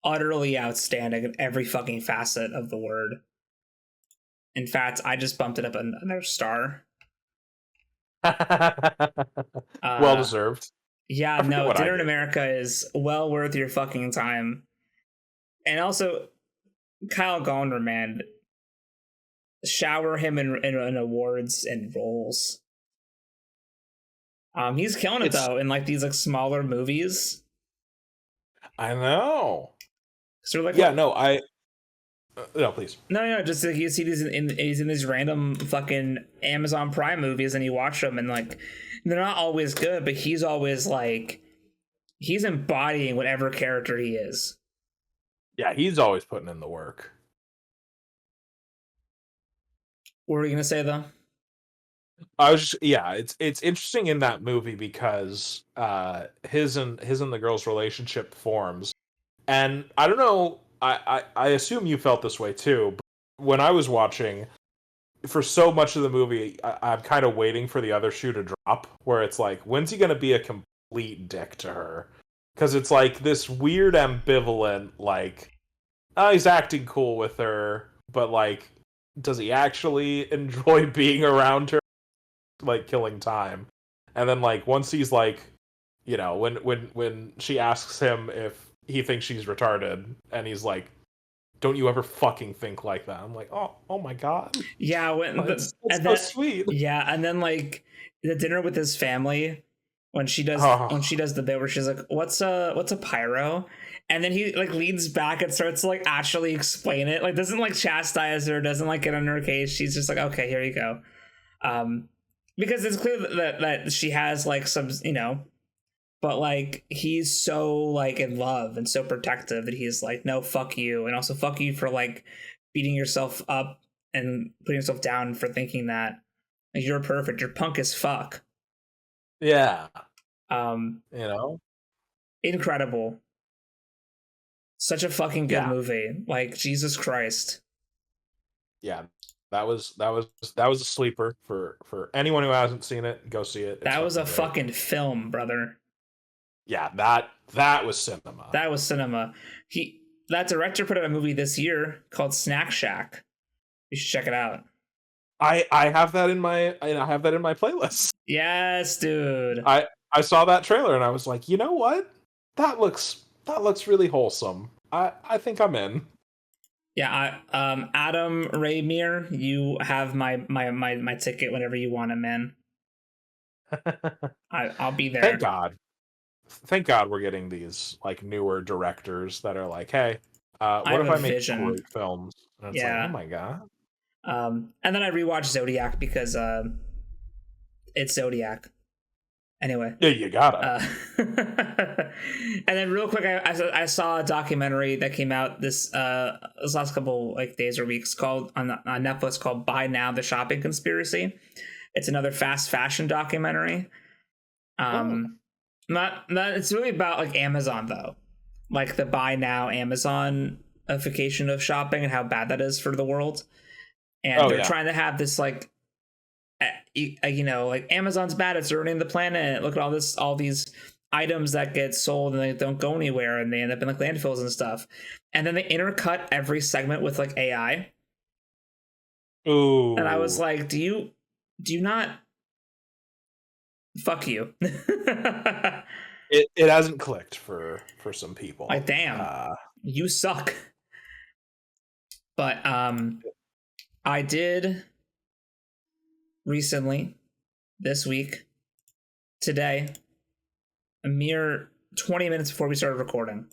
utterly outstanding in every fucking facet of the word. In fact, I just bumped it up another star. Well deserved. Yeah, I forget no, what I Dinner in did. America is well worth your fucking time. And also, Kyle Gallner, man, shower him in awards and roles. He's killing it though in like these like smaller movies. I know. So like, Yeah, no, no, please. no, just like you see these he's in these random fucking Amazon Prime movies, and you watch them, and like they're not always good, but he's always like he's embodying whatever character he is. Yeah, he's always putting in the work. What were you gonna say though? I was just, yeah, it's interesting in that movie because his and the girl's relationship forms, and I don't know, I assume you felt this way too. But when I was watching, for so much of the movie, I'm kind of waiting for the other shoe to drop, where it's like, when's he gonna be a complete dick to her? Because it's like this weird ambivalent, like, oh, he's acting cool with her, but like, does he actually enjoy being around her? Like killing time. And then like once he's like, you know, when she asks him if he thinks she's retarded, and he's like, don't you ever fucking think like that? I'm like, oh my god. Yeah, That's so sweet. Yeah, and then like the dinner with his family when she does the bit where she's like, what's a pyro? And then he like leans back and starts to like actually explain it. Like doesn't like chastise her, doesn't like get on her case. She's just like, okay, here you go. Because it's clear that she has like some, you know, but like he's so like in love and so protective that he's like, no, fuck you, and also fuck you for like beating yourself up and putting yourself down for thinking that like, you're perfect, you're punk as fuck. Yeah. You know, incredible. Such a fucking good movie. Like Jesus Christ. Yeah. That was a sleeper for anyone who hasn't seen it. Go see it. That was a fucking film, brother. Yeah, that was cinema. That was cinema. That director put out a movie this year called Snack Shack. You should check it out. I have that in my playlist. Yes, dude. I saw that trailer and I was like, you know what? That looks really wholesome. I think I'm in. Yeah, Adam Raymir, you have my ticket whenever you want it, man. I'll be there. Thank God we're getting these like newer directors that are like, hey, what if I make great films? And it's like, oh my god. And then I rewatched Zodiac because it's Zodiac. Anyway. Yeah, you gotta. And then real quick, I saw a documentary that came out this last couple like days or weeks called on Netflix called Buy Now: The Shopping Conspiracy. It's another fast fashion documentary. Not it's really about like Amazon though, like the buy now Amazonification of shopping and how bad that is for the world. And they're trying to have this like, you know, like Amazon's bad, it's ruining the planet. Look at all these items that get sold and they don't go anywhere and they end up in like landfills and stuff. And then they intercut every segment with like AI. Ooh. And I was like, do you not? Fuck you. It hasn't clicked for some people. Like damn, you suck. But I did recently, this week, today, a mere 20 minutes before we started recording,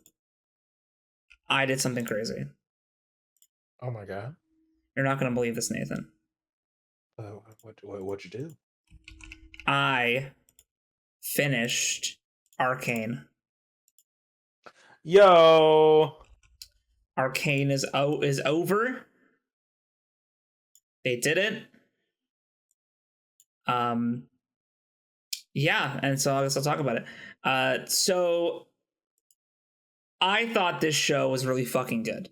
I did something crazy. Oh my god. You're not going to believe this, Nathan. What'd you do? I finished Arcane. Yo! Arcane is over. They did it. Yeah, and so I guess I'll talk about it. So I thought this show was really fucking good.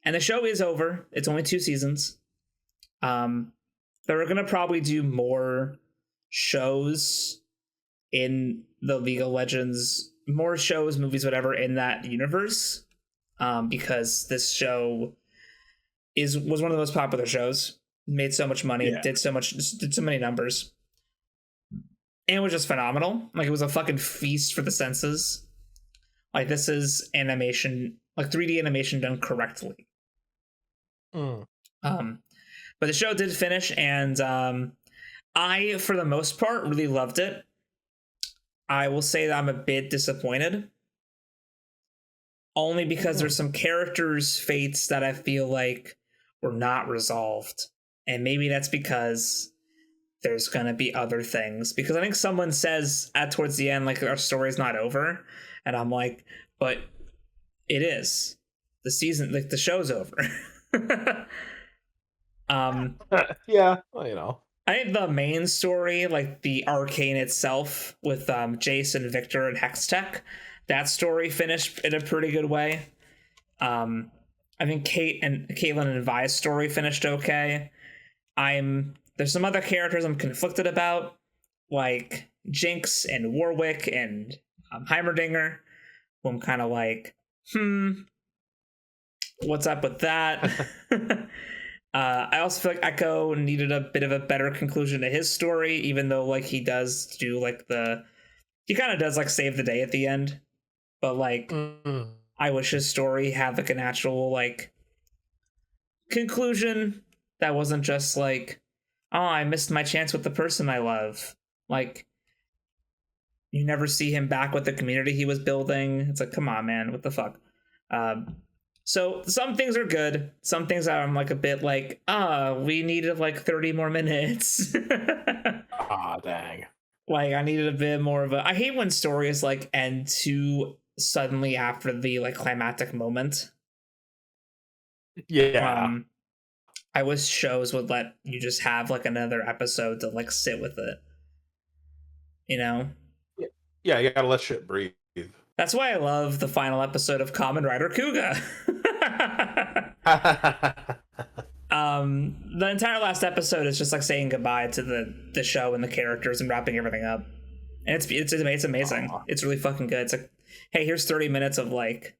And the show is over. It's only 2 seasons. They're gonna probably do more shows in the League of Legends, more shows, movies, whatever, in that universe. Because this show was one of the most popular shows. Made so much money, did so many numbers. And it was just phenomenal. Like, it was a fucking feast for the senses. Like, this is animation, like 3D animation done correctly. But the show did finish, and I, for the most part, really loved it. I will say that I'm a bit disappointed. Only because there's some characters' fates that I feel like were not resolved. And maybe that's because there's gonna be other things. Because I think someone says towards the end, like, our story's not over. And I'm like, but it is. The season, like, the show's over. Yeah, well, you know. I think the main story, like the Arcane itself, with Jason, Victor, and Hextech, that story finished in a pretty good way. I think Caitlin and Vi's story finished okay. There's some other characters I'm conflicted about, like Jinx and Warwick and Heimerdinger, who I'm kind of like, what's up with that? I also feel like Echo needed a bit of a better conclusion to his story, even though, like, he does do, like, he kind of does, like, save the day at the end. But, like, I wish his story had, like, an actual, like, conclusion that wasn't just, like, oh, I missed my chance with the person I love. Like, you never see him back with the community he was building. It's like, come on, man, what the fuck? So some things are good. Some things I'm like a bit like, we needed like 30 more minutes. Dang. Like, I needed a bit more of I hate when stories like end too suddenly after the like climactic moment. Yeah. I wish shows would let you just have like another episode to like sit with it. You know? Yeah, you gotta let shit breathe. That's why I love the final episode of Kamen Rider Kuga. The entire last episode is just like saying goodbye to the show and the characters and wrapping everything up. And it's amazing. Aww. It's really fucking good. It's like, hey, here's 30 minutes of like,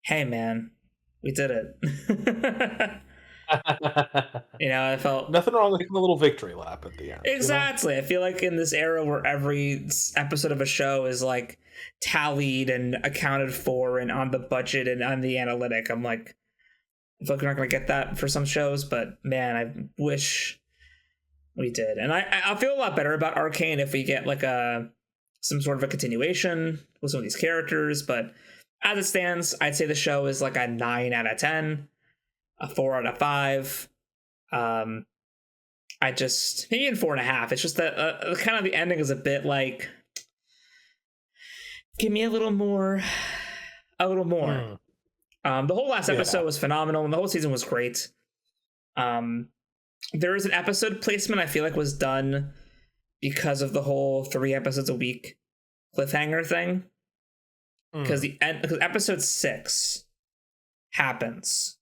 hey man, we did it. You know, I felt nothing wrong with a little victory lap at the end. Exactly. You know? I feel like in this era where every episode of a show is like tallied and accounted for and on the budget and on the analytic, I'm like, I feel like we're not gonna get that for some shows, but man, I wish we did. And I feel a lot better about Arcane if we get like some sort of a continuation with some of these characters. But as it stands, I'd say the show is like a 9 out of 10. A 4 out of 5. I just maybe in 4.5. It's just that kind of the ending is a bit like, give me a little more. The whole last episode was phenomenal, and the whole season was great. There is an episode placement I feel like was done because of the whole 3 episodes a week cliffhanger thing. Because episode 6 happens.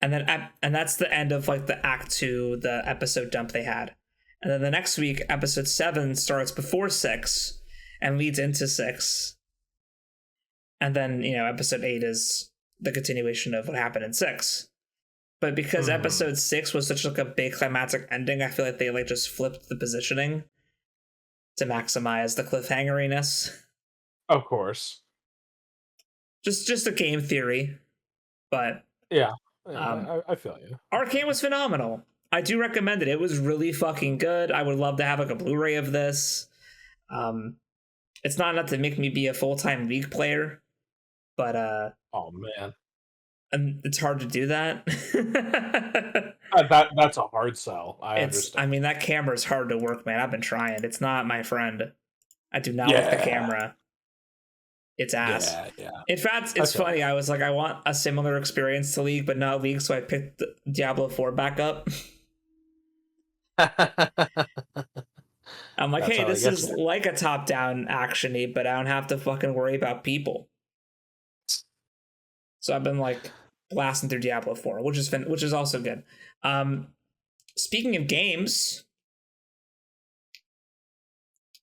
And then that's the end of like the act 2, the episode dump they had. And then the next week, episode 7 starts before 6 and leads into 6. And then, you know, episode 8 is the continuation of what happened in 6. But because episode 6 was such like a big climactic ending, I feel like they like just flipped the positioning to maximize the cliffhangeriness. Of course. Just a game theory. But yeah. I feel you. Arcane was phenomenal. I do recommend it. It was really fucking good. I would love to have like a Blu-ray of this. It's not enough to make me be a full-time League player, but oh man, and it's hard to do that. That's a hard sell. I understand. I mean, that camera is hard to work, man. I've been trying. It's not my friend. I do not like the camera. It's ass. Yeah. In fact, it's funny. I was like, I want a similar experience to League, but not League, so I picked Diablo 4 back up. I'm like, hey, this is like a top-down action-y, but I don't have to fucking worry about people. So I've been like blasting through Diablo 4, which is also good. Speaking of games,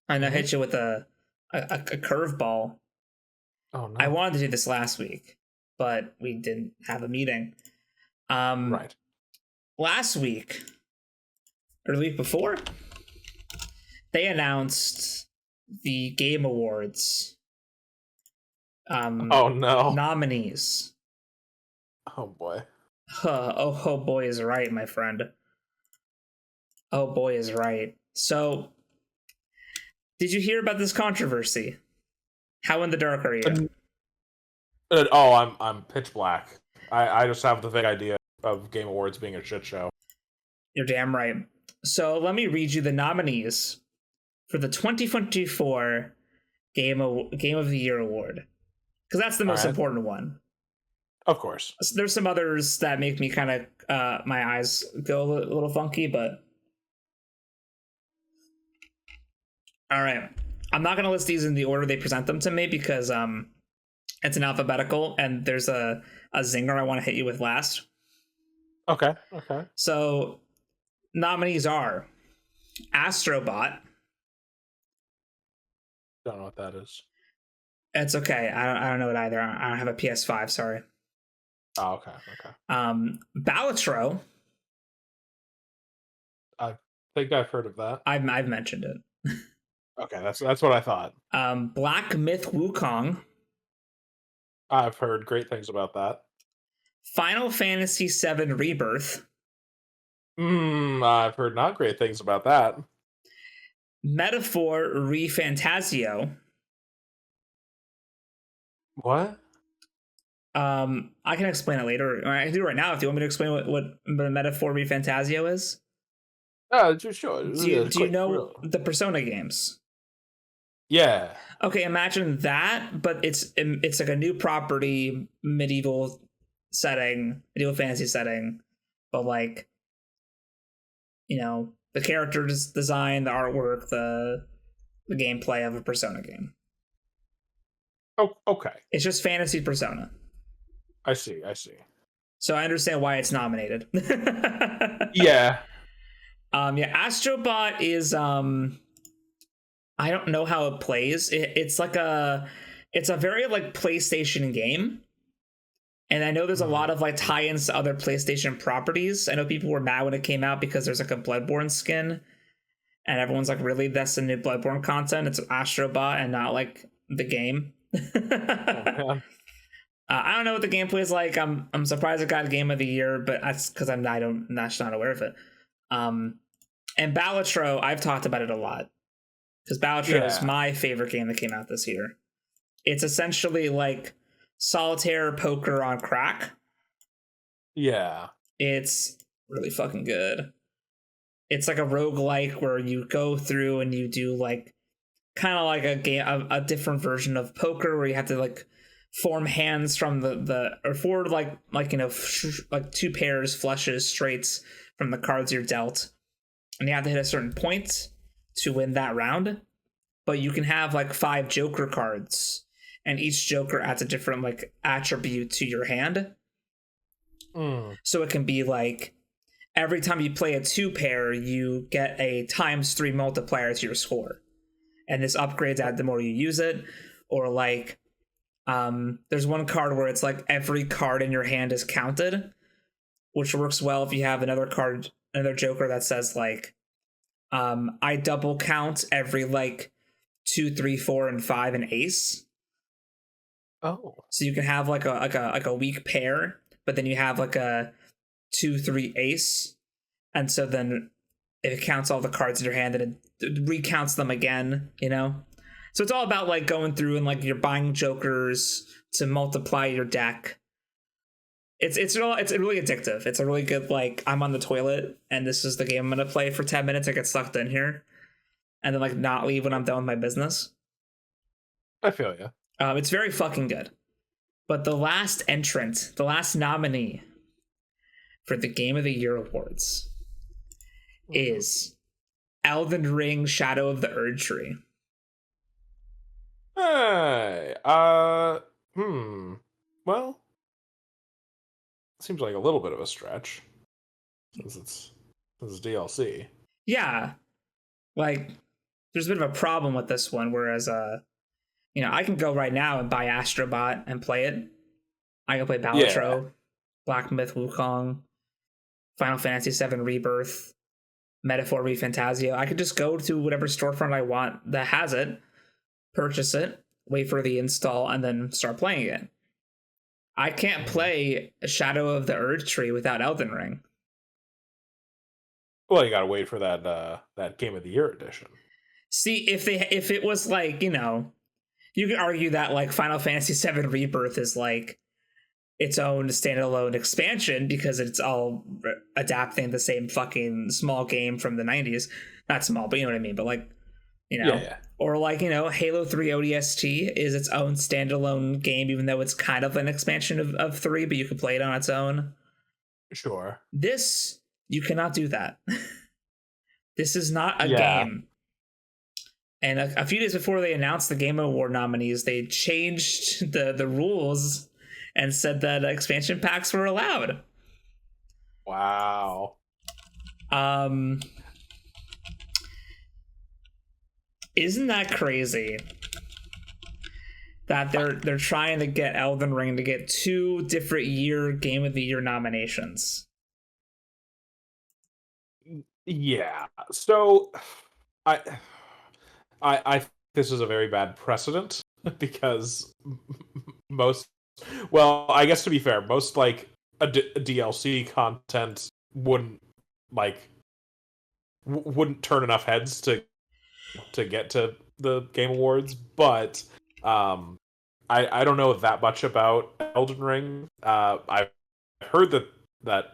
I know I hit you with a curveball. Oh, no. I wanted to do this last week, but we didn't have a meeting. Right. Last week, or the week before, they announced the Game Awards Oh no. nominees. Oh boy. Oh boy is right, my friend. Oh boy is right. So, did you hear about this controversy? How in the dark are you? I'm pitch black. I just have the vague idea of Game Awards being a shit show. You're damn right. So let me read you the nominees for the 2024 Game of the Year award, because that's the most important one. Of course. So there's some others that make me kind of my eyes go a little funky, but all right. I'm not going to list these in the order they present them to me because it's an alphabetical, and there's a zinger I want to hit you with last. Okay. So nominees are Astrobot. Don't know what that is. It's okay. I don't know it either. I don't have a PS5. Sorry. Oh, okay. Balatro. I think I've heard of that. I've mentioned it. Okay, that's what I thought. Black Myth Wukong. I've heard great things about that. Final Fantasy VII Rebirth. I've heard not great things about that. Metaphor ReFantasio. What? I can explain it later. Or I can do it right now if you want me to explain what the Metaphor ReFantasio is. Sure. Do you know the Persona games? Yeah. Okay, imagine that, but it's like a new property, medieval fantasy setting, but like, you know, the character design, the artwork, the gameplay of a Persona game. Oh, okay. It's just fantasy Persona. I see. So I understand why it's nominated. Yeah. Astrobot is I don't know how it plays. It's a very like PlayStation game. And I know there's a lot of like tie-ins to other PlayStation properties. I know people were mad when it came out because there's like a Bloodborne skin. And everyone's like, really, that's the new Bloodborne content? It's Astrobot and not like the game. Yeah. I don't know what the gameplay is like. I'm surprised it got Game of the Year, but that's because I'm not aware of it. And Balatro, I've talked about it a lot because Balatro is my favorite game that came out this year. It's essentially like solitaire poker on crack. Yeah. It's really fucking good. It's like a roguelike where you go through and you do like kind of like a different version of poker where you have to like form hands from or forward like you know like two pairs, flushes, straights from the cards you're dealt, and you have to hit a certain point to win that round. But you can have like 5 Joker cards, and each Joker adds a different like attribute to your hand. So it can be like every time you play a 2-pair, you get a ×3 multiplier to your score, and this upgrades at the more you use it. Or like there's one card where it's like every card in your hand is counted, which works well if you have another Joker that says like I double count every like 2, 3, 4, and 5 and ace. Oh. So you can have like a weak pair, but then you have like a 2, 3 ace, and so then it counts all the cards in your hand and it recounts them again, you know? So it's all about like going through and like you're buying Jokers to multiply your deck. It's really addictive. It's a really good like I'm on the toilet and this is the game I'm gonna play for 10 minutes. I get sucked in here, and then like not leave when I'm done with my business. I feel you. It's very fucking good. But the last nominee for the Game of the Year awards is Elden Ring: Shadow of the Erdtree. Hey, well, seems like a little bit of a stretch since this is DLC. Yeah, like there's a bit of a problem with this one. Whereas, I can go right now and buy Astrobot and play it. I can play Balatro, Black Myth Wukong, Final Fantasy VII Rebirth, Metaphor v Fantasio. I could just go to whatever storefront I want that has it, purchase it, wait for the install, and then start playing it. I can't play Shadow of the Erd Tree without Elden Ring. Well, you gotta wait for that Game of the Year edition. See, if it was like, you could argue that like Final Fantasy VII Rebirth is like its own standalone expansion because it's all adapting the same fucking small game from the 90s. Not small, but you know what I mean. But like, Yeah. Or like, Halo 3 ODST is its own standalone game, even though it's kind of an expansion of 3, but you can play it on its own. Sure. This, you cannot do that. This is not a game. And a few days before they announced the Game Award nominees, they changed the rules and said that expansion packs were allowed. Wow. Isn't that crazy? That they're trying to get Elden Ring to get 2 different Game of the Year nominations. Yeah. So I this is a very bad precedent because I guess to be fair, most like a DLC content wouldn't turn enough heads to get to the Game Awards, but I don't know that much about Elden Ring. I've heard that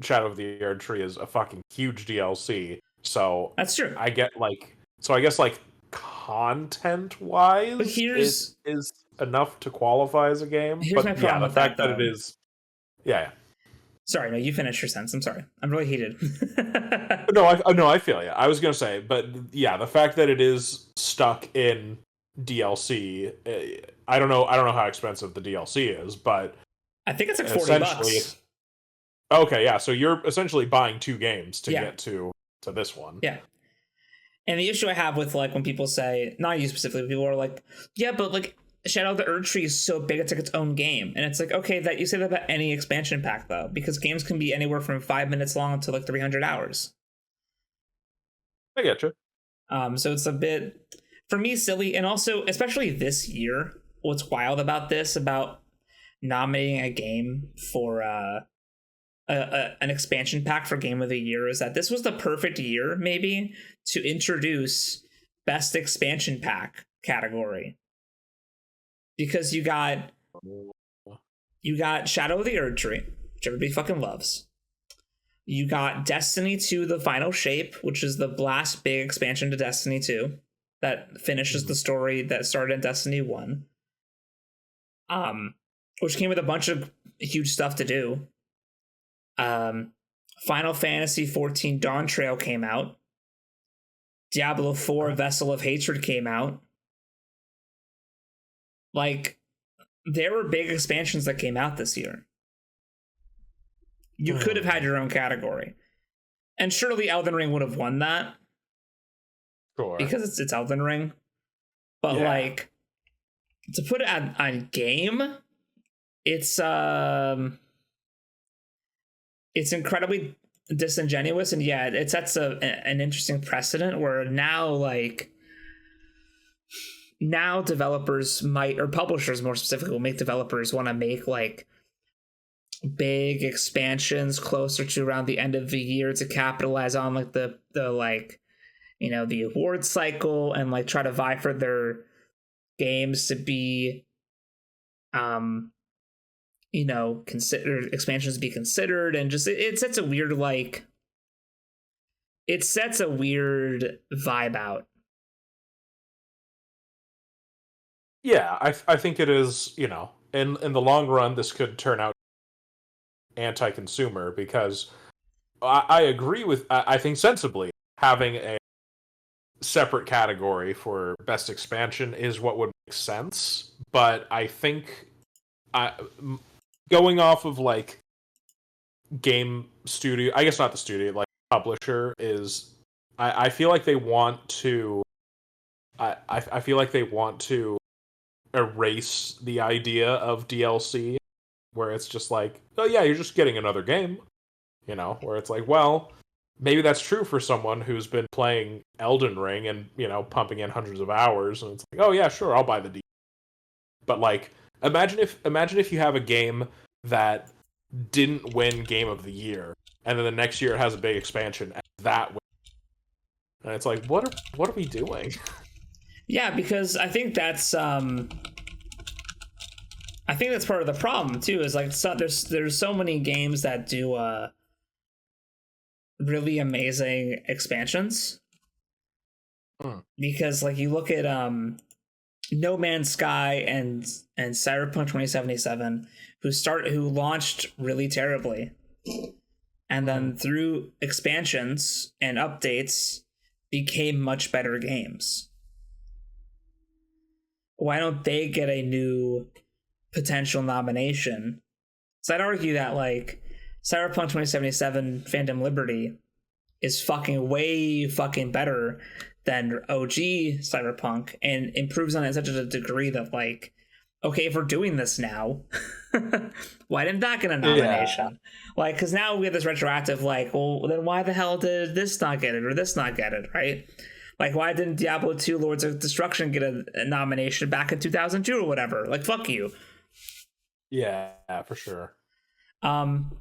Shadow of the Erd Tree is a fucking huge DLC, so that's true. I guess content wise, but here's it is enough to qualify as a game. Here's but my problem the with fact that it is, Sorry, no, you finish your sentence. I'm sorry, I'm really heated. No, I feel you. I was gonna say, but yeah, the fact that it is stuck in DLC, I don't know how expensive the DLC is, but I think it's like $40. Okay, yeah, so you're essentially buying 2 games to get to this one. Yeah. And the issue I have with like when people say, not you specifically, people are like, yeah, but like Shadow of the Erd Tree is so big it's like its own game. And it's like, okay, that you say that about any expansion pack though, because games can be anywhere from 5 minutes long to like 300 hours. I get you. So it's a bit, for me, silly. And also, especially this year, what's wild about this, about nominating a game for an expansion pack for Game of the Year, is that this was the perfect year, maybe, to introduce Best Expansion Pack category. Because you got Shadow of the Erd Tree, which everybody fucking loves. You got Destiny 2 The Final Shape, which is the last big expansion to Destiny 2 that finishes the story that started in Destiny 1. Which came with a bunch of huge stuff to do. Final Fantasy 14 Dawn Trail came out. Diablo 4 Vessel of Hatred came out. Like, there were big expansions that came out this year. You could have had your own category. And surely Elden Ring would have won that. Sure. Because it's Elden Ring. But like, to put it on game, it's incredibly disingenuous, and it sets an interesting precedent where now developers might, or publishers more specifically, will make developers want to make like big expansions closer to around the end of the year to capitalize on like the the award cycle, and like try to vie for their games to be considered, expansions to be considered, and just it sets a weird vibe out. Yeah, I think it is, in the long run, this could turn out anti-consumer, because I agree with, I think sensibly, having a separate category for best expansion is what would make sense, but I think going off of like game studio, I guess not the studio, like publisher, is I feel like they want to I feel like they want to erase the idea of DLC, where it's just like, oh yeah, you're just getting another game, where it's like, well, maybe that's true for someone who's been playing Elden Ring and, pumping in hundreds of hours, and it's like, oh yeah, sure, I'll buy the DLC. But like, imagine if you have a game that didn't win Game of the Year, and then the next year it has a big expansion, and that wins. And it's like, what are we doing? Yeah, because I think that's part of the problem too. Is like, there's so many games that do really amazing expansions. Because like, you look at No Man's Sky and Cyberpunk 2077, who launched really terribly, and then through expansions and updates became much better games. Why don't they get a new potential nomination? So I'd argue that like Cyberpunk 2077 Phantom Liberty is way fucking better than OG Cyberpunk, and improves on it in such a degree that like, okay, if we're doing this now, why didn't that get a nomination? Yeah. Like, because now we have this retroactive, like, well, then why the hell did this not get it or this not get it, right? Like, why didn't Diablo 2 Lords of Destruction get a nomination back in 2002 or whatever? Like, fuck you. Yeah, for sure. And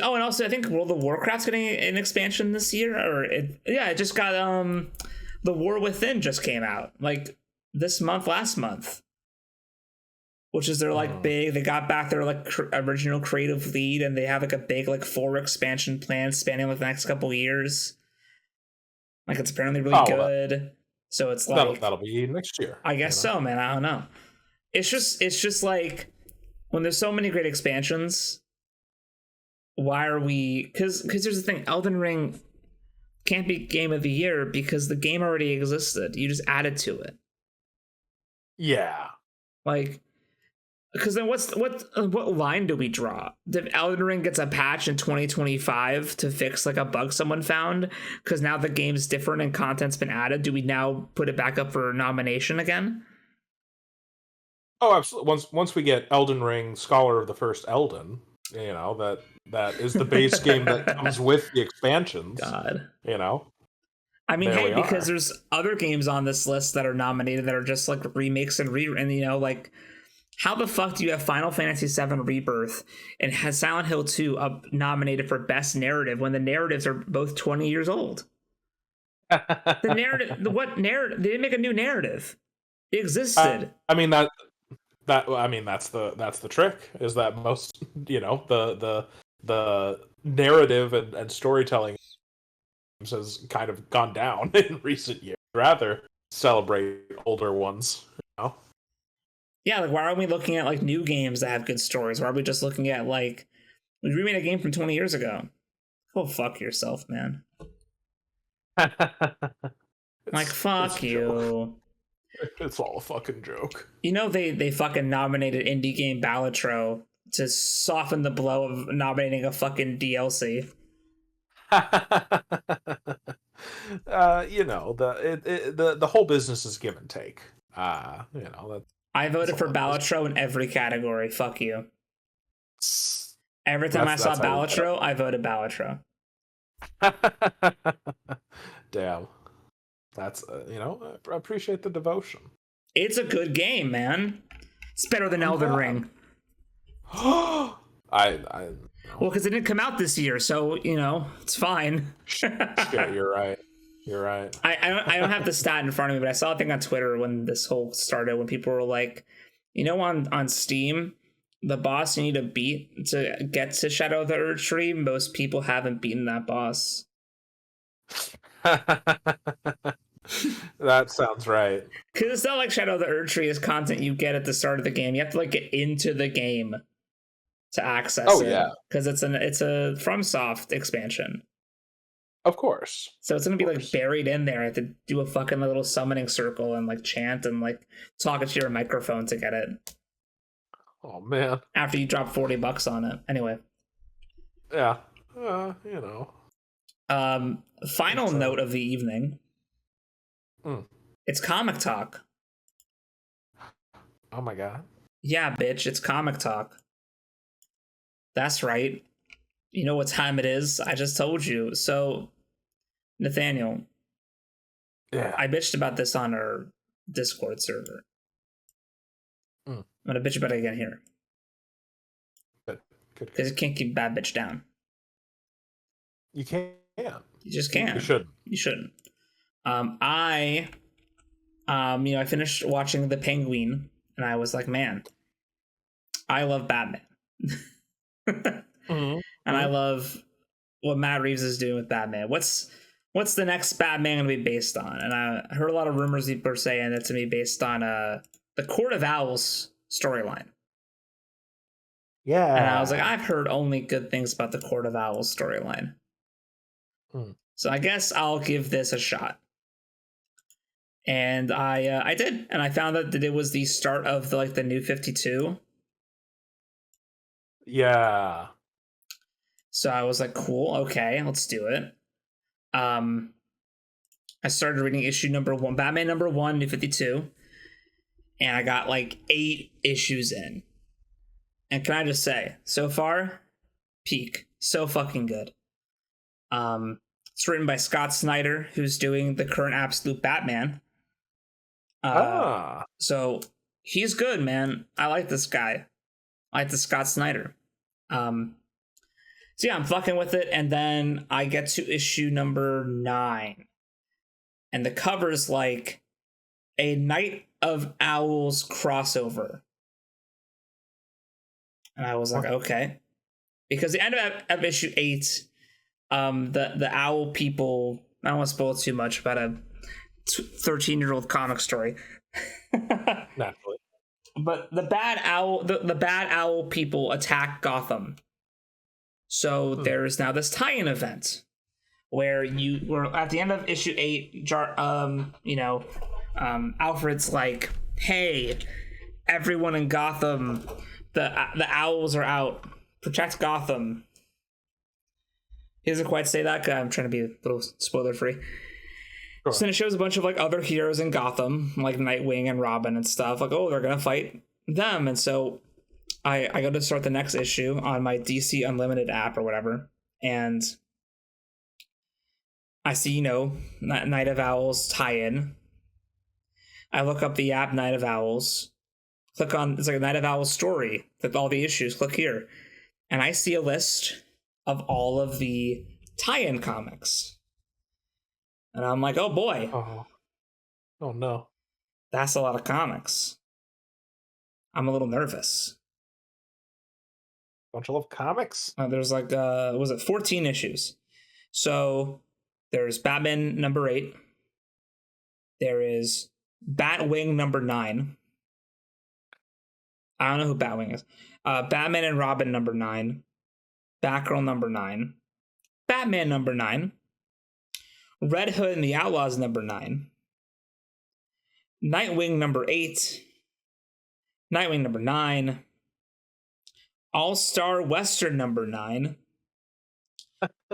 also I think World of Warcraft's getting an expansion this year, it just got The War Within just came out like last month, which is their like big. They got back their like original creative lead, and they have like a big like 4 expansion plan spanning like the next couple years. Like, it's apparently really good. So it's like that'll be next year. I guess so, man. I don't know. It's just like, when there's so many great expansions, why are we? Because here's the thing: Elden Ring can't be Game of the Year because the game already existed. You just added to it. Yeah. Like, because then what line do we draw? If Elden Ring gets a patch in 2025 to fix like a bug someone found, because now the game's different and content's been added, do we now put it back up for nomination again? Oh, absolutely. Once we get Elden Ring Scholar of the First Elden, that is the base game that comes with the expansions. God. I mean, hey, because there's other games on this list that are nominated that are just like remakes and like, how the fuck do you have Final Fantasy VII Rebirth and has Silent Hill 2 nominated for Best Narrative when the narratives are both 20 years old? The narrative, what narrative? They didn't make a new narrative. It existed. That's the trick, is that most the narrative and storytelling has kind of gone down in recent years. Rather celebrate older ones, Yeah, like, why aren't we looking at like new games that have good stories? Why are we just looking at like, we remade a game from 20 years ago? Go fuck yourself, man. Like, fuck you. It's all a fucking joke. They fucking nominated indie game Balatro to soften the blow of nominating a fucking DLC. The whole business is give and take. I voted for Balatro in every category. Fuck you. Every time I saw Balatro, I voted Balatro. Damn. That's I appreciate the devotion. It's a good game, man. It's better than Elden Ring. Well, because it didn't come out this year, so it's fine. Yeah, you're right. I don't have the stat in front of me, but I saw a thing on Twitter when this whole started, when people were like, on Steam, the boss you need to beat to get to Shadow of the Erd Tree, most people haven't beaten that boss. That sounds right. Because it's not like Shadow of the Erd Tree is content you get at the start of the game. You have to like get into the game to access it. Oh yeah, because it's a FromSoft expansion. Of course. So it's gonna be like buried in there. I have to do a fucking little summoning circle and like chant and like talk into your microphone to get it. Oh man! After you drop $40 on it, anyway. Yeah, Final note of the evening. It's Comic Talk. Oh my god. Yeah, bitch, it's Comic Talk. That's right. You know what time it is? I just told you. So, Nathaniel, Yeah. I bitched about this on our Discord server. Mm. I'm gonna bitch about it again here. Good. Because you can't keep bad bitch down. You can't. You just can't. You shouldn't. You shouldn't. I finished watching The Penguin, and I was like, man, I love Batman. Mm-hmm. And I love what Matt Reeves is doing with Batman. What's the next Batman going to be based on? And I heard a lot of rumors people are saying it's going to be based on the Court of Owls storyline. Yeah. And I was like, I've heard only good things about the Court of Owls storyline. So I guess I'll give this a shot. And I did, and I found that it was the start of the New 52. Yeah. So I was like, cool, okay, let's do it. I started reading issue number 1, Batman number 1, New 52, and I got 8 issues in. And can I just say, so far, peak, so fucking good. It's written by Scott Snyder, who's doing the current Absolute Batman. So he's good, man. I like this guy. I like the Scott Snyder. So yeah, I'm fucking with it, and then I get to issue number 9, and the cover's like a Night of Owls crossover, and I was like, okay, because the end of issue 8, the owl people. I don't want to spoil too much about a 13-year-old comic story. Naturally. But the bad owl people attack Gotham. So there's now this tie-in event where we're at the end of issue 8. Alfred's like, "Hey, everyone in Gotham, the owls are out. Protect Gotham." He doesn't quite say that. 'Cause I'm trying to be a little spoiler-free. Sure. So then it shows a bunch of other heroes in Gotham, like Nightwing and Robin and stuff. Like, oh, they're gonna fight them, and so I go to start the next issue on my DC Unlimited app or whatever, and I see Night of Owls tie-in. I look up the app Night of Owls, click on it's like a Night of Owls story with all the issues. Click here, and I see a list of all of the tie-in comics. And I'm like, oh boy. Oh no. That's a lot of comics. I'm a little nervous. Don't you love comics? There's 14 issues. So there's Batman number 8. There is Batwing number 9. I don't know who Batwing is. Batman and Robin number 9. Batgirl number 9. Batman number 9. Red Hood and the Outlaws number 9. Nightwing number 8. Nightwing number 9. All-Star Western number 9.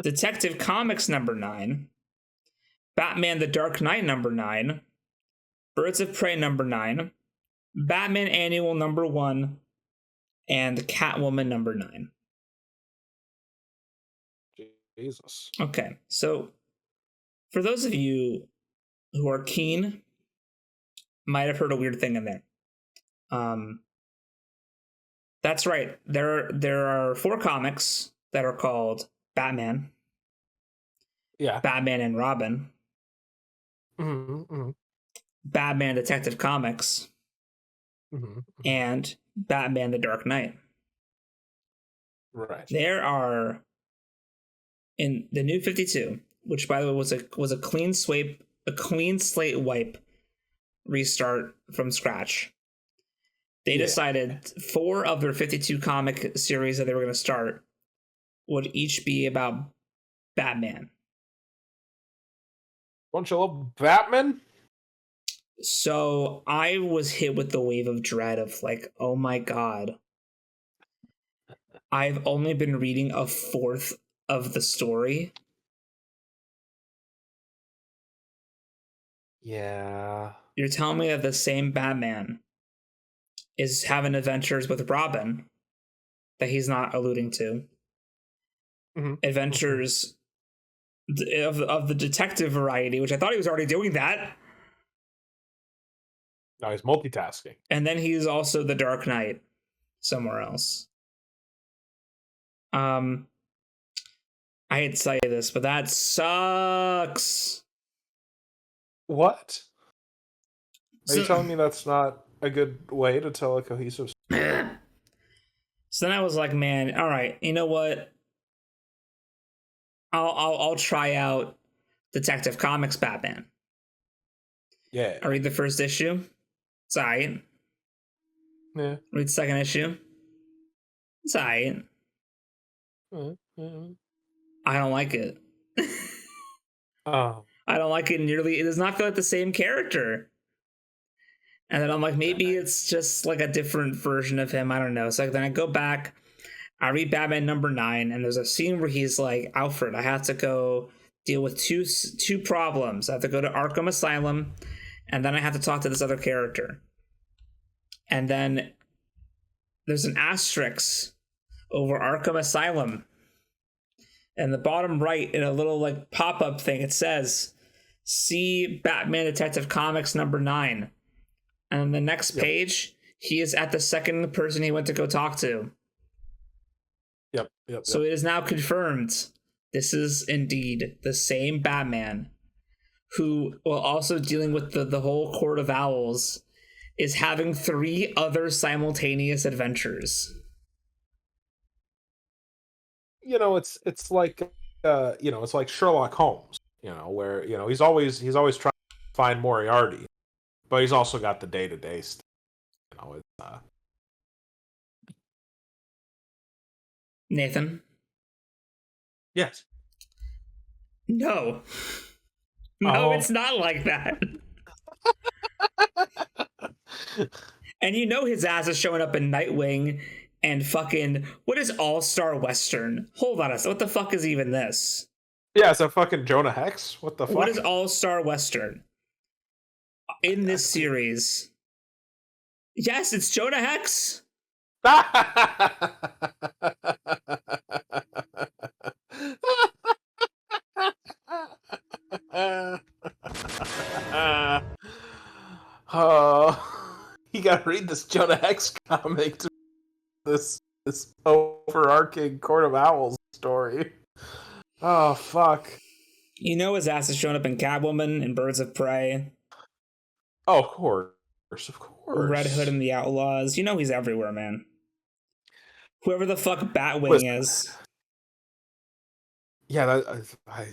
Detective Comics number 9. Batman the Dark Knight number 9. Birds of Prey number 9. Batman Annual number 1. And Catwoman number 9. Jesus. Okay, so for those of you who are keen, might have heard a weird thing in there. That's right. There are 4 comics that are called Batman. Yeah. Batman and Robin. Mm-hmm. Batman Detective Comics. Mm-hmm. And Batman the Dark Knight. Right. There are, in the New 52, which by the way was a clean slate wipe restart from scratch. They decided 4 of their 52 comic series that they were going to start would each be about Batman. Don't you love Batman? So I was hit with the wave of dread of oh my god. I've only been reading a 4th of the story. Yeah. You're telling me that the same Batman is having adventures with Robin that he's not alluding to. adventures of the detective variety, which I thought he was already doing that. No, he's multitasking. And then he's also the Dark Knight somewhere else. I hate to tell you this, but that sucks. What? Are you So- telling me that's not a good way to tell a cohesive story? So then I was like, man, all right, you know what? I'll try out Detective Comics Batman. Yeah. I read the first issue. It's alright. Yeah. Read the second issue. It's alright. Mm-hmm. I don't like it. Oh. I don't like it nearly. It does not feel like the same character. And then I'm like, maybe it's just like a different version of him. I don't know. So then I go back, I read Batman #9, and there's a scene where he's like, Alfred, I have to go deal with two problems. I have to go to Arkham Asylum, and then I have to talk to this other character. And then there's an asterisk over Arkham Asylum. And the bottom right, in a little like pop-up thing, it says, see Batman Detective Comics #9. And on the next page, he is at the second person he went to go talk to. Yep. So it is now confirmed this is indeed the same Batman who, while also dealing with the whole Court of Owls, is having 3 other simultaneous adventures. You know, it's like it's like Sherlock Holmes, where he's always trying to find Moriarty, but he's also got the day-to-day stuff. It's Nathan? Yes. No. No, Oh. it's not like that. And his ass is showing up in Nightwing and fucking, what is All-Star Western? Hold on a second, what the fuck is even this? Yeah, it's a fucking Jonah Hex. What the fuck? What is All-Star Western? In this series. Yes, it's Jonah Hex. You gotta read this Jonah Hex comic to this overarching Court of Owls story. Oh fuck. His ass is showing up in Catwoman and Birds of Prey. Oh, of course. Red Hood and the Outlaws. He's everywhere, man. Whoever the fuck Batwing Listen. is. Yeah, I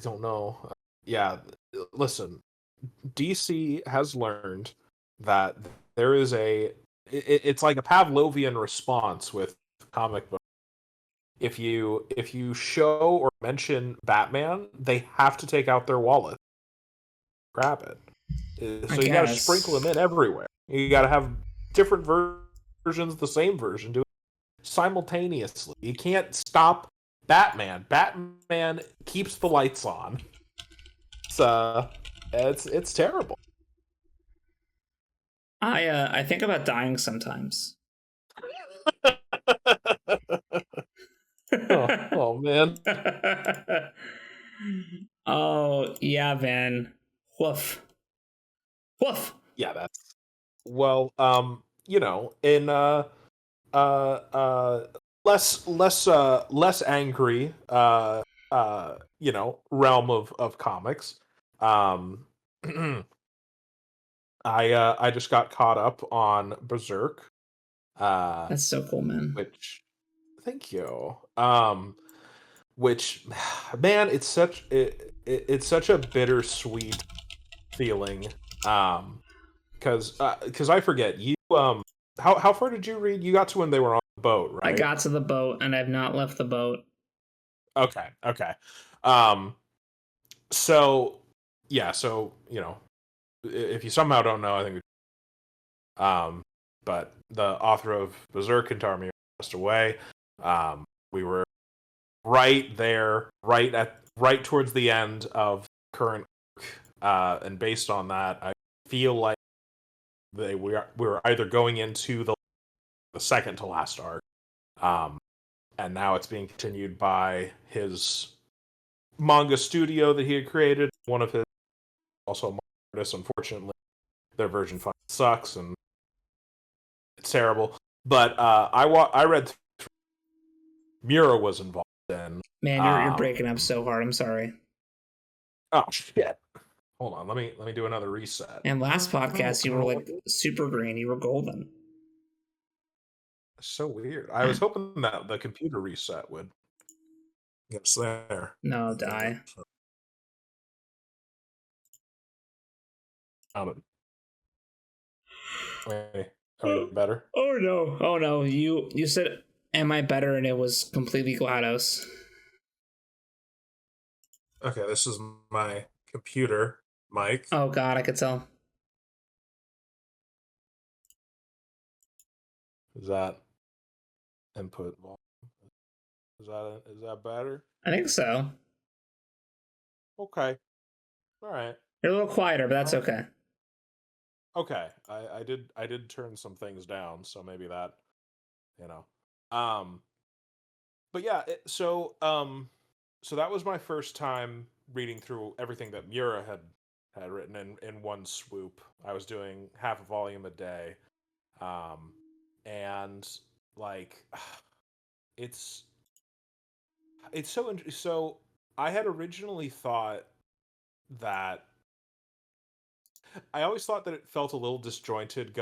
don't know. Yeah, listen. DC has learned that there is it's like a Pavlovian response with comic books. If you show or mention Batman, they have to take out their wallet, grab it. So you gotta sprinkle them in everywhere. You gotta have different versions of the same version do it simultaneously. You can't stop Batman. Batman keeps the lights on. It's terrible. I think about dying sometimes. oh man. Oh yeah, man. Woof. Woof. Yeah, that's well, in less angry realm of comics. I just got caught up on Berserk. That's so cool, man. Which thank you. Which man, it's such a bittersweet feeling. Because I forget you. How far did you read? You got to when they were on the boat, right? I got to the boat and I've not left the boat. Okay. So yeah. So if you somehow don't know, I think. But the author of Berserk and Tarmir passed away. We were right there, right towards the end of current arc, and based on that, I feel like we were either going into the second to last arc, and now it's being continued by his manga studio that he had created. One of his also a manga artist. Unfortunately, their version fucking sucks and it's terrible. But I read Mura was involved in. Man, you're breaking up so hard. I'm sorry. Oh shit! Hold on, let me do another reset. And last podcast, you were like super green. You were golden. So weird. I was hoping that the computer reset would get us there. No, die. Found it. Wait, are we better? Oh no! Oh no! You said, "Am I better?" and it was completely GLaDOS. Okay, this is my computer mic. Oh god, I could tell. Is that input volume? Is that better? I think so. Okay. All right. You're a little quieter, but that's okay. Okay. I did turn some things down, so maybe that, you know. But yeah, so that was my first time reading through everything that Mura had written in one swoop. I was doing half a volume a day. And like it's so interesting. So I had originally thought that I always thought that it felt a little disjointed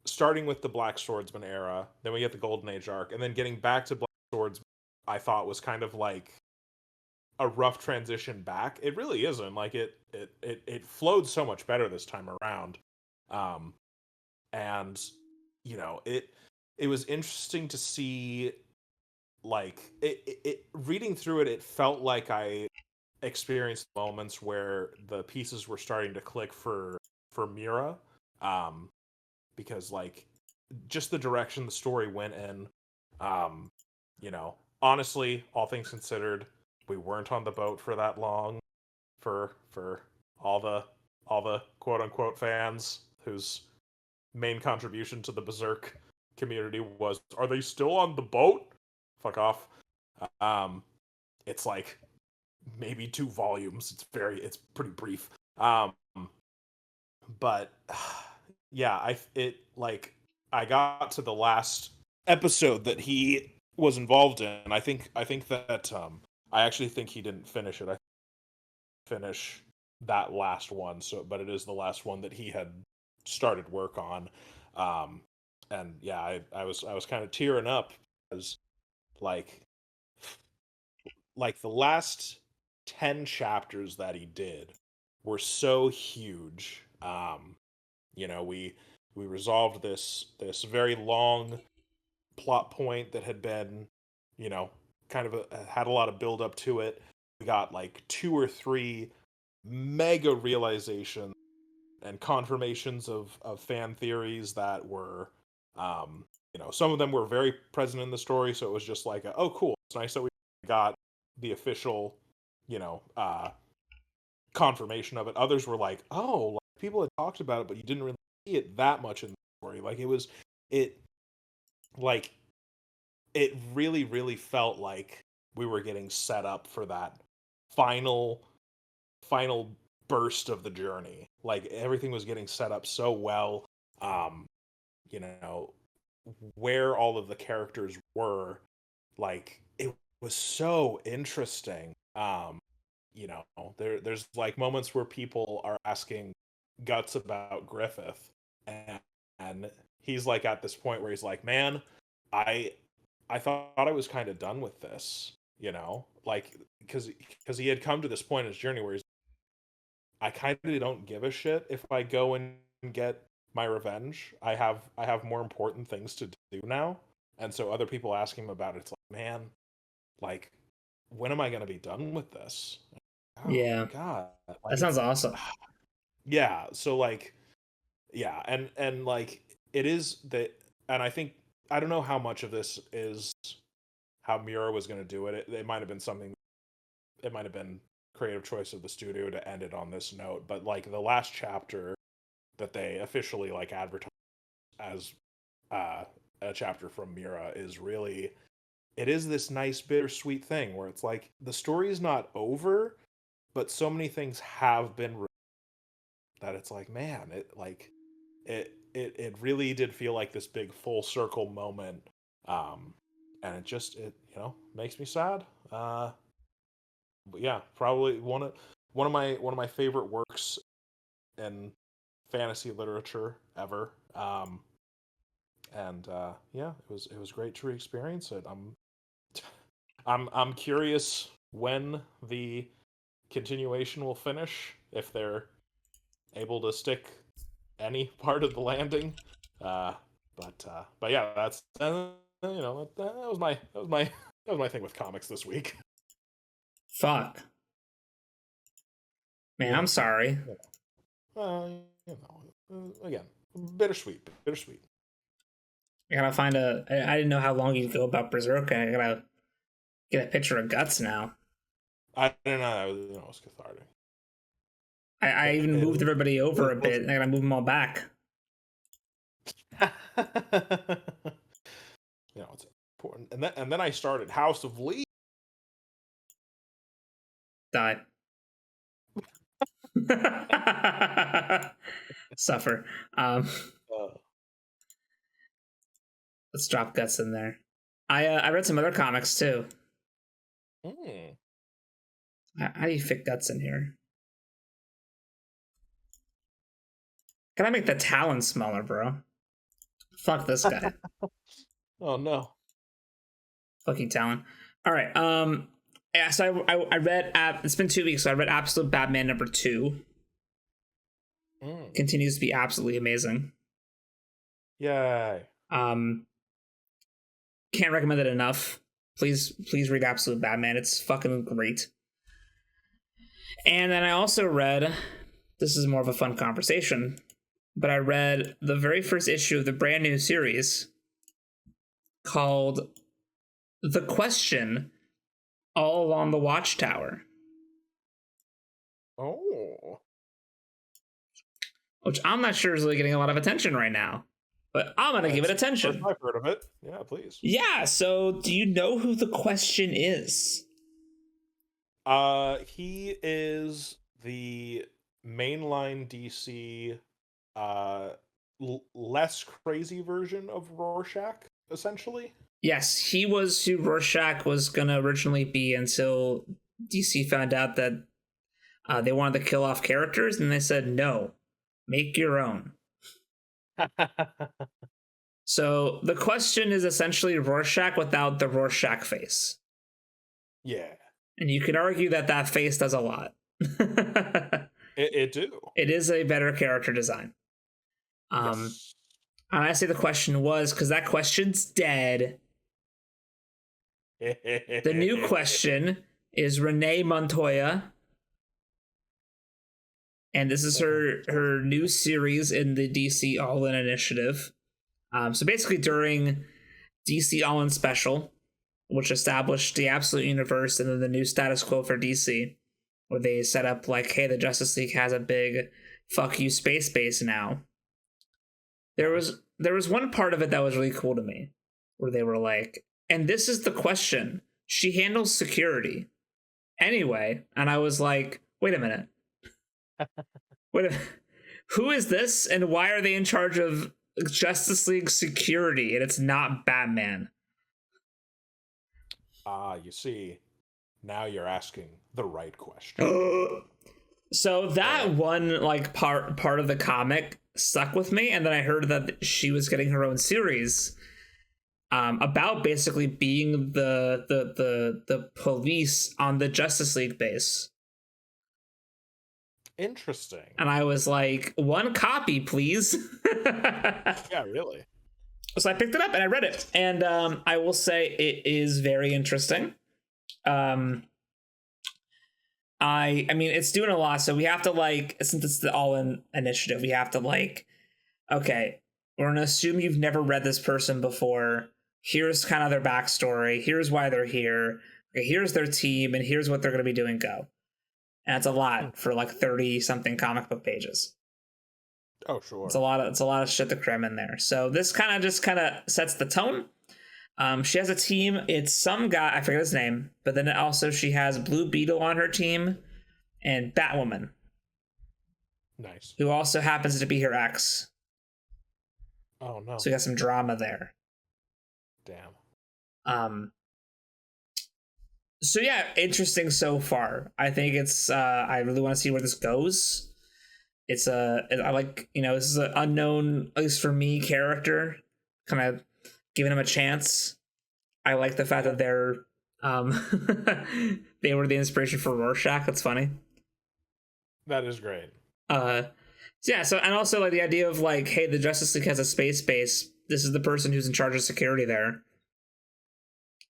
starting with the Black Swordsman era, then we get the Golden Age arc, and then getting back to Black Swordsman, I thought was kind of like a rough transition back. It really isn't. Like it flowed so much better this time around. And you know, it was interesting to see, like it reading through it, it felt like I experienced moments where the pieces were starting to click for Mira, because like just the direction the story went in. You know, honestly, all things considered, we weren't on the boat for that long for all the quote unquote fans whose main contribution to the Berserk community was, are they still on the boat? Fuck off. It's like maybe 2 volumes. It's pretty brief. But yeah, I got to the last episode that he was involved in. I think that I actually think he didn't finish it. I finish that last one. But it is the last one that he had started work on. And yeah, I was kind of tearing up because like the last 10 chapters that he did were so huge. You know, we resolved this very long plot point that had been, you know, kind of had a lot of build up to it. We got like 2 or 3 mega realizations and confirmations of fan theories that were, you know, some of them were very present in the story, so it was just like, oh, cool, it's nice that we got the official, you know, confirmation of it. Others were like, oh, like, people had talked about it, but you didn't really see it that much in the story. Like it really, really felt like we were getting set up for that final burst of the journey. Like everything was getting set up so well. You know, where all of the characters were, like it was so interesting. You know, there's like moments where people are asking Guts about Griffith, and he's like at this point where he's like, man, I thought I was kind of done with this, you know, like because he had come to this point in his journey where he's, I kind of don't give a shit if I go and get my revenge. I have more important things to do now. And so other people ask him about it, it's like, man, like when am I going to be done with this? Oh, yeah, God, like, that sounds awesome. Yeah, so like, yeah, and like it is that, and I think I don't know how much of this is how Mura was going to do it. It might have been something. It might have been creative choice of the studio to end it on this note. But like the last chapter that they officially like advertised as a chapter from Mura is really it is this nice bittersweet thing where it's like the story is not over, but so many things have been that it's like, man, it really did feel like this big full circle moment, and it makes me sad. But yeah, probably one of my favorite works in fantasy literature ever. And yeah, it was great to experience it. I'm curious when the continuation will finish, if they're able to stick any part of the landing. But yeah, that's that was my thing with comics this week. Fuck. Man, I'm sorry. Again, bittersweet. I gotta find I didn't know how long you'd go about Berserk. I gotta get a picture of guts now. I don't know. It was cathartic. I even moved everybody over a bit. I gotta move them all back. It's important. And then I started House of Leaves. Die. Suffer. Let's drop guts in there. I read some other comics too. How do you fit guts in here? Can I make the talon smaller, bro? Fuck this guy. Oh no. Fucking talon. All right. Yeah, so I read. It's been 2 weeks, so I read Absolute Batman #2. Continues to be absolutely amazing. Yay. Can't recommend it enough. Please read Absolute Batman. It's fucking great. And then I also read, this is more of a fun conversation, but I read the very first issue of the brand new series called The Question All Along the Watchtower. Oh. Which I'm not sure is really getting a lot of attention right now. But I'm going to give it attention. I've heard of it. Yeah, please. Yeah, so do you know who The Question is? He is the mainline DC, less crazy version of Rorschach, essentially. Yes, he was who Rorschach was going to originally be until DC found out that they wanted to kill off characters, and they said, no, make your own. So the Question is essentially Rorschach without the Rorschach face. Yeah. And you could argue that that face does a lot. It do. It is a better character design. Yes. And I say the Question was because that question's dead. The new Question is Renee Montoya. And this is her new series in the DC All-In Initiative. So basically during DC All-In Special, which established the Absolute Universe and then the new status quo for DC, where they set up like, hey, the Justice League has a big fuck you space base now. There was one part of it that was really cool to me, where they were like, and this is the Question. She handles security. Anyway, and I was like, wait a minute. Who is this and why are they in charge of Justice League security and it's not Batman? You see, now you're asking the right question. So that one like part of the comic stuck with me, and then I heard that she was getting her own series about basically being the police on the Justice League base. Interesting. And I was like, one copy, please. Yeah, really. So I picked it up and I read it. And I will say it is very interesting. I mean, it's doing a lot. So we have to like, since it's the All-In Initiative, we have to like, okay, we're going to assume you've never read this person before. Here's kind of their backstory. Here's why they're here. Okay, here's their team. And here's what they're going to be doing. Go. And it's a lot for like 30 something comic book pages. Oh, sure. It's a lot of shit to cram in there. So this kind of sets the tone. She has a team. It's some guy, I forget his name, but then also she has Blue Beetle on her team and Batwoman, Nice. who also happens to be her ex. Oh no. So we got some drama there. Damn. So yeah, interesting so far. I think it's I really want to see where this goes. It's I like, this is an unknown, at least for me, character, kind of giving him a chance. I like the fact that they're they were the inspiration for Rorschach. That's funny. That is great. So yeah, so and also like the idea of like, hey, the Justice League has a space base. This is the person who's in charge of security there.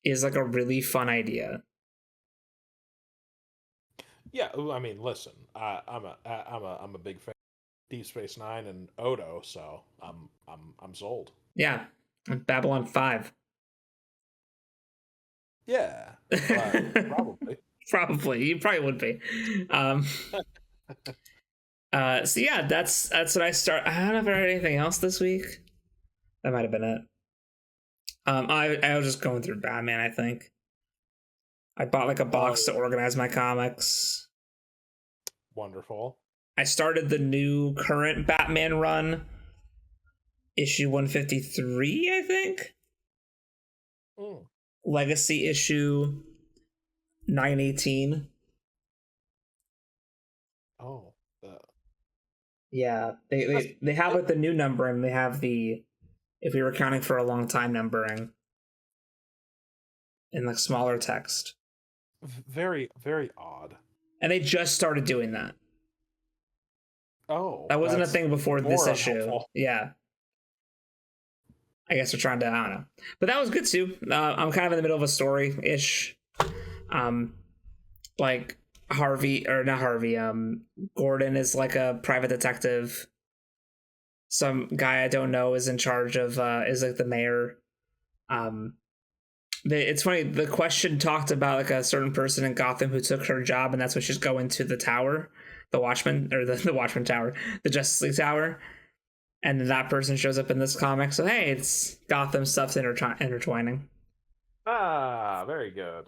Is like a really fun idea. Yeah, I mean, listen, I'm a big fan of Deep Space Nine and Odo, so I'm sold. Yeah, Babylon 5. Yeah, probably. Probably, you probably would be. So yeah, that's what I start. I don't know if I read anything else this week. That might have been it. I was just going through Batman. I think I bought like a box to organize my comics. Wonderful. I started the new current Batman run, issue 153, I think. Legacy issue 918. Oh. Yeah, they have like the new numbering. They have the, if we were counting for a long time, numbering in like smaller text. Very, very odd. And they just started doing that. Oh. That wasn't a thing before this issue. Helpful. Yeah. I guess they're trying to, I don't know. But that was good too. I'm kind of in the middle of a story-ish. Like Harvey, or not Harvey, Gordon is like a private detective. Some guy I don't know is in charge of, is like the mayor. It's funny, the question talked about like a certain person in Gotham who took her job, and that's why she's going to the tower, the Watchman, or the Watchman Tower, the Justice League Tower. And then that person shows up in this comic, so hey, it's Gotham stuff's intertwining. Ah, very good.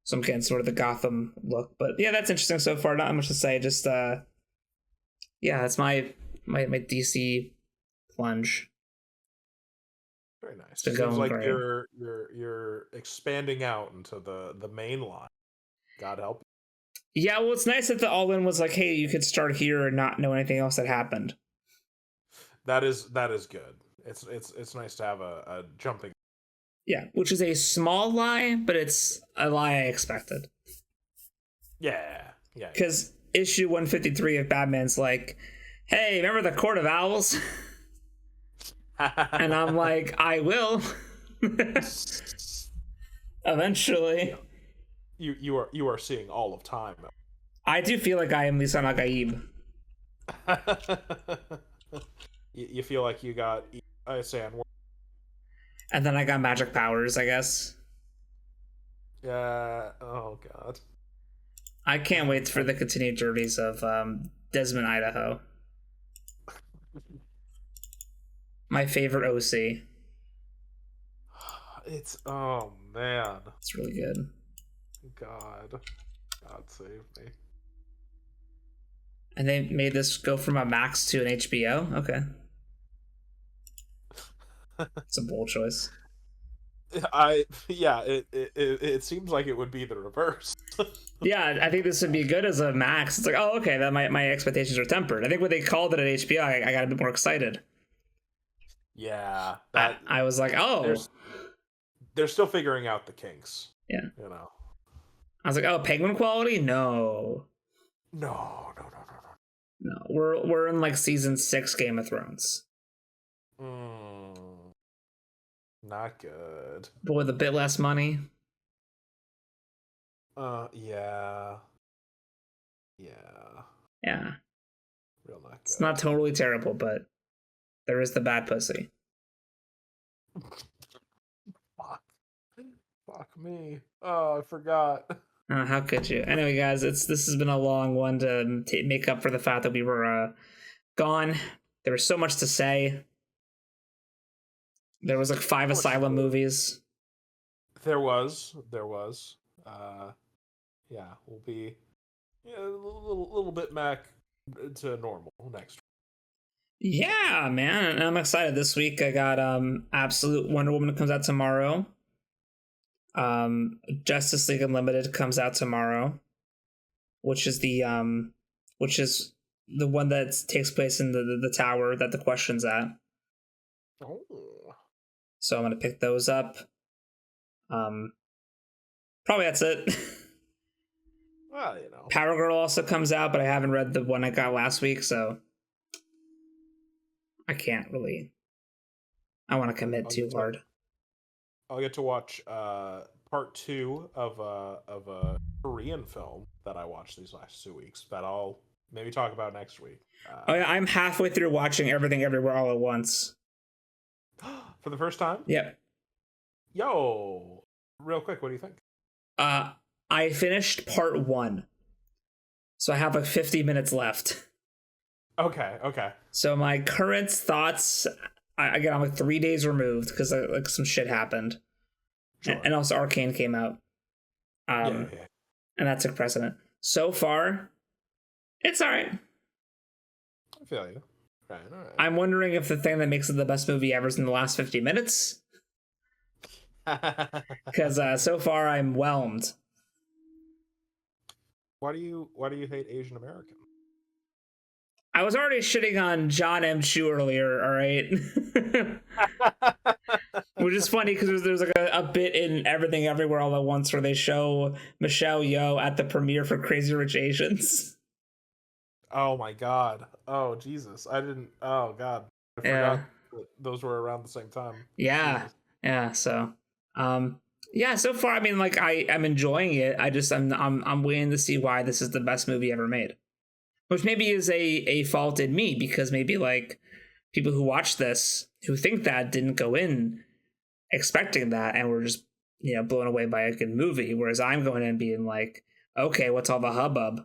So I'm getting sort of the Gotham look, but yeah, that's interesting so far. Not much to say. Just yeah, that's my DC plunge. Very nice. Been Seems going like great. you're expanding out into the main line. God help you. Yeah, well, it's nice that the all-in was like, hey, you could start here and not know anything else that happened. That is good. It's nice to have a jumping. Yeah, which is a small lie, but it's a lie I expected. Yeah. Because issue 153 of Batman's like, hey, remember the Court of Owls? And I'm like, I will. Eventually. You are seeing all of time. I do feel like I am Lisa Nagaib. You feel like you got Sand. And then I got magic powers, I guess. Yeah. Oh god. I can't wait for the continued journeys of Desmond, Idaho. My favorite OC. It's oh man. It's really good. God save me. And they made this go from a Max to an HBO? Okay. It's a bold choice. It seems like it would be the reverse. Yeah, I think this would be good as a Max. It's like, oh, okay, that my expectations are tempered. I think when they called it at HBO, I got a bit more excited. Yeah, I was like, oh, they're still figuring out the kinks. Yeah, you know. I was like, oh, Penguin quality? No. We're in like season 6 Game of Thrones. Not good. But with a bit less money. Yeah. Real not good. It's not totally terrible, but there is the bad pussy. Fuck me. Oh, I forgot. How could you? Anyway, guys, this has been a long one to make up for the fact that we were gone. There was so much to say. There was like 5 Asylum movies. There was. Yeah, we'll be a little bit back to normal next week. Yeah, man, and I'm excited. This week I got Absolute Wonder Woman comes out tomorrow. Justice League Unlimited comes out tomorrow, which is the one that takes place in the tower that the question's at. Oh. So I'm gonna pick those up. Probably that's it. Well, Power Girl also comes out, but I haven't read the one I got last week, so I can't really. I want to commit too hard. I'll get to watch part 2 of a Korean film that I watched these last 2 weeks that I'll maybe talk about next week. Oh yeah, I'm halfway through watching Everything Everywhere All at Once. For the first time? Yep. Yo, real quick, what do you think? I finished part 1, so I have like 50 minutes left. Okay. So my current thoughts, again, I'm like 3 days removed because like some shit happened, Sure. and also Arcane came out, Yeah. and that took precedent. So far, it's all right. I feel you. Right, all right. I'm wondering if the thing that makes it the best movie ever is in the last 50 minutes, because so far I'm whelmed. Why do you hate Asian American? I was already shitting on John M. Chu earlier, all right? Which is funny because there's like a bit in Everything Everywhere All at Once where they show Michelle Yeoh at the premiere for Crazy Rich Asians. Oh my god. Oh Jesus. I didn't. Oh god. I forgot that those were around the same time. Yeah. Jesus. Yeah. So, yeah. So far, I mean, like I'm enjoying it. I'm waiting to see why this is the best movie ever made. Which maybe is a fault in me because maybe like people who watch this who think that didn't go in expecting that and were just blown away by a good movie, whereas I'm going in being like, okay, what's all the hubbub?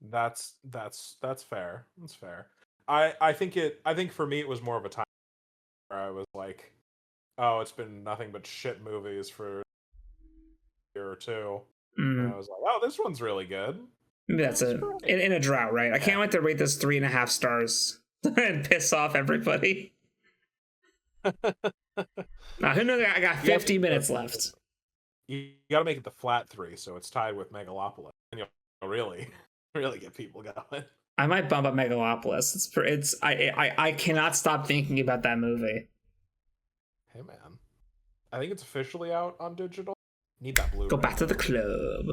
That's fair. That's fair. I think for me it was more of a time where I was like, oh, it's been nothing but shit movies for a year or two. And I was like, oh, this one's really good. Maybe that's in a drought, right? I can't wait to rate this 3.5 stars and piss off everybody. Now, who knows? I got 50 minutes left. You got to make it the flat 3, so it's tied with Megalopolis, and you'll really get people going. I might bump up Megalopolis. I cannot stop thinking about that movie. Hey man, I think it's officially out on digital. Need that Blu-ray. Go back to the club.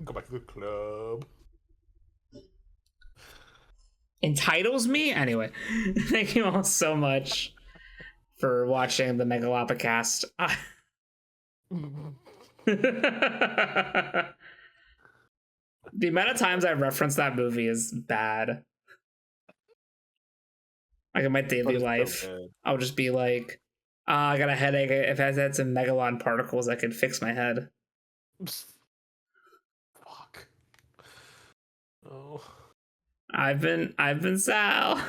Go back to the club. Entitles me? Anyway, thank you all so much for watching the Megalopacast. The amount of times I reference that movie is bad. Like in my daily life, I'll just be like, I got a headache. If I had some megalon particles, I could fix my head. Fuck. Oh. I've been Sal.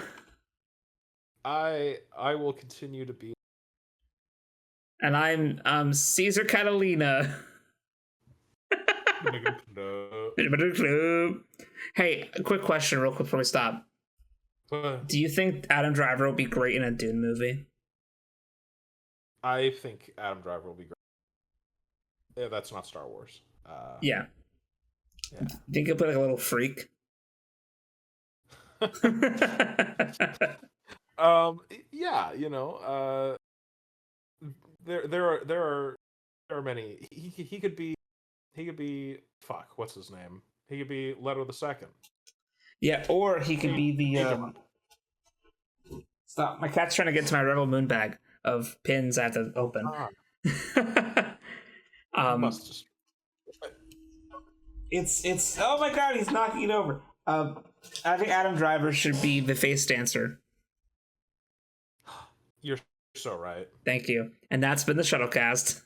I will continue to be. And I'm Caesar Catalina. Hey, a quick question real quick before we stop. Do you think Adam Driver will be great in a Dune movie? I think Adam Driver will be great. Yeah, that's not Star Wars. Yeah. Think he'll play like a little freak? Yeah, there are many. He could be fuck, what's his name? He could be Leto the Second. Yeah, or he could be the Stop! My cat's trying to get to my Rebel Moon bag of pins I have to open. It's oh my god, he's knocking it over. I think Adam Driver should be the face dancer. You're so right. Thank you. And that's been the Shuttlecast.